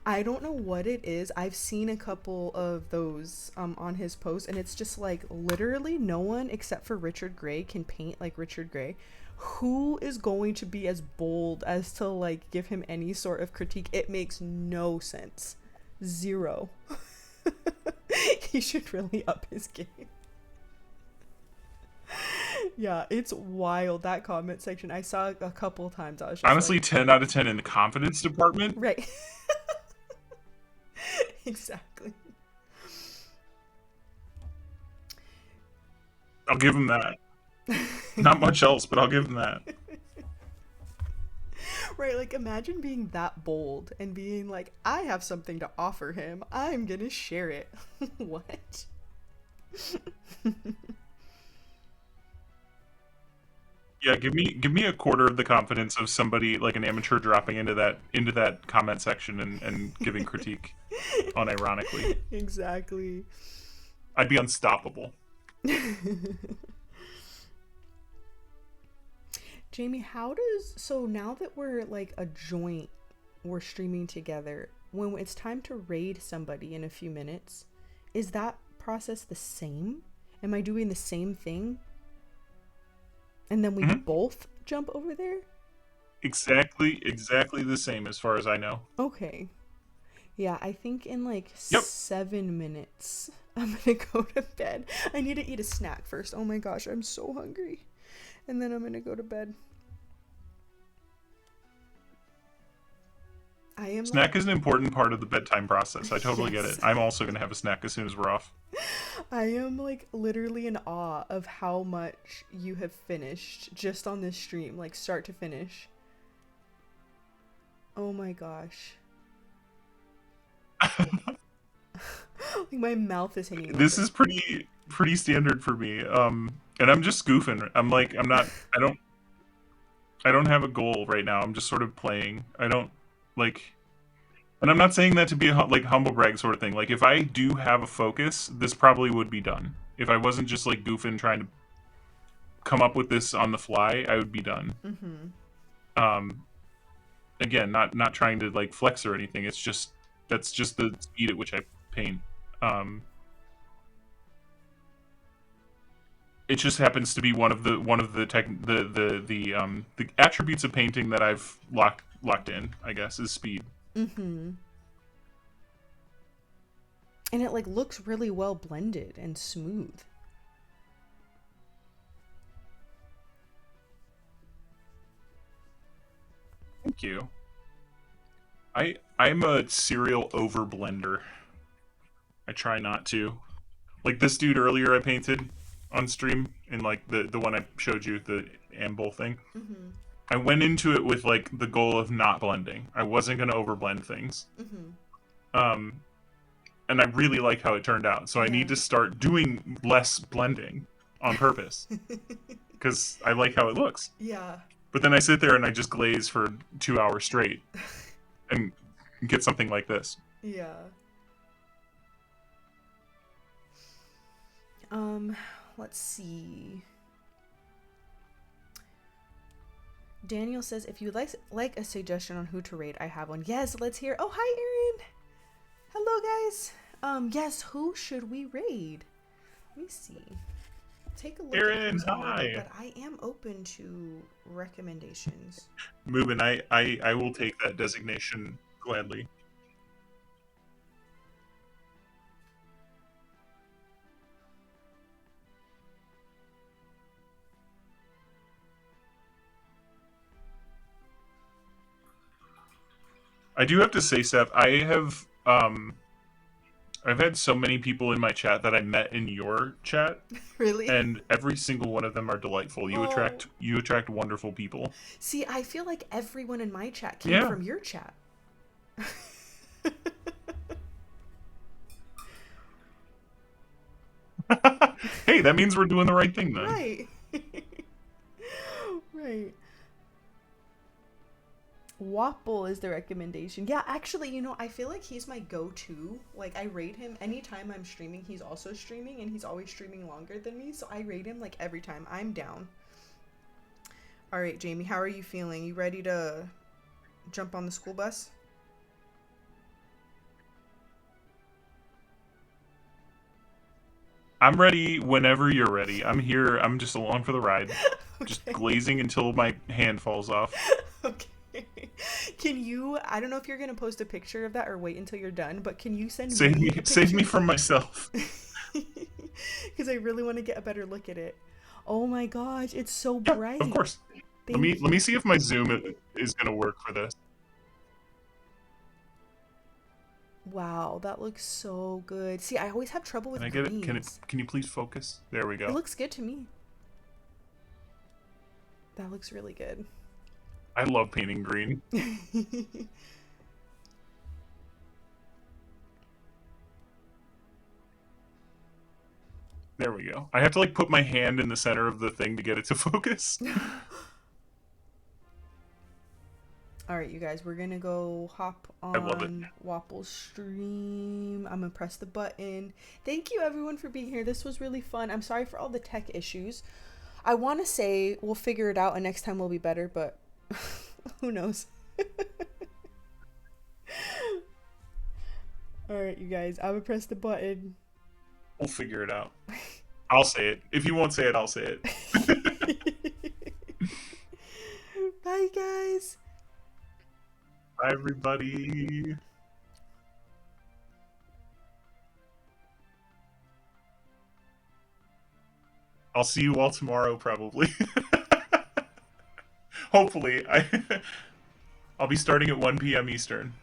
I don't know what it is. I've seen a couple of those on his post, and it's just like literally no one except for Richard Gray can paint like Richard Gray. Who is going to be as bold as to like give him any sort of critique? It makes no sense. Zero. He should really up his game. Yeah, it's wild, that comment section. I saw it a couple times. I was just Honestly, like, 10 out of 10 in the confidence department. right. Exactly. I'll give him that. Not much else, but I'll give him that. Right, like imagine being that bold and being like, I have something to offer him. I'm gonna share it. What? Yeah, give me a quarter of the confidence of somebody like an amateur dropping into that comment section and giving critique unironically. Exactly. I'd be unstoppable. Jamie, how does so now that we're like a joint, we're streaming together, when it's time to raid somebody in a few minutes, is that process the same? Am I doing the same thing? And then we both jump over there? Exactly the same as far as I know. Okay. Yeah, I think in like Yep. 7 minutes I'm gonna go to bed. I need to eat a snack first. Oh my gosh, I'm so hungry. And then I'm gonna go to bed. I am Snack is an important part of the bedtime process. I totally get Yes. it. I'm also gonna have a snack as soon as we're off. I am like literally in awe of how much you have finished just on this stream, like start to finish. Oh my gosh. Like my mouth is hanging This open. is pretty standard for me. And I'm just goofing. I'm like I'm not. I don't have a goal right now. I'm just sort of playing. I don't like. And I'm not saying that to be a like humble brag sort of thing. Like if I do have a focus, this probably would be done. If I wasn't just like goofing trying to come up with this on the fly, I would be done. Um, again, not trying to like flex or anything. It's just that's just the speed at which I paint. Um, it just happens to be one of the the attributes of painting that I've locked in. I guess is speed. Mm-hmm. And it like looks really well blended and smooth. Thank you. I'm a serial over blender. I try not to. Like this dude earlier I painted on stream in like the one I showed you, the amble thing. Mm-hmm. I went into it with like the goal of not blending. I wasn't gonna overblend things. Mm-hmm. Um, and I really like how it turned out. So I Yeah. need to start doing less blending on purpose because I like how it looks. Yeah. But then I sit there and I just glaze for 2 hours straight and get something like this. Yeah. Let's see. Daniel says, if you'd like a suggestion on who to rate, I have one. Yes, let's hear. Oh, hi, Erin. Hello, guys. Yes, who should we raid? Let me see. Take a look Erin, at who's on, hi. but I am open to recommendations. Moving, I will take that designation gladly. I do have to say, Steph, I've had so many people in my chat that I met in your chat, Really? and every single one of them are delightful. You Oh. attract wonderful people. See, I feel like everyone in my chat came Yeah. from your chat. Hey, that means we're doing the right thing then. Right. Right. Wapple is the recommendation. Yeah, actually, I feel like he's my go-to. Like, I rate him anytime I'm streaming. He's also streaming, and he's always streaming longer than me, so I rate him, like, every time. I'm down. All right, Jamie, how are you feeling? You ready to jump on the school bus? I'm ready whenever you're ready. I'm here. I'm just along for the ride. Just Okay. glazing until my hand falls off. Okay. Can you, I don't know if you're going to post a picture of that or wait until you're done, but can you send Save me me, a save me picture? from myself. Because I really want to get a better look at it. Oh my gosh, it's so Yeah, bright. of course. Thank Let me see if my zoom is gonna work for this. Wow, that looks so good. See, I always have trouble with Can I get it? greens. Can you please focus? There we It go. looks good to me. That looks really good. I love painting green. There we go. I have to like put my hand in the center of the thing to get it to focus. All right, you guys, we're gonna go hop I love it. on Wapple's stream. I'm gonna press the button. Thank you, everyone, for being here. This was really fun. I'm sorry for all the tech issues. I want to say we'll figure it out and next time will be better, but who knows? All right, you guys, I'm gonna press the button. We'll figure it out. I'll say it. If you won't say it, I'll say it. Bye, guys. Bye, everybody. I'll see you all tomorrow, probably. Hopefully. I'll be starting at 1 p.m. Eastern.